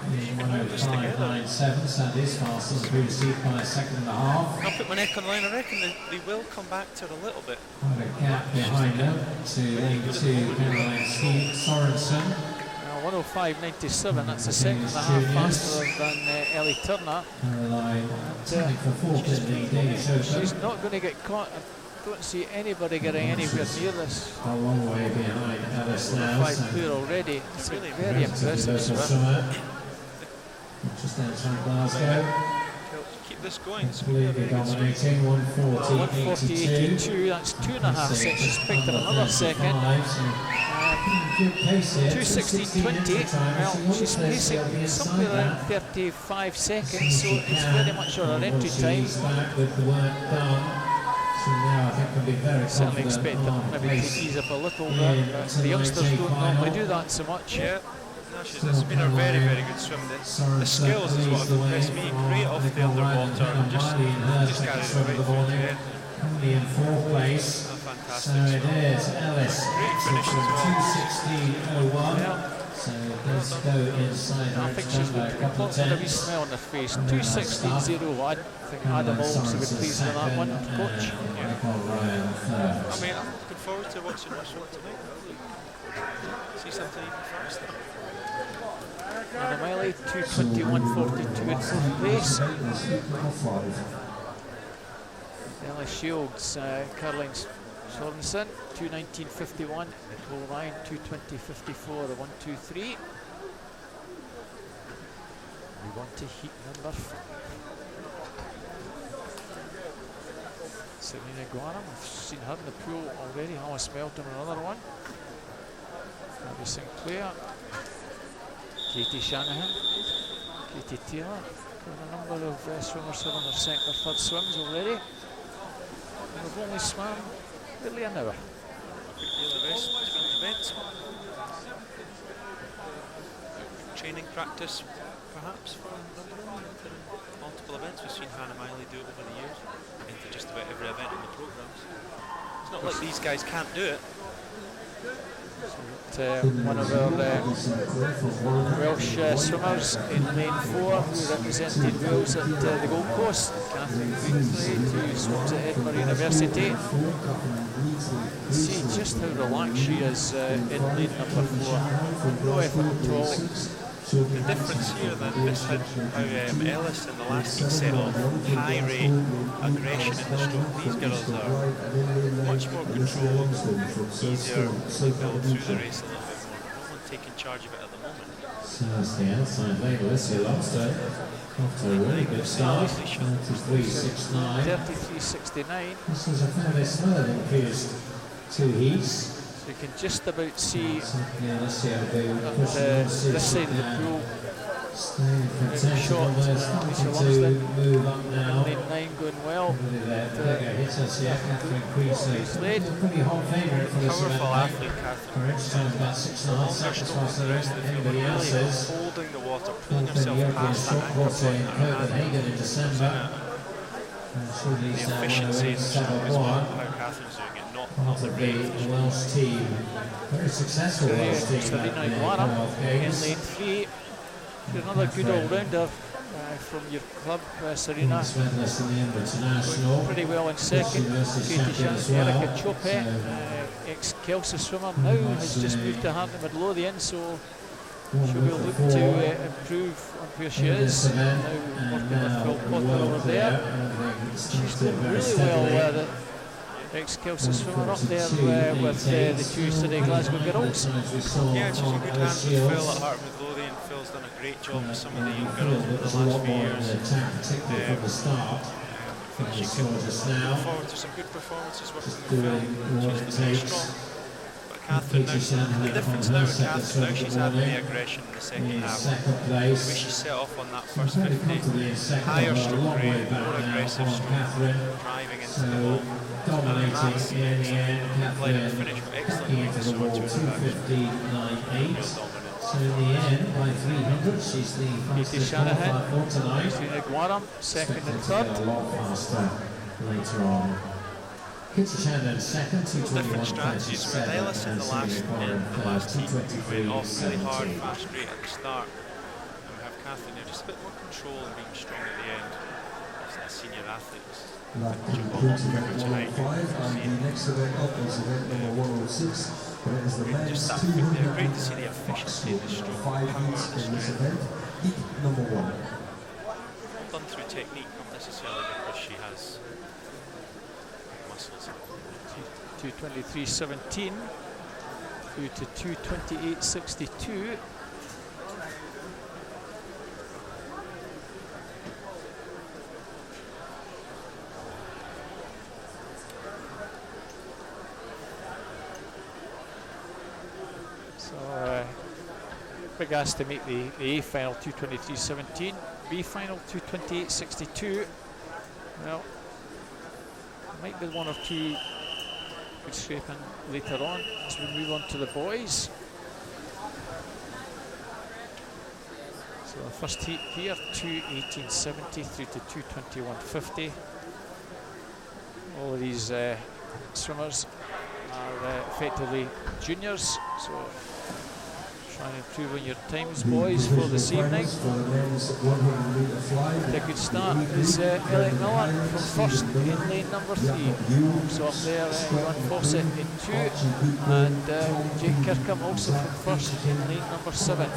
S5: 1:05.97, so that is fast as the previous heat by a second and a half.
S2: I'll put my neck on the line. I reckon they will come back to her a little bit.
S5: Quite a gap behind them to lane 2, Caroline Sorensen.
S1: 105.97, that's a second and a half faster than Ellie Turner.
S5: Caroline tied for fourth in the Danish Open.
S1: She's not going to get caught. I don't see anybody getting anywhere near this.
S5: A long way behind Alice now.
S1: 5 clear already. It's really very impressive.
S5: Just outside Glasgow.
S2: Keep this going. It's going to be a
S5: Completely
S2: very good swim.
S5: dominating, 140.82.
S1: 140.82, that's 2.5 seconds. She's picked up another second.
S5: Good pace here,
S1: 2:16.20. Well, she's pacing somewhere around 35 seconds, so it's very much on her entry time.
S5: Back with the work done. So now I think can be very
S1: Certainly
S5: confident
S1: expect her
S5: on
S1: maybe to
S5: pace.
S1: ease up a little bit. The youngsters don't normally do that so much.
S2: Yeah. No, it's been a very, very good swim. The skills is what have impressed me. Great off the underwater. Just carried it right through the end.
S5: Only in 4th place.
S2: Fantastic.
S5: So it is Ellis.
S2: Great finish as well.
S5: 2:16.01.
S1: Yeah.
S5: So it does go inside
S1: I
S5: her
S1: think she's
S5: a
S1: got
S5: couple
S1: a
S5: of
S1: wee
S5: tenths.
S1: smile on her face. 2:16.01. I think Adam Olds would be pleased with that one, coach.
S2: I mean, I'm looking forward to watching her swim tonight. See something even faster.
S1: Anna Miley, 2:21.42 in 4th place. Ella Shields, Caroline Sorensen, 2:19.51. Nicole Ryan, 2:20.54, the 1-2-3. We want to heat number 5. Serena Guaram, I've seen her in the pool already. Alice Melton, another one. Abby Sinclair. Katie Shanahan. Katie Taylor. Got a number of swimmers having their second or third swims already. And we've only swam nearly an hour.
S2: Good deal of rest between events. Training practice, perhaps, for a number of them. Multiple events. We've seen Hannah Miley do it over the years. Into just about every event in the programmes. It's not like these guys can't do it.
S1: One of our Welsh swimmers in lane 4 who represented Wales at the Gold Coast, Catherine Greenslade, who swims at Edinburgh University. See just how relaxed she is in lane number 4. No effort at all.
S2: The difference here then is how Ellis in the last heat set off high rate aggression in the stroke. These girls are much more controlled, easier to build through the race a little bit more. No one taking charge of it at the moment.
S5: So that's the outside leg, Alicia Lobster. After a really good start, 33.69.
S1: 33.69.
S5: This was a fairly slow in the previous 2 heats.
S1: You can just about see
S5: Yeah, let's see how they
S1: this side of the pool.
S5: Staying contention,
S1: Shot,
S5: although it's
S1: Alicia
S5: starting
S1: Lumsden.
S5: to move up now.
S1: Lane 9 going well.
S5: There hits us, yeah, Catherine Greenslade. A pretty hot favourite for this event.
S2: Powerful athlete,
S5: Her
S2: Catherine.
S5: inch time about 6.5 seconds faster than anybody else's.
S2: Holding the water, pulling
S5: Fourth in
S2: herself
S5: the European
S2: past that
S5: short
S2: anchor
S5: course
S2: point
S5: in
S2: at her hand.
S5: Copenhagen in December. She leads
S2: The
S5: now
S2: efficiency in the stroke as well,
S5: 7-1.
S2: how Catherine's doing it, not
S5: Part
S2: the
S5: of
S2: rate.
S5: the Welsh team. Very successful Welsh team.
S1: Serena
S5: at the
S1: Guaram
S5: Commonwealth
S1: in
S5: Games.
S1: lane 3. Another good all-rounder from your club, Serena.
S5: Medalist in the International.
S1: Pretty well in second.
S5: University
S1: Katie
S5: champion as
S1: Shannon,
S5: well.
S1: Erica Chope, ex-Kelsa swimmer, now has just moved to Hartnett Midlothian, so she will look to improve on where she is. Now working with Phil Potter over there. She's doing really well, the ex-Kelsa swimmer up there with the two City Glasgow girls.
S2: Yeah, she's in good hands with Phil at Hartnett Midlothian. Phil's done a great job with some of the young girls over the last few years.
S5: From the start.
S2: She can look forward to some good performances working with Phil. She's looking strong. But Catherine now, the difference now with Catherine, now she's adding the aggression in the second half.
S5: Second
S2: The way
S5: place.
S2: she set off on that first
S5: Very
S2: 50,
S5: comfortably in second,
S2: higher
S5: but a
S2: stroke
S5: long way
S2: rate,
S5: back
S2: more
S5: now
S2: aggressive
S5: on
S2: stroke,
S5: Catherine.
S2: driving into
S5: So
S2: the ball.
S5: dominating in the end.
S2: Played at the
S5: Catherine
S2: finish, but excellent
S5: key
S2: way
S5: into
S2: to
S5: the
S2: sort
S5: ball,
S2: to it back.
S5: 2:59.8.
S2: Real dominance.
S5: So in the end, by 300, she's the
S1: Katie
S5: fastest
S1: Shanahan,
S5: qualifier for tonight.
S1: Serena Guaram, second and
S5: Expected to
S1: third.
S5: go a lot faster later on. Katie Shanahan second,
S2: Different strategies with
S5: 2:21.27,
S2: Ellis in
S5: and
S2: the
S5: Serena
S2: last
S5: Guaram
S2: heat. We went off really hard,
S5: 2:23.17.
S2: fast straight at the start. And we have Catherine there, just a bit more control and being strong at the end. As a senior athlete,
S4: That concludes event 105, and the next event up is event number 106. That is the men's
S2: just that
S4: 200
S2: they're great to see the
S4: meter
S2: efficiency in the
S4: backstroke.
S2: stroke,
S4: 5
S2: power
S4: heats
S2: and
S4: in this
S2: strength.
S4: event. Heat number 1.
S2: Done through technique, not necessarily because she has muscles.
S1: 2:23.17 through to 2:28.62. big ask to make the A final 2:23.17, B final 2:28.62. Well, might be one or two good scraping later on as we move on to the boys. So the first heat here, 2:18.70 through to 2:21.50. All of these swimmers are effectively juniors, so try and improve on your times, boys, for this evening. A good start is Elliot Miller from first in lane number 3. So up there, Johan Fawcett in 2, and Jake Kirkham also from first in lane number 7.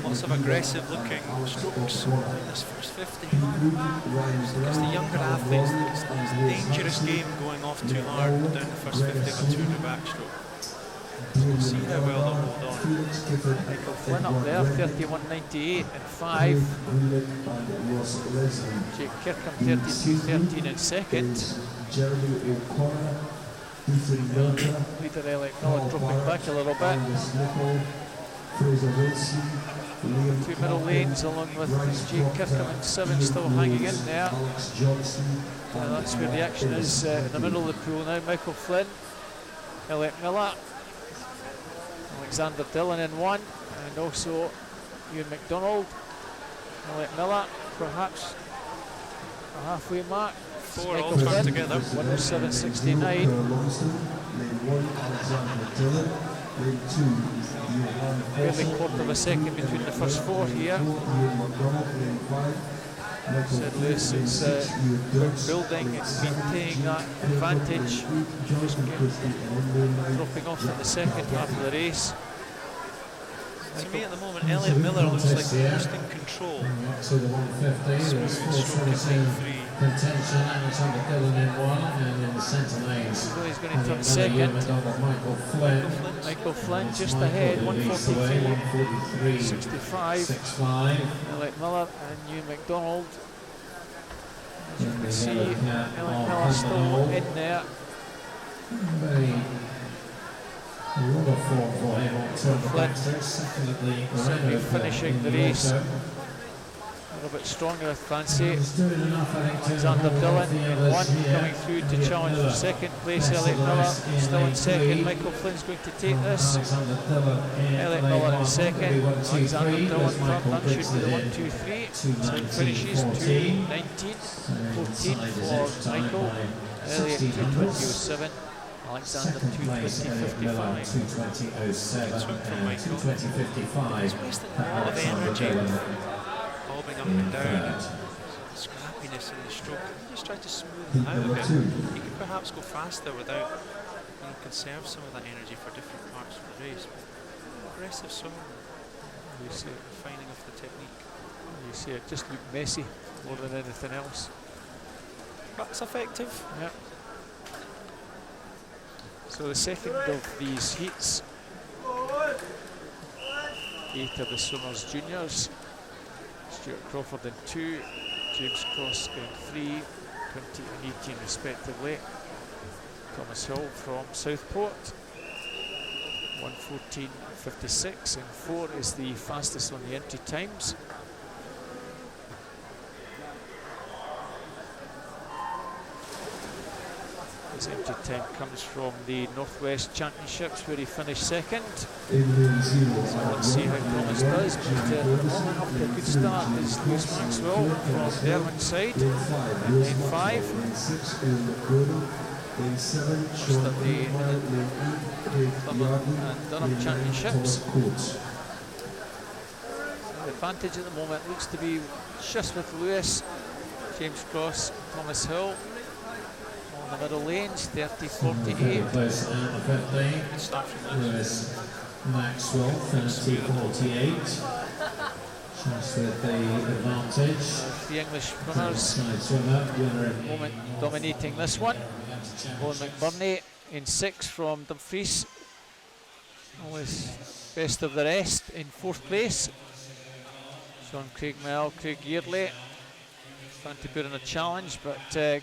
S2: Lots of aggressive looking strokes in this first 50. Because the younger athletes, it's a dangerous game going off too hard down the first 50 of a 200 backstroke. We'll see how well they'll hold on.
S1: Michael Flynn up there, 31.98 and 5. Jake Kirkham, 32.13 in second. Leader Elliot Miller dropping back a little bit. Two middle lanes along with Jake Kirkham in 7 still hanging in there. That's where the action is in the middle of the pool now. Michael Flynn, Elliot Miller, Alexander Dillon in 1, and also Ian McDonald. Elliot Miller, perhaps a halfway mark.
S2: 4 all come together.
S1: 107.69. Barely quarter of a second between the first 4 here. St. Louis is building and maintaining that advantage. Dropping off in the second half of the race.
S2: To me at the moment, Elliot Miller looks like the most in control.
S5: To the 150, there's full finishing contention. Alexander Dillon in 1, and in the centre lanes.
S1: So he's going to turn second.
S5: Michael Flynn.
S1: Michael Flynn just ahead, 143.65. Elliot Miller and Hugh McDonald. As you can see, Elliot Miller still in there.
S5: Very lot of form for him on turn backstairs.
S1: Certainly finishing the race a little bit stronger, I fancy. Alexander Dillon in 1, coming through to challenge for second place. Elliot Miller still in second. Michael Flynn's going to take this. Elliot Miller in second. Alexander Dillon third. That should be the 1, 2, 3. So it finishes 2:19, 14 for Michael. Elliot 2:20.07. Alexander 2:20.55.
S5: 2:20.55.
S2: He's wasting a lot of energy bobbing up and down. Scrappiness in the stroke. Just try to smooth it out a bit. You could perhaps go faster without conserve some of that energy for different parts of the race. Aggressive swimming.
S1: You see it,
S2: Refining of the technique.
S1: you see it just look messy more than anything else.
S2: That's effective.
S1: Yep. So the second of these heats, 8 of the swimmers juniors. Stuart Crawford in 2, James Cross in 3, 20 and 18 respectively. Thomas Hill from Southport, 1:14.56, and 4 is the fastest on the entry times. His entry time comes from the Northwest Championships where he finished second. So let's see how Thomas does, but at the moment up to a good start is Lewis Maxwell from Derwent side, lane 5. First at the Durham Championships. The advantage at the moment looks to be just with Lewis, James Cross, Thomas Hill. The middle lanes, 30.48.
S2: Start from
S5: Lewis Maxwell, 30.48. Just with the advantage.
S1: The English runners moment dominating this one. Owen McBurney in 6 from Dumfries. Always best of the rest in 4th place. Sean Craig Mel, Craig Yeardley. Trying to put in a challenge, but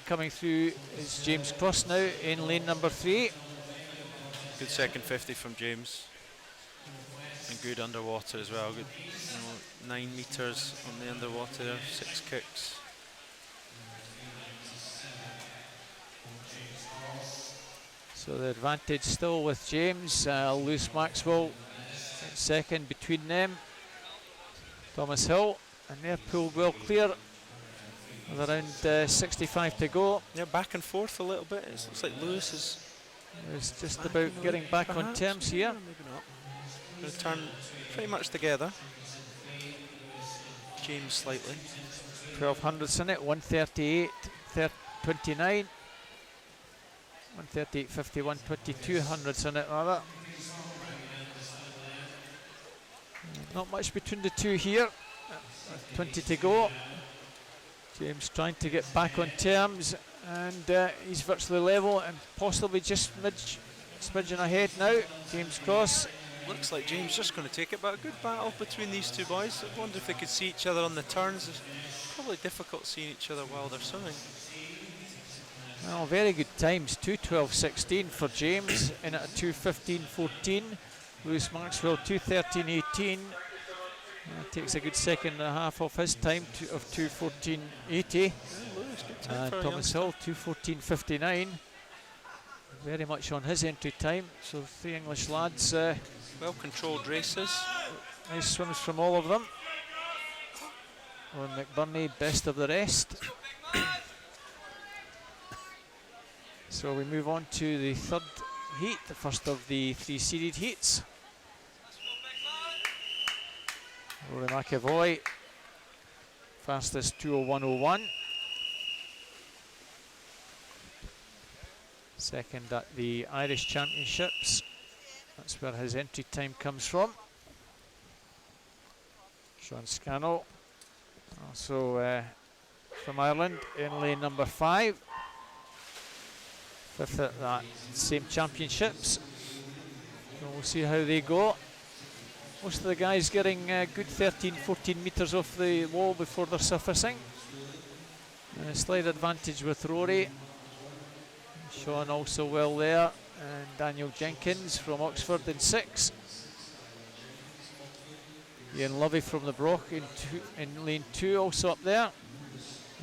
S1: coming through is James Cross now in lane number 3.
S2: Good second 50 from James. And good underwater as well. Good, 9 metres on the underwater, 6 kicks.
S1: So the advantage still with James. Lewis Maxwell second between them. Thomas Hill, and they're pulled well clear with around 65 to go.
S2: Yeah, back and forth a little bit. It looks like Lewis is
S1: Just about getting back on terms here.
S2: Maybe not. Going to turn pretty much together. James slightly.
S1: 1200s in it, 138, 29. 138.51, 2200s in it rather. Not much between the two here. 20 to go. James trying to get back on terms, and he's virtually level and possibly just smidgen ahead now. James Cross.
S2: Looks like James just going to take it, but a good battle between these two boys. I wonder if they could see each other on the turns. It's probably difficult seeing each other while they're swimming.
S1: Well, very good times. 2:12.16 for James, in at 2:15.14. Lewis Maxwell 2:13.18. Takes a good second and a half off his time of 2:14.80. Thomas Hill 2:14.59. Very much on his entry time. So 3 English lads.
S2: Well controlled races.
S1: Nice swims from all of them. Owen McBurney best of the rest. So we move on to the third heat, the first of the 3 seeded heats. Rory McAvoy, fastest 2:01.01. Second at the Irish Championships. That's where his entry time comes from. Sean Scannell, also from Ireland, in lane number 5. Fifth at that same championships. So we'll see how they go. Most of the guys getting good 13-14 metres off the wall before they're surfacing. Slight advantage with Rory. Sean also well there, and Daniel Jenkins from Oxford in 6. Ian Lovey from the Broch in lane 2 also up there.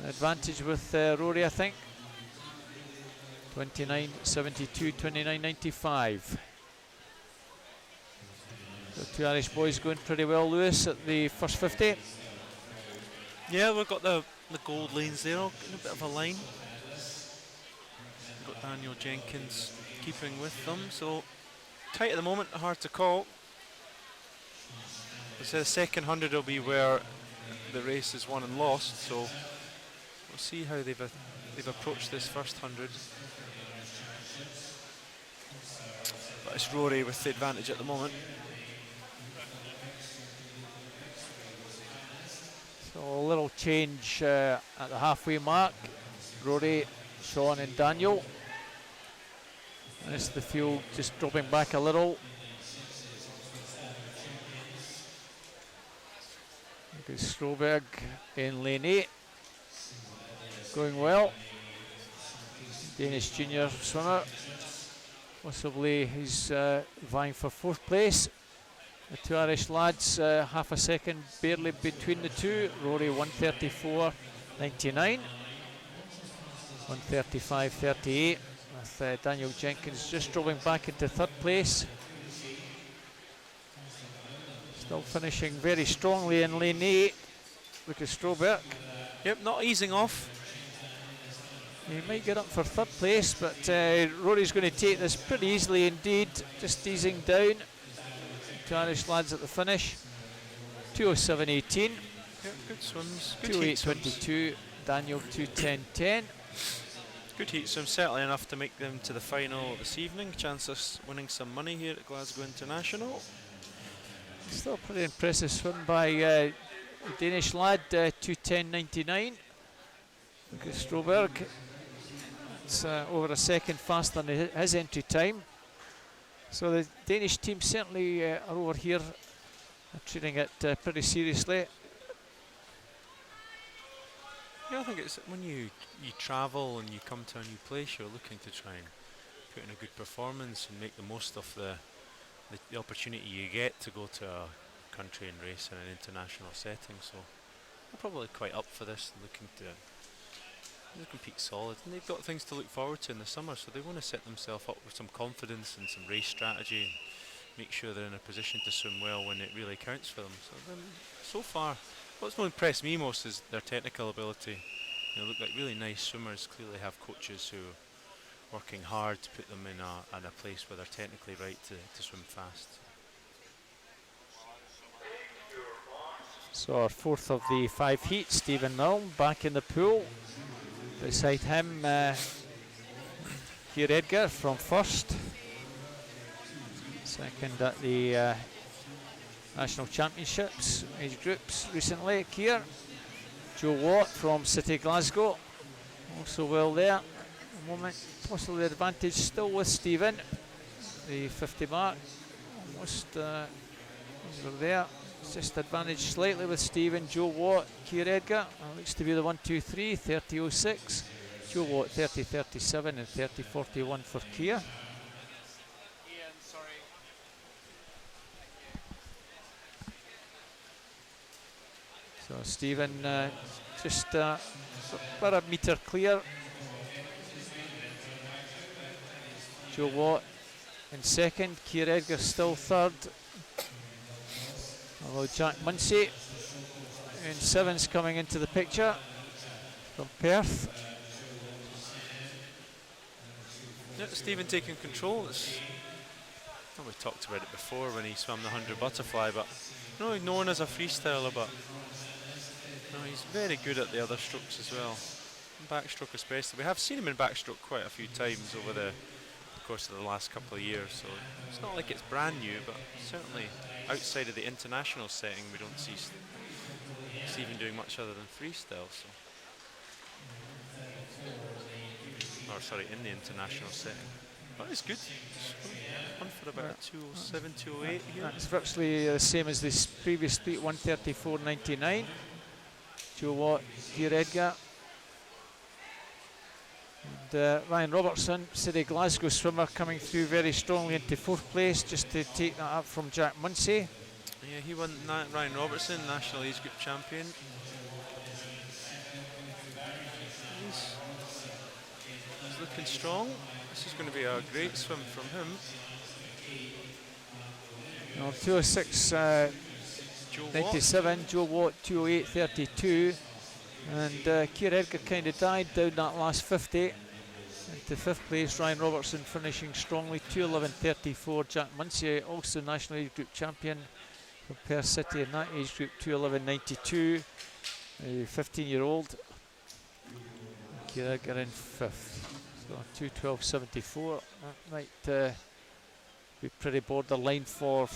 S1: Advantage with Rory, I think. 29.72, 29.95. The 2 Irish boys going pretty well, Lewis, at the first 50.
S2: Yeah, we've got the gold lanes there, all in a bit of a line. We've got Daniel Jenkins keeping with them, so tight at the moment, hard to call. So the second 100 will be where the race is won and lost, so we'll see how they've approached this first 100. But it's Rory with the advantage at the moment.
S1: So a little change at the halfway mark. Rory, Sean and Daniel. And it's the field just dropping back a little. Stroberg in lane 8. Going well. Danish junior swimmer. Possibly he's vying for 4th place. The 2 Irish lads, half a second barely between the two. Rory 1:34.99. 1:35.38 with Daniel Jenkins just dropping back into 3rd place. Still finishing very strongly in lane 8. Lucas Stroberg.
S2: Yep, not easing off.
S1: He might get up for 3rd place, but Rory's going to take this pretty easily indeed, just easing down. 2 Irish lads at the finish. 2:07.18.
S2: Yep, good swims. Good heat swims.
S1: 2:08.22. Daniel 2:10.10.
S2: Good heat swims, certainly enough to make them to the final this evening. Chance of winning some money here at Glasgow International.
S1: Still pretty impressive swim by the Danish lad, 2:10.99. Lucas Stroberg. It's over a second faster than his entry time. So the Danish team certainly are over here treating it pretty seriously.
S2: Yeah, I think it's when you travel and you come to a new place, you're looking to try and put in a good performance and make the most of the the opportunity you get to go to a country and race in an international setting. So they're probably quite up for this, looking to compete solid, and they've got things to look forward to in the summer, so they want to set themselves up with some confidence and some race strategy and make sure they're in a position to swim well when it really counts for them. So far, what's not impressed me most is their technical ability. They look like really nice swimmers, clearly have coaches who are working hard to put them in a place where they're technically right to swim fast.
S1: So our fourth of the 5 heats, Stephen Milne back in the pool. Beside him, Keir Edgar from first. Second at the National Championships, age groups recently, Keir. Joe Watt from City Glasgow, also well there. At the moment, possibly the advantage still with Stephen. The 50 mark, almost over there. It's just advantage slightly with Stephen, Joe Watt, Keir Edgar. Looks to be the 1-2-3, 30.06. Joe Watt 30.37 and 30.41 for Keir. So Stephen just about a metre clear. Joe Watt in second, Keir Edgar still third. Although Jack Munsey in seventh coming into the picture from Perth.
S2: Yeah, Stephen taking control. We talked about it before when he swam the 100 butterfly, but he's known as a freestyler, but he's very good at the other strokes as well. Backstroke especially. We have seen him in backstroke quite a few times over the course of the last couple of years, so it's not like it's brand new, but certainly outside of the international setting we don't see Stephen doing much other than freestyle. In the international setting. But it's good. On for about 207, 208 here.
S1: It's virtually the same as this previous speed, 134.99. Joe Watt, Keir Edgar. And Ryan Robertson, City Glasgow swimmer, coming through very strongly into fourth place, just to take that up from Jack Munsey.
S2: Yeah, he won Ryan Robertson, national age group champion. He's looking strong. This is going to be a great swim from him.
S1: 206.97, Joe Watt 208.32, and Keir Edgar kind of died down that last 50 into fifth place. Ryan Robertson finishing strongly, 211.34. Jack Munsey, also national age group champion from Perth City in that age group, 211.92, a 15-year-old. Keir Edgar in fifth, so 212.74. That might be pretty borderline for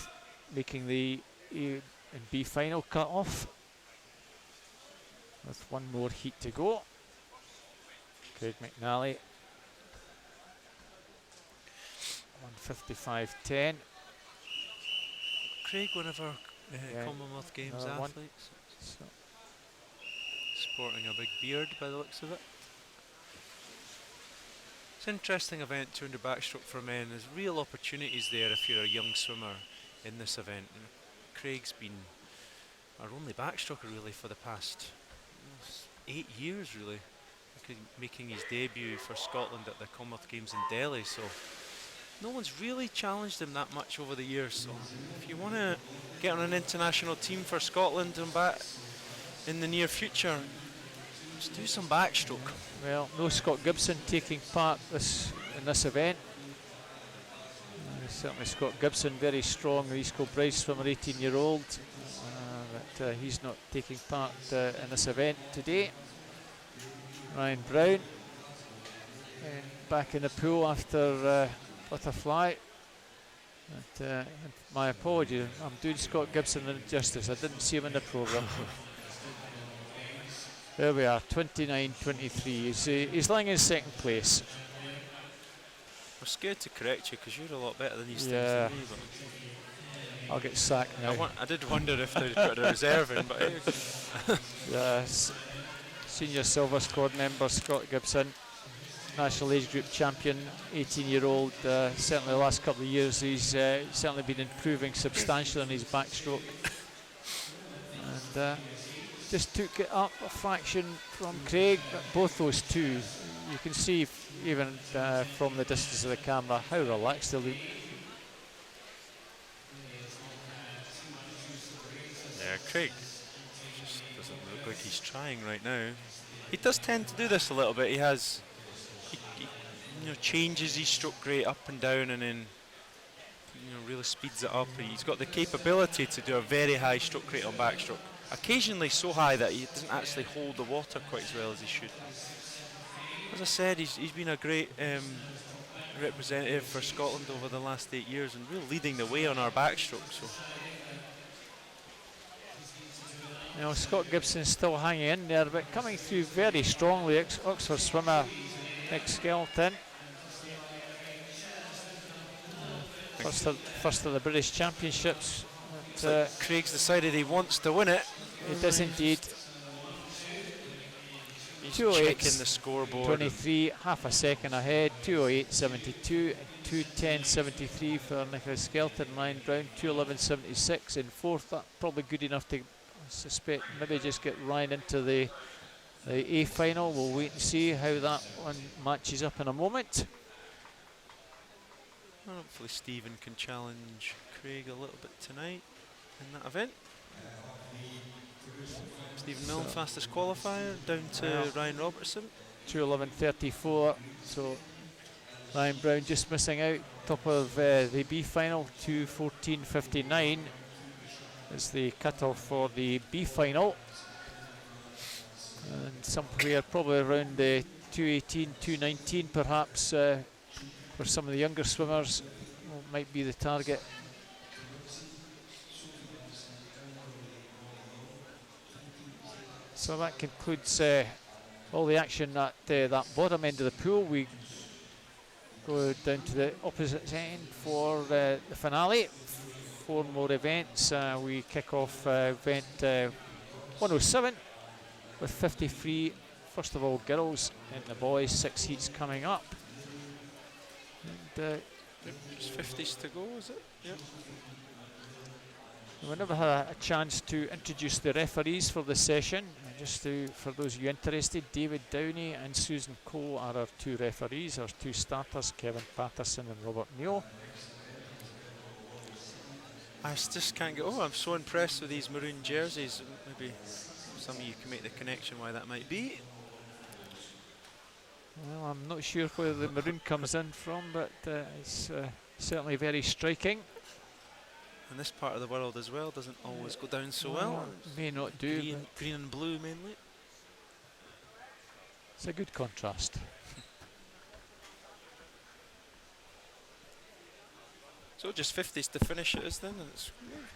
S1: making the A and B final cut off, with one more heat to go. Craig McNally 155.10.
S2: Craig, one of our Commonwealth Games athletes, sporting a big beard by the looks of it. It's an interesting event, 200 backstroke for men. There's real opportunities there if you're a young swimmer in this event. And Craig's been our only backstroker really for the past 8 years, really, making his debut for Scotland at the Commonwealth Games in Delhi. So no one's really challenged him that much over the years. So if you want to get on an international team for Scotland and back in the near future, just do some backstroke.
S1: Well, no Scott Gibson taking part in this event. Certainly Scott Gibson, very strong, the East Kilbride swimmer, 18-year-old. But he's not taking part in this event today. Ryan Brown back in the pool after butterfly. And my apologies, I'm doing Scott Gibson an injustice. I didn't see him in the programme. There we are, 29.23. He's lying in second place.
S2: We're scared to correct you because you're a lot better than these things than me. But
S1: I'll get sacked now.
S2: I did wonder if they'd put a reserve in, but
S1: Yes. Senior Silver Squad member Scott Gibson. national age group champion, 18-year-old. Certainly the last couple of years he's certainly been improving substantially on his backstroke. And just took it up a fraction from Craig, but both those two, you can see even from the distance of the camera how relaxed they look.
S2: Yeah, Craig just doesn't look like he's trying right now. He does tend to do this a little bit. He changes his stroke rate up and down, and then really speeds it up. He's got the capability to do a very high stroke rate on backstroke. Occasionally so high that he doesn't actually hold the water quite as well as he should. As I said, he's been a great representative for Scotland over the last 8 years and really leading the way on our backstroke. So.
S1: Scott Gibson still hanging in there, but coming through very strongly. Oxford swimmer Nick Skelton. First of the British Championships.
S2: Craig's decided he wants to win it.
S1: He does indeed.
S2: He's checking the scoreboard.
S1: 23, half a second ahead. 2:08.72 and 2:10.73 for Nicholas Skelton. Ryan Brown 2:11.76 in fourth. That's probably good enough to, I suspect, maybe just get Ryan into the A final. We'll wait and see how that one matches up in a moment.
S2: Well, hopefully Stephen can challenge Craig a little bit tonight in that event. Stephen Milne, fastest qualifier, down to Ryan Robertson.
S1: 2:11.34, so Ryan Brown just missing out. Top of the B final, 2:14.59 is the cut-off for the B final. And somewhere probably around the 2:18, 2:19 perhaps for some of the younger swimmers might be the target. So that concludes all the action at that bottom end of the pool. We go down to the opposite end for the finale. 4 more events. We kick off event 107 with 53. First of all, girls and the boys, 6 heats coming up. And
S2: just 50s to go, is it? Yeah.
S1: we never had a chance to introduce the referees for the session. Just for those of you interested, David Downey and Susan Cole are our 2 referees, our 2 starters, Kevin Patterson and Robert Neal.
S2: I just can't get over. I'm so impressed with these maroon jerseys. Maybe some of you can make the connection why that might be.
S1: Well, I'm not sure where the maroon comes in from, but it's certainly very striking.
S2: And this part of the world as well doesn't always go down so well.
S1: May not do.
S2: Green and blue mainly.
S1: It's a good contrast.
S2: So just 50s to finish it is then. And it's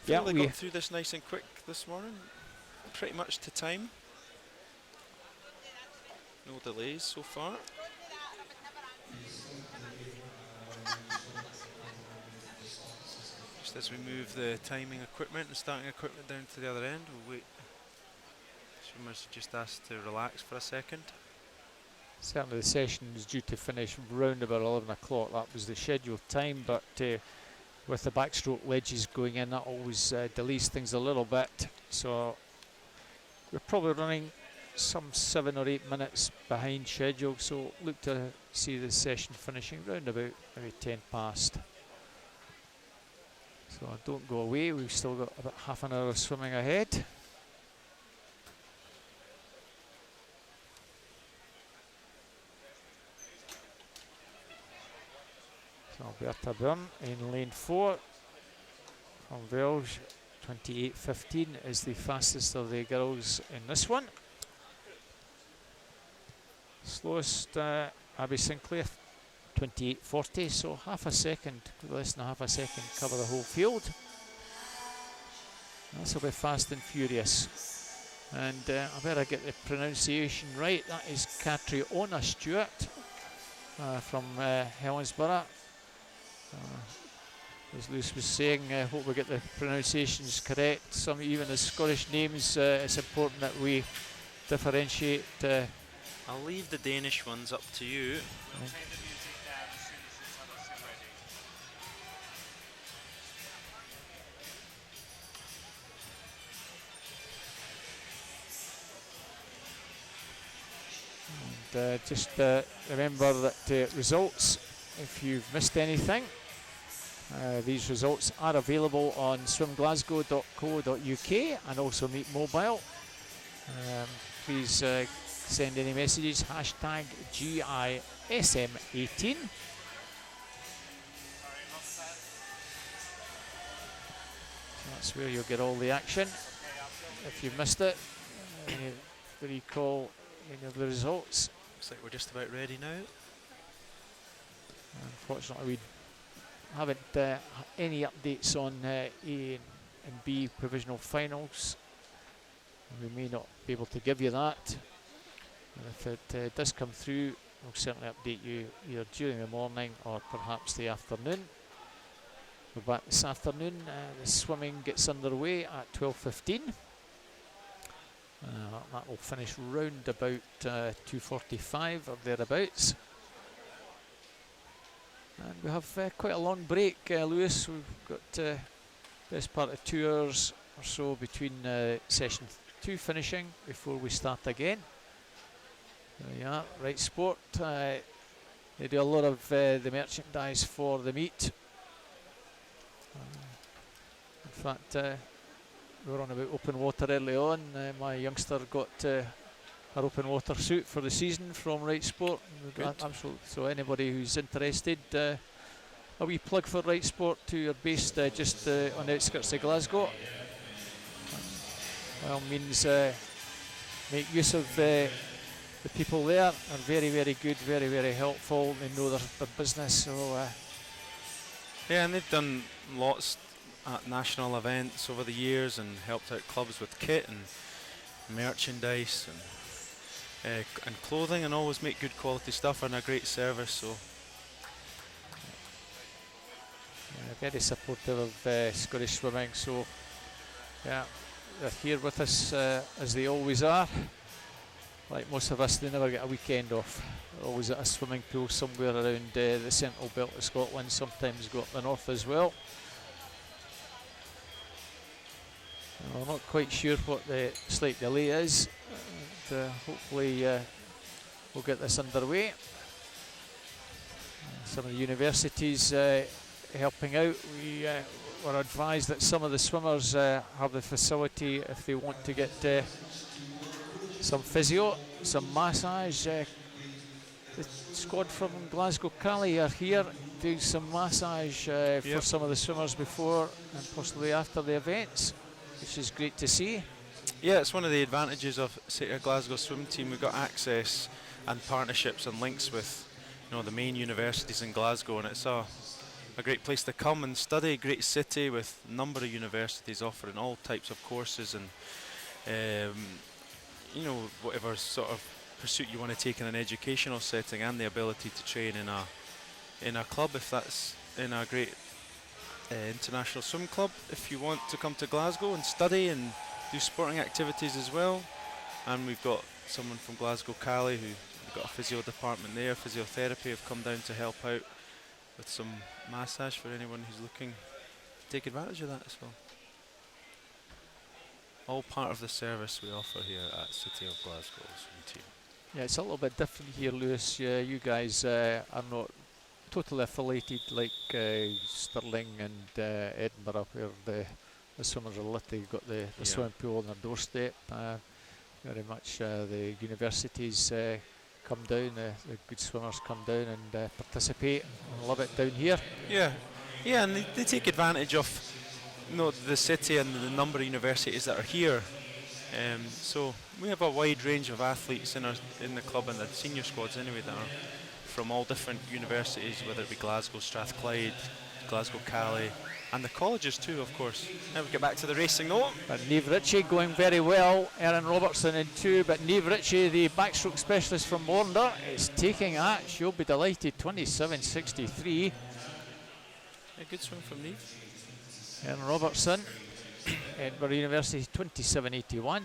S2: we got through this nice and quick this morning. Pretty much to time. No delays so far. Just as we move the timing equipment and starting equipment down to the other end, we'll wait. Swimmers just asked to relax for a second.
S1: Certainly the session is due to finish round about 11 o'clock. That was the scheduled time, but with the backstroke ledges going in, that always delays things a little bit. So we're probably running some 7 or 8 minutes behind schedule, so look to see the session finishing round about maybe 10 past. So don't go away, we've still got about half an hour of swimming ahead. So Alberta Byrne in lane 4 from Welsh, 28.15 is the fastest of the girls in this one. Slowest Abby Sinclair, 28.40, so half a second, less than half a second, cover the whole field. This will be fast and furious. And I better get the pronunciation right. That is Catriona Stewart from Helensburgh. As Lewis was saying, I hope we get the pronunciations correct. Some even the Scottish names, it's important that we differentiate
S2: I'll leave the Danish ones up to you.
S1: And just remember that results, if you've missed anything, these results are available on swimglasgow.co.uk and also Meet Mobile. Please send any messages, hashtag GISM18. That's where you'll get all the action. If you've missed it, recall any of the results.
S2: Looks like we're just about ready now.
S1: Unfortunately, we haven't any updates on A and B provisional finals. We may not be able to give you that. And if it does come through, we'll certainly update you either during the morning or perhaps the afternoon. We're back this afternoon. The swimming gets underway at 12:15. That will finish round about 2:45 or thereabouts. And we have quite a long break, Lewis. We've got best part of 2 hours or so between session 2 finishing before we start again. There you are, Right Sport. They do a lot of the merchandise for the meet. In fact, we were on about open water early on. My youngster got her open water suit for the season from Right Sport. Absolutely. So anybody who's interested, a wee plug for Right Sport, who are based just on the outskirts of Glasgow. By all means, make use of the people there. Are very, very good, very, very helpful. They know their business. So
S2: yeah, and they've done lots at national events over the years and helped out clubs with kit and merchandise and clothing, and always make good quality stuff and a great service. So
S1: yeah, very supportive of Scottish swimming. So yeah, they're here with us as they always are. Like most of us, they never get a weekend off. They're always at a swimming pool somewhere around the central belt of Scotland, sometimes go up the north as well. We're not quite sure what the slight delay is, but hopefully we'll get this underway. Some of the universities helping out. We were advised that some of the swimmers have the facility if they want to get some physio, some massage. The squad from Glasgow Cali are here doing some massage for some of the swimmers before and possibly after the events, which is great to see.
S2: yeah, it's one of the advantages of, say, a Glasgow swim team. We've got access and partnerships and links with, you know, the main universities in Glasgow, and it's a great place to come and study. Great city with a number of universities offering all types of courses and you know, whatever sort of pursuit you want to take in an educational setting, and the ability to train in a club, if that's in a great international swim club. If you want to come to Glasgow and study and do sporting activities as well, and we've got someone from Glasgow Cali who, we've got a physio department there, physiotherapy have come down to help out with some massage for anyone who's looking to take advantage of that as well. All part of the service we offer here at City of Glasgow Swim Team.
S1: Yeah, it's a little bit different here, Lewis. You guys are not totally affiliated like Stirling and Edinburgh, where the swimmers are literally got the swimming pool on their doorstep. Very much the universities come down, the good swimmers come down and participate and love it down here.
S2: Yeah, and they take advantage of, you know, the city and the number of universities that are here. So we have a wide range of athletes in the club and the senior squads anyway that are from all different universities, whether it be Glasgow, Strathclyde, Glasgow Cali, and the colleges too, of course. Now we get back to the racing note.
S1: But Niamh Ritchie going very well. Erin Robertson in 2, but Niamh Ritchie, the backstroke specialist from Warner, is taking that. She'll be delighted. 27.63.
S2: A good swim from Niamh.
S1: Erin Robertson, Edinburgh University, 27.81.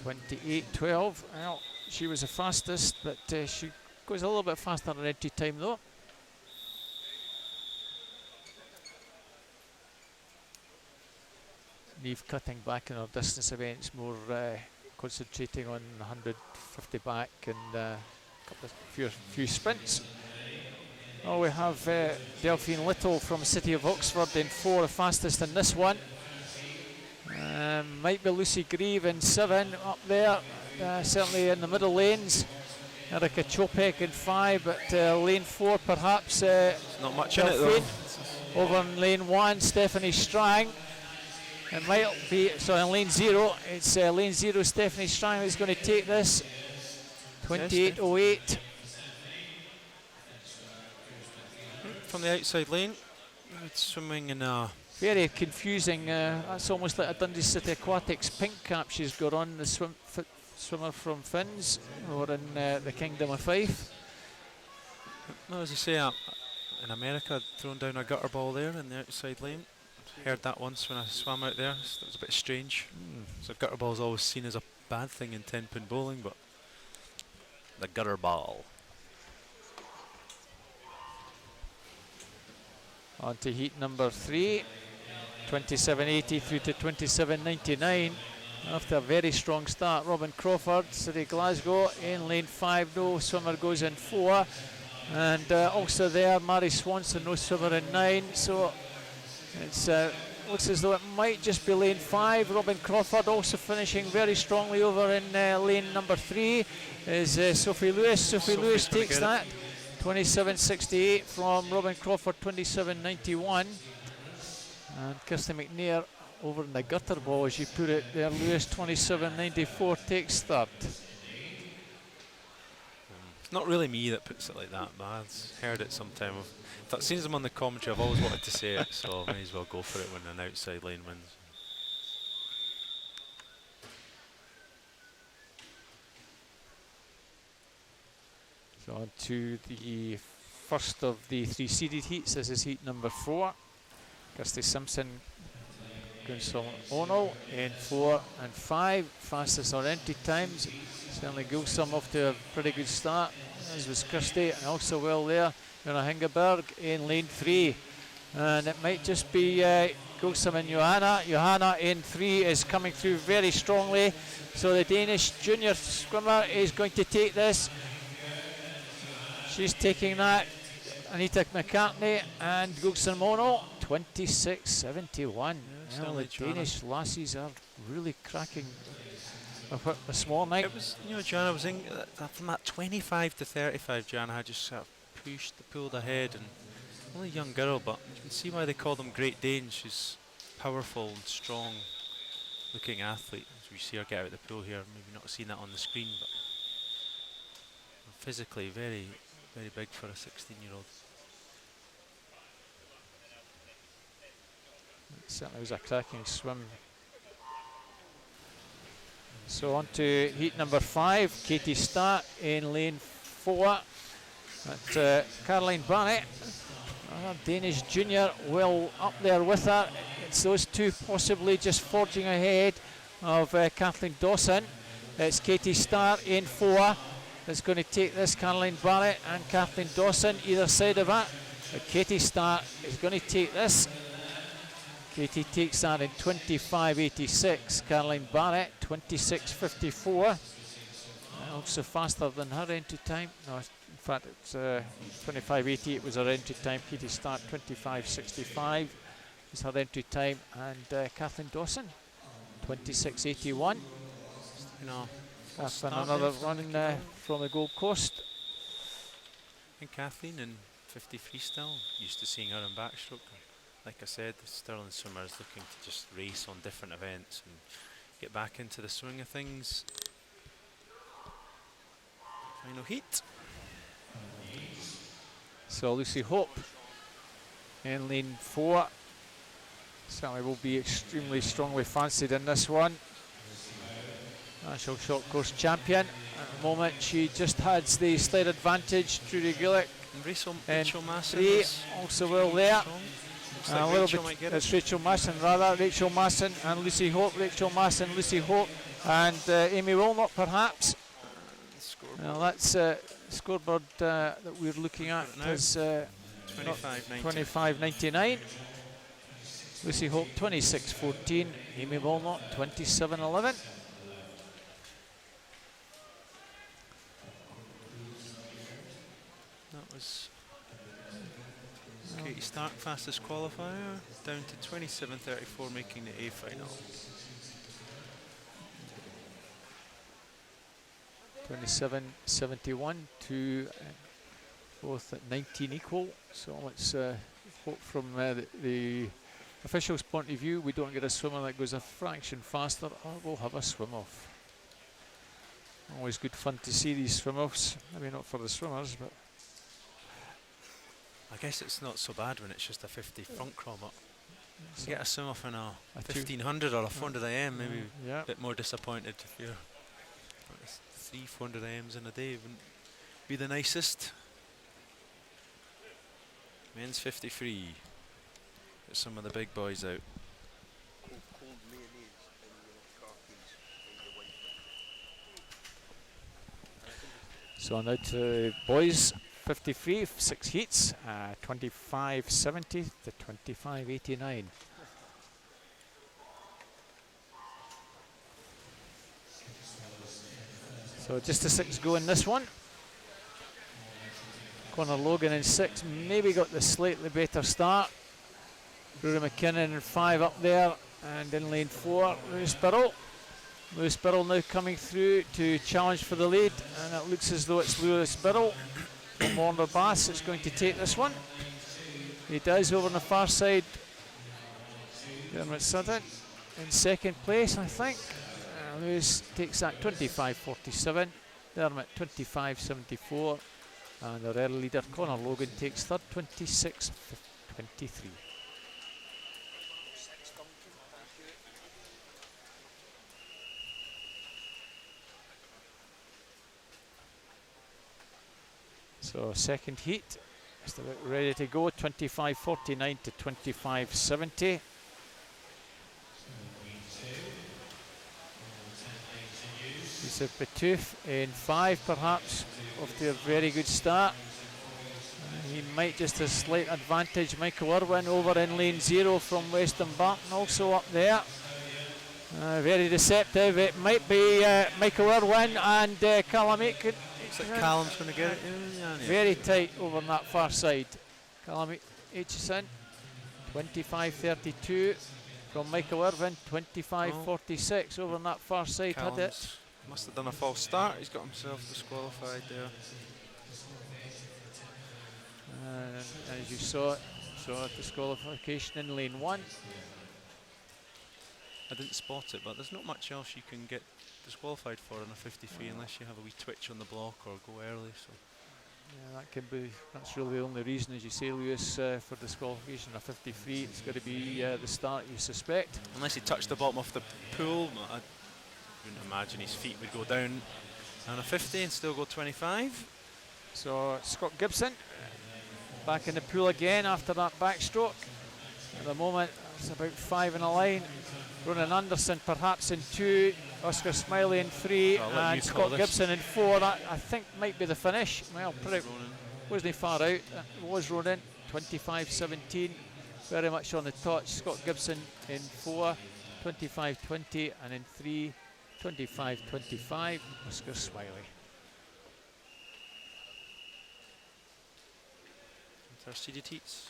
S1: 28-12. Well, she was the fastest, but she goes a little bit faster at entry time though. Neve cutting back in our distance events, more concentrating on 150 back and a few sprints. Oh, we have Delphine Little from City of Oxford in 4, the fastest in this one. Might be Lucy Grieve in 7 up there, certainly in the middle lanes. Erica Chopek in 5, but lane 4 perhaps.
S2: Not much in it though.
S1: Over in lane 1, Stephanie Strang. It might be, sorry, in lane 0, it's lane 0, Stephanie Strang is going to take this. 28.08.
S2: From the outside lane, it's swimming in a...
S1: Very confusing, that's almost like a Dundee City Aquatics pink cap she's got on, the swimmer from Finns, or in the Kingdom of Fife.
S2: No, as I say, in America, thrown down a gutter ball there in the outside lane. Heard that once when I swam out there, so it was a bit strange. So gutter ball is always seen as a bad thing in 10-pin bowling, but the gutter ball.
S1: On to heat number 3, 27.80 through to 27.99. After a very strong start, Robin Crawford, City Glasgow, in lane 5, no swimmer goes in 4. And also there, Mary Swanson, no swimmer in 9. So it's looks as though it might just be lane 5. Robin Crawford also finishing very strongly over in lane number 3 is Sophie Lewis. Sophie Lewis takes that. 27.68 from Robin Crawford, 27.91. And Kirsty McNair over in the gutter ball, as you put it there. Lewis, 27.94, takes third.
S2: It's not really me that puts it like that, but I've heard it sometime. I've seen them on the commentary, I've always wanted to say it, so I may as well go for it when an outside lane wins.
S1: So on to the first of the 3 seeded heats. This is heat number 4. Kirsty Simpson, Gunsel Ono in 4 and 5. Fastest on entry times. Certainly Gulsum off to a pretty good start, as was Kirsty, and also well there. Johanna Hingeberg in lane 3. And it might just be Gulsum and Johanna. Johanna in 3 is coming through very strongly. So the Danish junior swimmer is going to take this. She's taking that. Anita McCartney and Gugson Mono, 26.71. Yeah, the Danish lassies are really cracking a small night.
S2: It was, you know, Joanna was in from that 25 to 35. Joanna had just sort of pulled ahead, and only a young girl, but you can see why they call them Great Danes. She's powerful and strong looking athlete. As we see her get out of the pool here, maybe not seen that on the screen, but physically very, very big for a 16-year-old.
S1: It certainly was a cracking swim. So on to heat number 5. Katie Stark in lane 4. But Caroline Barnett, Danish junior, well up there with her. It's those two possibly just forging ahead of Kathleen Dawson. It's Katie Stark in 4. That's going to take this. Caroline Barnett and Kathleen Dawson either side of it. But Katie Stark is going to take this. Katie takes that in 25.86. Caroline Barnett 26.54. Also faster than her entry time. No, in fact it's 25.88 was her entry time. Katie Stark 25.65 is her entry time, and Kathleen Dawson 26.81.
S2: You know,
S1: after another run from the Gold Coast.
S2: And Kathleen in 50 freestyle, used to seeing her in backstroke. Like I said, the Stirling swimmer is looking to just race on different events and get back into the swing of things. Final heat.
S1: So Lucy Hope in lane 4 certainly will be extremely strongly fancied in this one. National Short Course champion. At the moment she just has the slight advantage. Trudy Gillick
S2: Rachel Masson
S1: 3, also well there.
S2: Like
S1: a little bit, it's Rachel Masson rather. Rachel Masson and Lucy Hope. Rachel Masson, Lucy Hope And Amy Wilmot, perhaps.
S2: Scoreboard.
S1: Well, that's scoreboard that we're looking at is 25.99. Lucy Hope 26.14. Amy Wilmot 27.11.
S2: That was Katie Stark, fastest qualifier, down to 27.34, making the A final.
S1: 27.71 to both at 19 equal. So let's hope from the officials' point of view we don't get a swimmer that goes a fraction faster, or we'll have a swim off. Always good fun to see these swim offs. Maybe not for the swimmers, but
S2: I guess it's not so bad when it's just a 50 front crom up. So get a swim off in a 1500 or a 400 AM, maybe a bit more disappointed if you're 300-400 AMs in a day wouldn't be the nicest. Men's 53. Get some of the big boys out.
S1: So now to boys 53, 6 heats, 25.70 to 25.89. So just the 6 go in this one. Conor Logan in 6, maybe got the slightly better start. Rory McKinnon in 5 up there, and in lane 4, Lewis Birrell. Lewis Birrell now coming through to challenge for the lead, and it looks as though it's Lewis Birrell from Warner Bass that's going to take this one. He does over on the far side. Dermot Sudden in second place, I think. Lewis takes that 25.47, Dermot 25.74, and the early leader Conor Logan takes third 26.23. So second heat, just about ready to go, 25.49 to 25.70. Yusuf Batouf in 5 perhaps, off to a very good start. He might just have a slight advantage. Michael Irwin over in lane 0 from Weston Barton also up there. Very deceptive. It might be Michael Irwin and Callum Aitken.
S2: Looks like Callum's going to get it.
S1: Very tight over on that far side. Callum Aitchison 25.32 from Michael Irwin 25.46 over on that far side.
S2: Callum's
S1: had it.
S2: Must have done a false start. He's got himself disqualified there.
S1: As you saw disqualification in lane 1.
S2: I didn't spot it, but there's not much else you can get disqualified for in a 53 unless you have a wee twitch on the block or go early. So
S1: yeah, that's really the only reason, as you say, Lewis, for disqualification in a 53. It's got to be the start you suspect.
S2: Unless he touched the bottom of the pool, I wouldn't imagine his feet would go down on a 50 and still go 25.
S1: So Scott Gibson back in the pool again after that backstroke. At the moment, it's about 5 in a line. Ronan Anderson perhaps in 2, Oscar Smiley in 3, and Scott Gibson in 4. That I think might be the finish. Well, wasn't far out. It was Ronan, 25.17, very much on the touch. Scott Gibson in 4, 25.20, and in 3, 25.25, Oscar Smiley.
S2: Our seeded heats.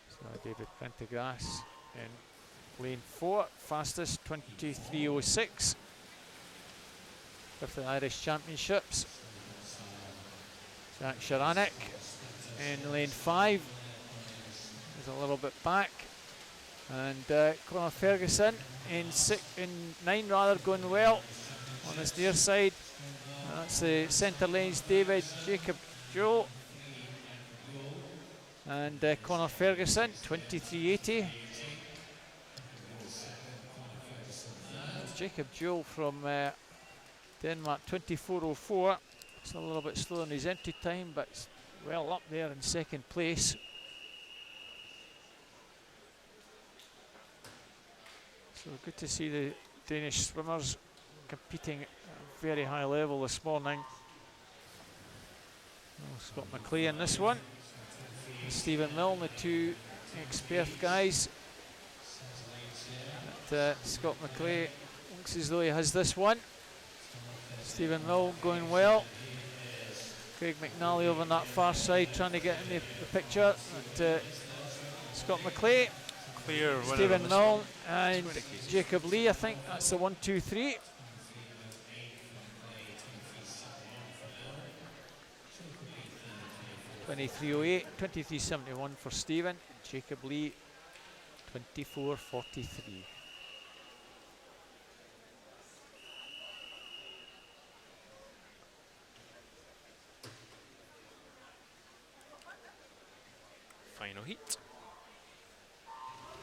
S1: So David Prendergast in lane 4, fastest 23.06. Fifth in Irish Championships. Jack Sharanek in lane 5. He's a little bit back. And Conor Ferguson in 9 rather, going well on his near side. That's the centre lanes, David Jacob Joe and Conor Ferguson, 23.80. Jacob Joe from Denmark, 24.04. It's a little bit slow on his entry time, but well up there in second place. So good to see the Danish swimmers competing at a very high level this morning. Oh, Scott McClay in this one. And Stephen Milne, the two ex-Perth guys. But, Scott McClay looks as though he has this one. Stephen Milne going well. Craig McNally over on that far side trying to get in the picture. But, Scott McClay,
S2: Clear winner
S1: Stephen
S2: on this
S1: Milne,
S2: one.
S1: and Jacob Lee. I think that's the 1, 2, 3. $23.08, $23.71 for Stephen. Jacob Lee, $24.43.
S2: Final heat.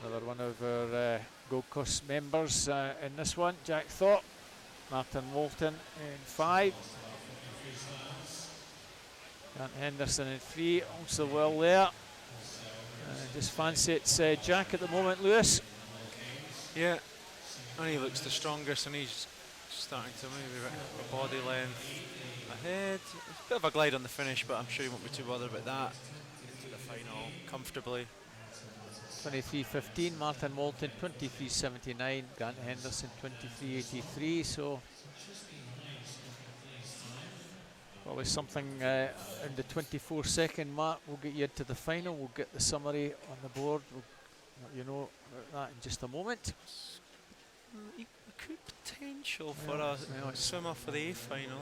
S1: Another one of our Gold Coast members in this one, Jack Thorpe, Martin Walton in 5. Grant Henderson in 3, also well there. Just fancy it's Jack at the moment, Lewis.
S2: Yeah, and he looks the strongest, and he's starting to maybe a body length ahead. It's a bit of a glide on the finish, but I'm sure he won't be too bothered about that. Into the final comfortably.
S1: 23.15, Martin Walton 23.79, Grant Henderson 23.83. So probably something in the 24-second mark will get you into the final. We'll get the summary on the board. We'll let you know about that in just a moment.
S2: Good potential for a swimmer for the A final.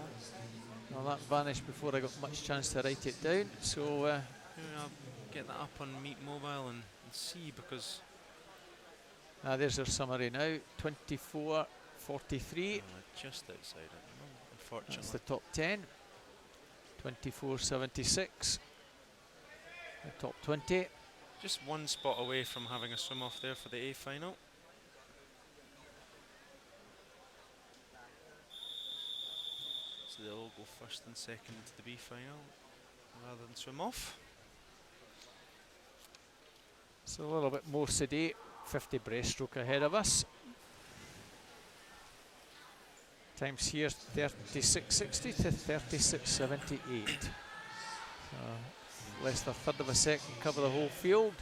S1: Well, that vanished before I got much chance to write it down. So
S2: I'll get that up on Meet Mobile and see, because
S1: there's our summary now. 24.43.
S2: just outside at the moment, unfortunately.
S1: That's the top 10. 24.76. The top 20.
S2: Just one spot away from having a swim off there for the A final. So they'll all go first and second into the B final rather than swim off.
S1: So a little bit more sedate. 50 breaststroke ahead of us. Times here 36.60 to 36.78. Less than a third of a second cover the whole field.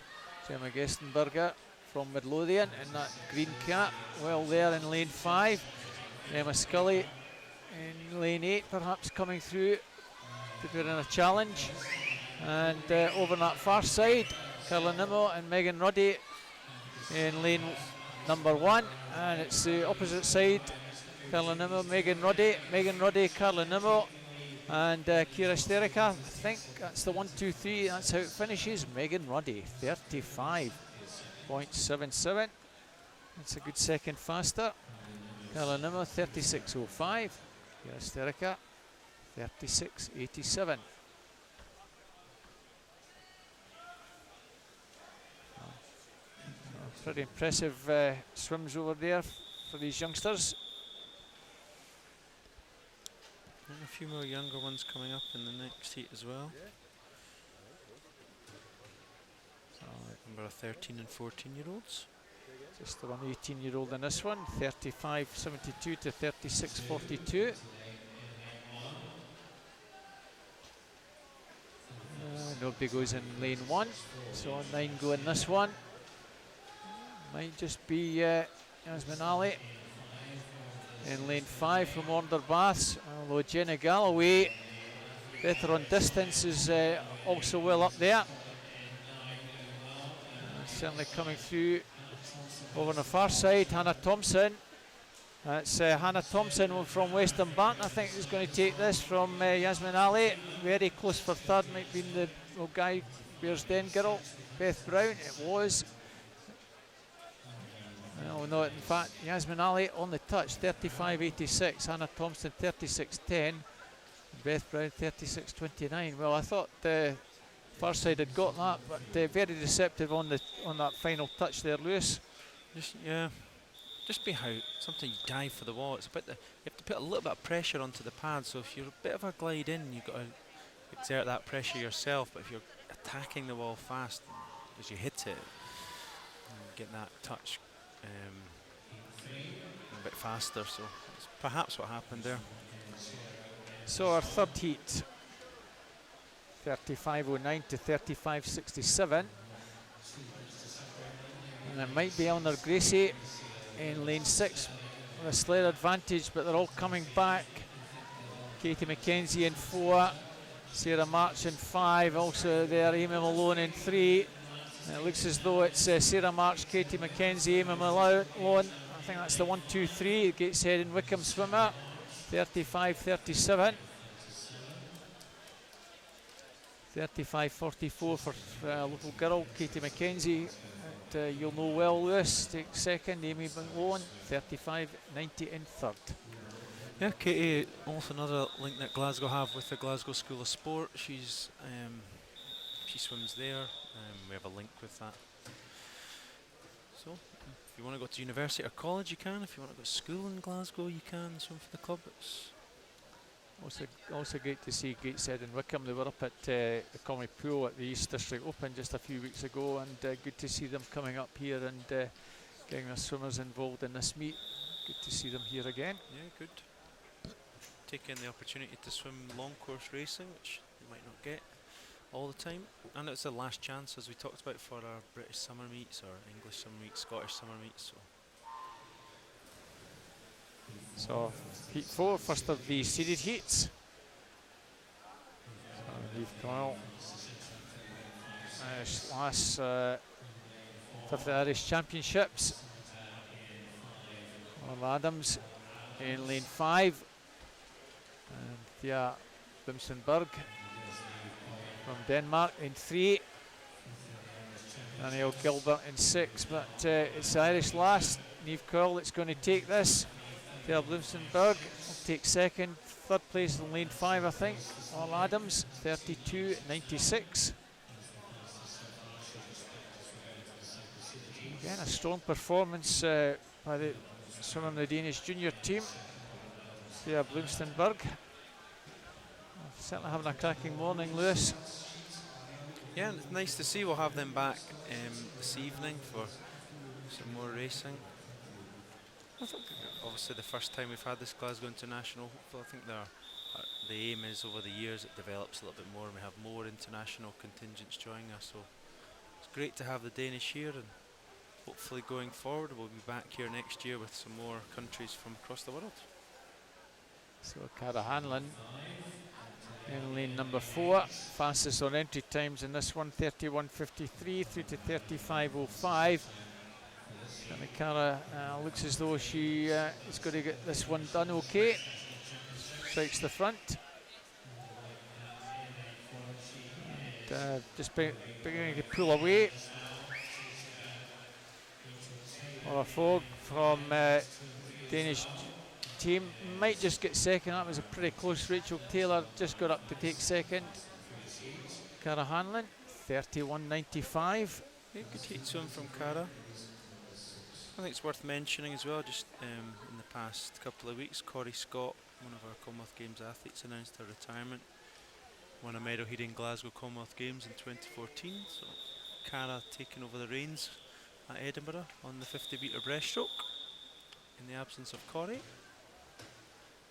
S1: Gemma Gestenberger from Midlothian in that green cap. Well there in lane 5. Emma Scully in lane 8 perhaps coming through to put in a challenge. And over on that far side, Carla Nimmo and Megan Ruddy in lane number 1. And it's the opposite side. Carla Nimmo, Megan Ruddy, Carla Nimmo, and Kira Sterica. I think that's the 1, 2, 3. That's how it finishes. Megan Ruddy, 35.77. That's a good second faster. Carla Nimmo, 36.05. Kira Sterica, 36.87. Pretty impressive swims over there for these youngsters.
S2: And a few more younger ones coming up in the next heat as well. Number 13 and 14-year-olds.
S1: Just the one 18-year-old in this one, 35.72 to 36.42. Nobody goes in lane 1, so 9 go in this one. Might just be Yasmin Ali in lane 5 from Order Baths, although Jenna Galloway, better on distance, is also well up there. Certainly coming through over on the far side, Hannah Thompson. That's Hannah Thompson from Western Barton, I think, is going to take this from Yasmin Ali. Very close for third, might be the Guy Bearsden girl, Beth Brown. It was. Oh no, in fact, Yasmin Ali on the touch, 35.86. Hannah Thompson, 36.10. Beth Brown, 36.29. Well, I thought far side had got that, but very deceptive on that final touch there, Lewis.
S2: Just be how sometimes you dive for the wall. It's a bit you have to put a little bit of pressure onto the pad. So if you're a bit of a glide in, you've got to exert that pressure yourself. But if you're attacking the wall fast as you hit it, you get that touch faster, so that's perhaps what happened there.
S1: So our third heat, 35.09 to 35.67. And it might be Eleanor Gracie in lane 6 with a slight advantage, but they're all coming back. Katie McKenzie in 4, Sarah March in 5, also there Amy Malone in 3. And it looks as though it's Sarah March, Katie McKenzie, Amy Malone. I think that's the 1, 2, 3. Gateshead and Wickham swimmer, 35.37. 35.44 for local girl Katie McKenzie. You'll know well, Lewis takes second. Amy Malone, 35.90 in third.
S2: Yeah, Katie, also another link that Glasgow have with the Glasgow School of Sport. She swims there. We have a link with that. So, if you want to go to university or college, you can. If you want to go to school in Glasgow, you can swim for the club. It's
S1: also great to see Gateshead and Wickham. They were up at the Comrie Pool at the East District Open just a few weeks ago, and good to see them coming up here and getting their swimmers involved in this meet. Good to see them here again.
S2: Yeah, good. Taking the opportunity to swim long course racing, which you might not get all the time, and it's the last chance, as we talked about, for our British summer meets or English summer meets, Scottish summer meets.
S1: So heat 4, first of the seeded heats. So Eve Coyle, last 5th Irish Championships. Paul Adams in lane 5, and Thea Bimsenberg from Denmark in 3. Danielle Gilbert in 6, but it's Irish last. Eve Coyle that's going to take this. Thea Bimsenberg will take second. Third place in lane 5, I think. Paul Adams, 32.96. Again, a strong performance by the swimmer in the Danish junior team, Thea Blomstenberg. Certainly having a cracking morning, Lewis.
S2: Yeah, and it's nice to see. We'll have them back this evening for some more racing. I think obviously the first time we've had this Glasgow International. Hopefully, I think the aim is over the years it develops a little bit more and we have more international contingents joining us. So it's great to have the Danish here, and hopefully going forward we'll be back here next year with some more countries from across the world.
S1: So Cara Hanlon in lane number 4, fastest on entry times in this one, 31.53 through to 35.05. And Cara looks as though she is going to get this one done okay. Strikes the front. And, just beginning to pull away. Or a fog from Danish team. Might just get second. That was a pretty close. Rachel Taylor just got up to take second. Cara Hanlon, 31.95.
S2: Yeah, good heat swim from Cara. I think it's worth mentioning as well, just in the past couple of weeks, Corrie Scott, one of our Commonwealth Games athletes, announced her retirement. Won a medal here in Glasgow Commonwealth Games in 2014. So Cara taking over the reins at Edinburgh on the 50-metre breaststroke in the absence of Corrie.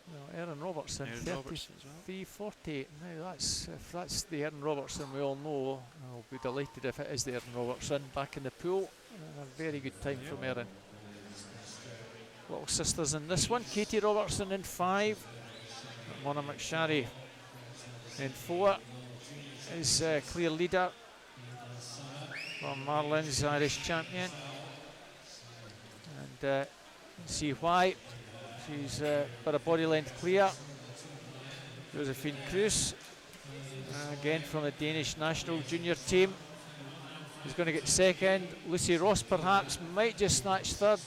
S1: Well, Erin Robertson, 33.48. Now if that's the Erin Robertson we all know, I'll be delighted if it is the Erin Robertson back in the pool. A very good time from Erin. Little sisters in this one, Katie Robertson in 5, Mona McSharry in 4 is clear leader from Marlin's Irish champion, and see why. She's got a body length clear. Josephine Kroes, again from the Danish national junior team, is going to get second. Lucy Ross perhaps might just snatch third.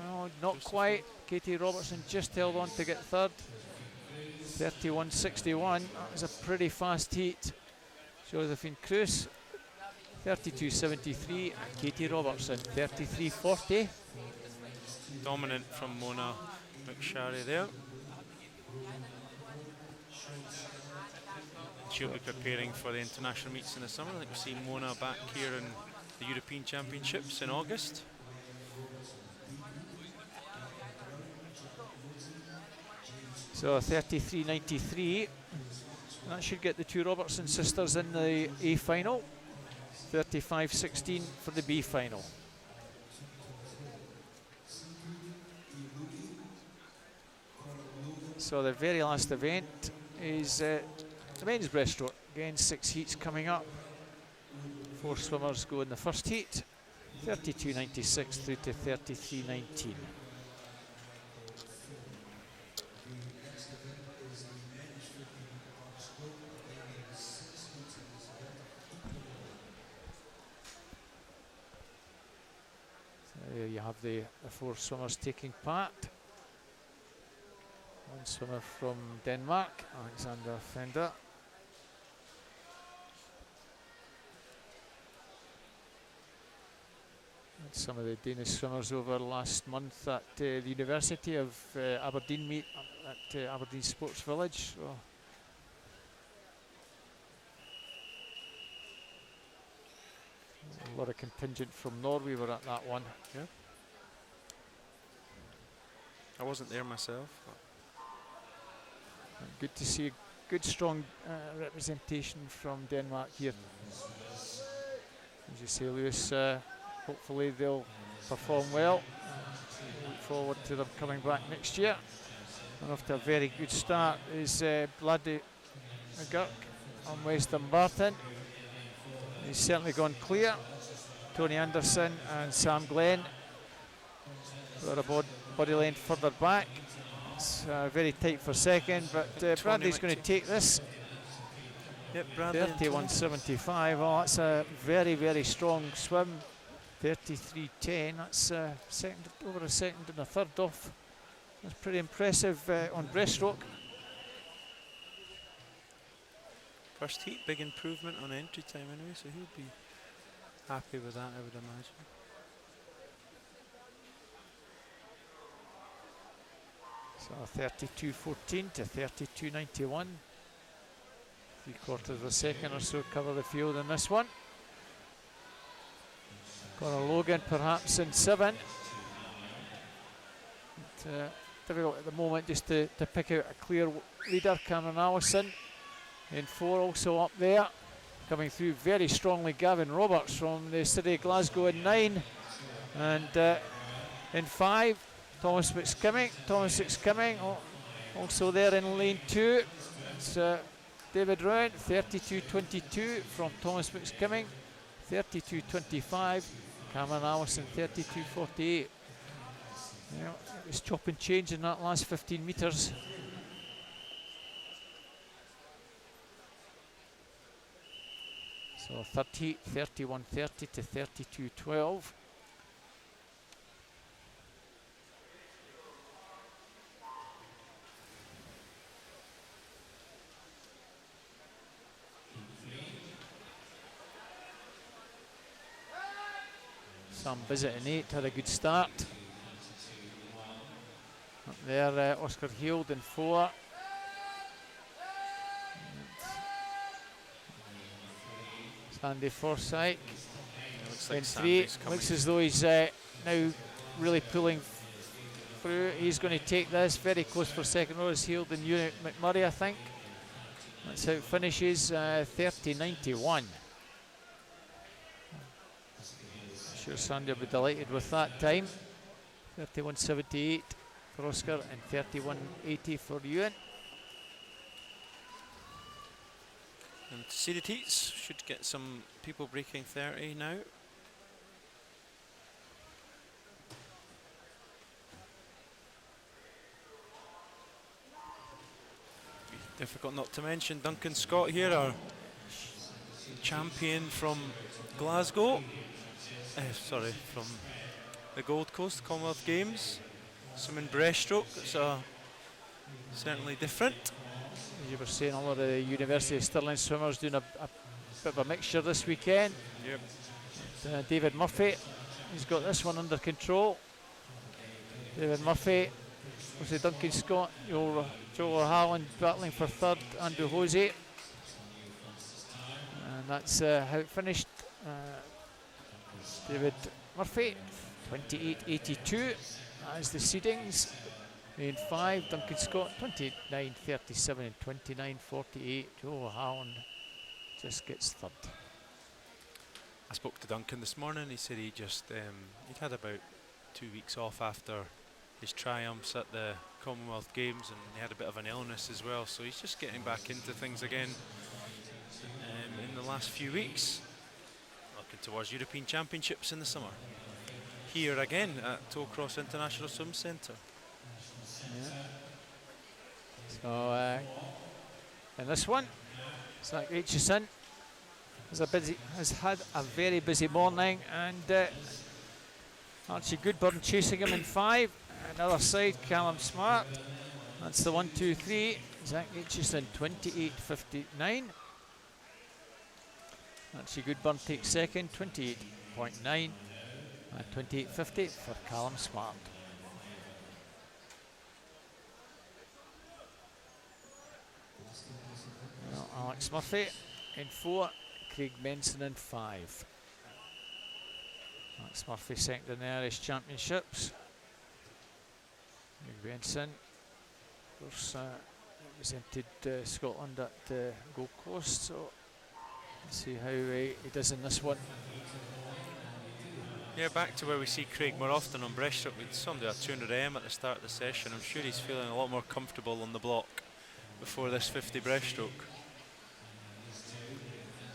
S1: No, not quite. Katie Robertson just held on to get third. 31.61. That was a pretty fast heat. Josephine Kroes, 32.73. And Katie Robertson, 33.40.
S2: Dominant from Mona McSharry there. She'll be preparing for the international meets in the summer. I think we'll see Mona back here in the European Championships in August.
S1: So 33.93. That should get the two Robertson sisters in the A final. 35.16 for the B final. So the very last event is the men's breaststroke. Again, 6 heats coming up. 4 swimmers go in the first heat. 32.96 through to 33.19. There you have the 4 swimmers taking part. One swimmer from Denmark, Alexander Fender. And some of the Danish swimmers over last month at the University of Aberdeen meet at Aberdeen Sports Village. So a lot of contingent from Norway were at that one.
S2: Yeah. I wasn't there myself.
S1: Good to see a good strong representation from Denmark here. As you say, Lewis, hopefully they'll perform well. Look forward to them coming back next year. And after a very good start is Bloody McGurk on Western Barton. He's certainly gone clear. Tony Anderson and Sam Glenn are a body length further back. It's very tight for second, but Bradley's going to take this.
S2: Yep, Bradley.
S1: 31.75. Oh, that's a very, very strong swim. 33.10. That's over a second and a third off. That's pretty impressive on breaststroke.
S2: First heat, big improvement on entry time anyway, so he'll be happy with that, I would imagine.
S1: So 32.14 to 32.91. 3/4 of a second or so cover the field in this one. Conor Logan perhaps in 7. But, difficult at the moment just to pick out a clear leader. Cameron Allison in 4 also up there. Coming through very strongly, Gavin Roberts from the city of Glasgow in 9. And in 5, Thomas McSkimming. Also there in lane 2. It's David Rowan, 32.22 from Thomas McSkimming. 32.25, Cameron Allison, 32.48. Yeah, it was chop and change in that last 15 metres. So third heat, 31.30 to 32.12. Sam Bizzett in 8 had a good start. Up there, Oscar Heald in 4. Sandy Forsyth in 3. Looks as though he's now really pulling through. He's going to take this very close for second row. Is Heald and Ewan McMurray, I think. That's how it finishes. 30.91. Sure Sandy will be delighted with that time. 31.78 for Oscar and 31.80 for Ewan.
S2: And seeded heats should get some people breaking 30 now. Difficult not to mention Duncan Scott here, our champion from Glasgow. Sorry, from the Gold Coast Commonwealth Games. Swimming breaststroke, it's certainly different.
S1: As you were saying, a lot of the University of Stirling swimmers doing a bit of a mixture this weekend.
S2: Yep.
S1: David Murphy, he's got this one under control. David Murphy, obviously Duncan Scott, Joe O'Halloran battling for third, Andrew Hosey. And that's how it finished. David Murphy, 28.82 as the seedings. In 5, Duncan Scott, 29.37 and 29.48. Joe Halland just gets third.
S2: I spoke to Duncan this morning. He said he'd had about 2 weeks off after his triumphs at the Commonwealth Games, and he had a bit of an illness as well, so he's just getting back into things again in the last few weeks, looking towards European Championships in the summer here again at Tollcross International Swim Centre.
S1: So in this one, Zach Aitchison has had a very busy morning, and Archie Goodburn chasing him in 5. Another side, Callum Smart. That's the 1, 2, 3. Zach Aitchison, 28.59. Archie Goodburn takes second, 28.9, and 28.50 for Callum Smart. Well, Alex Murphy in 4, Craig Benson in 5. Alex Murphy second in the Irish Championships. Craig Benson, of course, represented Scotland at Gold Coast, so let's see how he does in this one.
S2: Yeah, back to where we see Craig more often on breaststroke. We saw him do a 200m at the start of the session. I'm sure he's feeling a lot more comfortable on the block before this 50 breaststroke.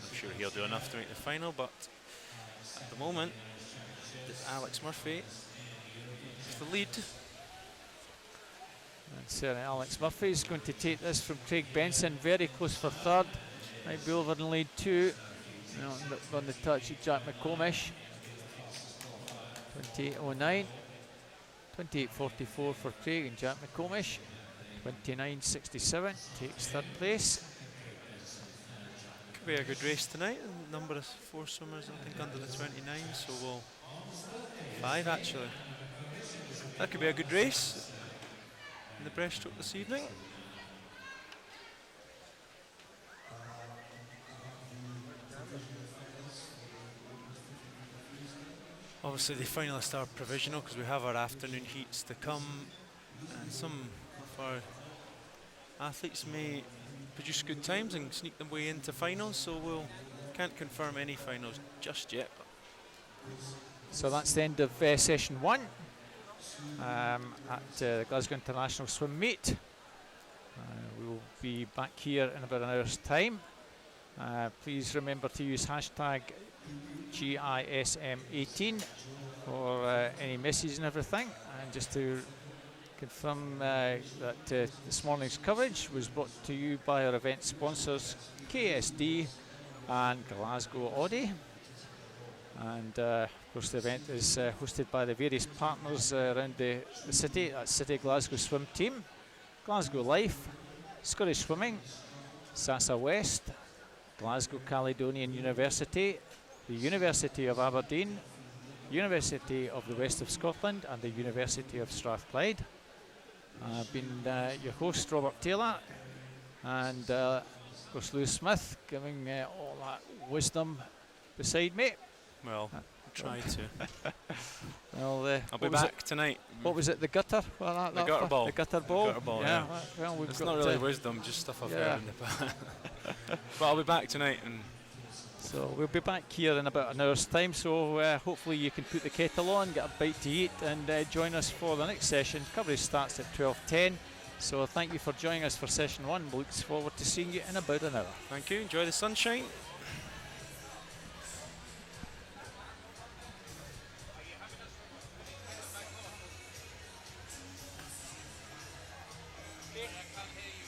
S2: I'm sure he'll do enough to make the final, but at the moment, it's Alex Murphy with the lead.
S1: And certainly Alex Murphy is going to take this from Craig Benson, very close for third. Might be over in lead 2. On the touch of Jack McComish. 28.09. 28.44 for Craig and Jack McComish. 29.67 takes third place.
S2: Could be a good race tonight. A number of 4 swimmers, I think, under the 29, so we'll 5 actually. That could be a good race in the breaststroke this evening. Obviously the finalists are provisional because we have our afternoon heats to come, and some of our athletes may produce good times and sneak them way into finals, so can't confirm any finals just yet.
S1: So that's the end of session 1 at the Glasgow International Swim Meet. We will be back here in about an hour's time. Please remember to use hashtag GISM18 for any messages and everything. And just to confirm that this morning's coverage was brought to you by our event sponsors KSD and Glasgow Audi. And of course the event is hosted by the various partners around the city. That's City Glasgow Swim Team, Glasgow Life, Scottish Swimming, Sasa West, Glasgow Caledonian University, the University of Aberdeen, University of the West of Scotland and the University of Strathclyde. I've been your host, Robert Taylor, and of course Lewis Smith giving all that wisdom beside me.
S2: Well, I'll try to.
S1: Well,
S2: I'll be back tonight.
S1: What was it, the gutter?
S2: The gutter ball.
S1: The gutter ball?
S2: The gutter ball,
S1: yeah.
S2: yeah.
S1: Well, we've
S2: it's
S1: got
S2: not really wisdom, just stuff I've heard in the past. But I'll be back tonight.
S1: So we'll be back here in about an hour's time, so hopefully you can put the kettle on, get a bite to eat, and join us for the next session. Coverage starts at 12:10, so thank you for joining us for session 1. We look forward to seeing you in about an hour.
S2: Thank you, enjoy the sunshine.
S6: I can't hear you.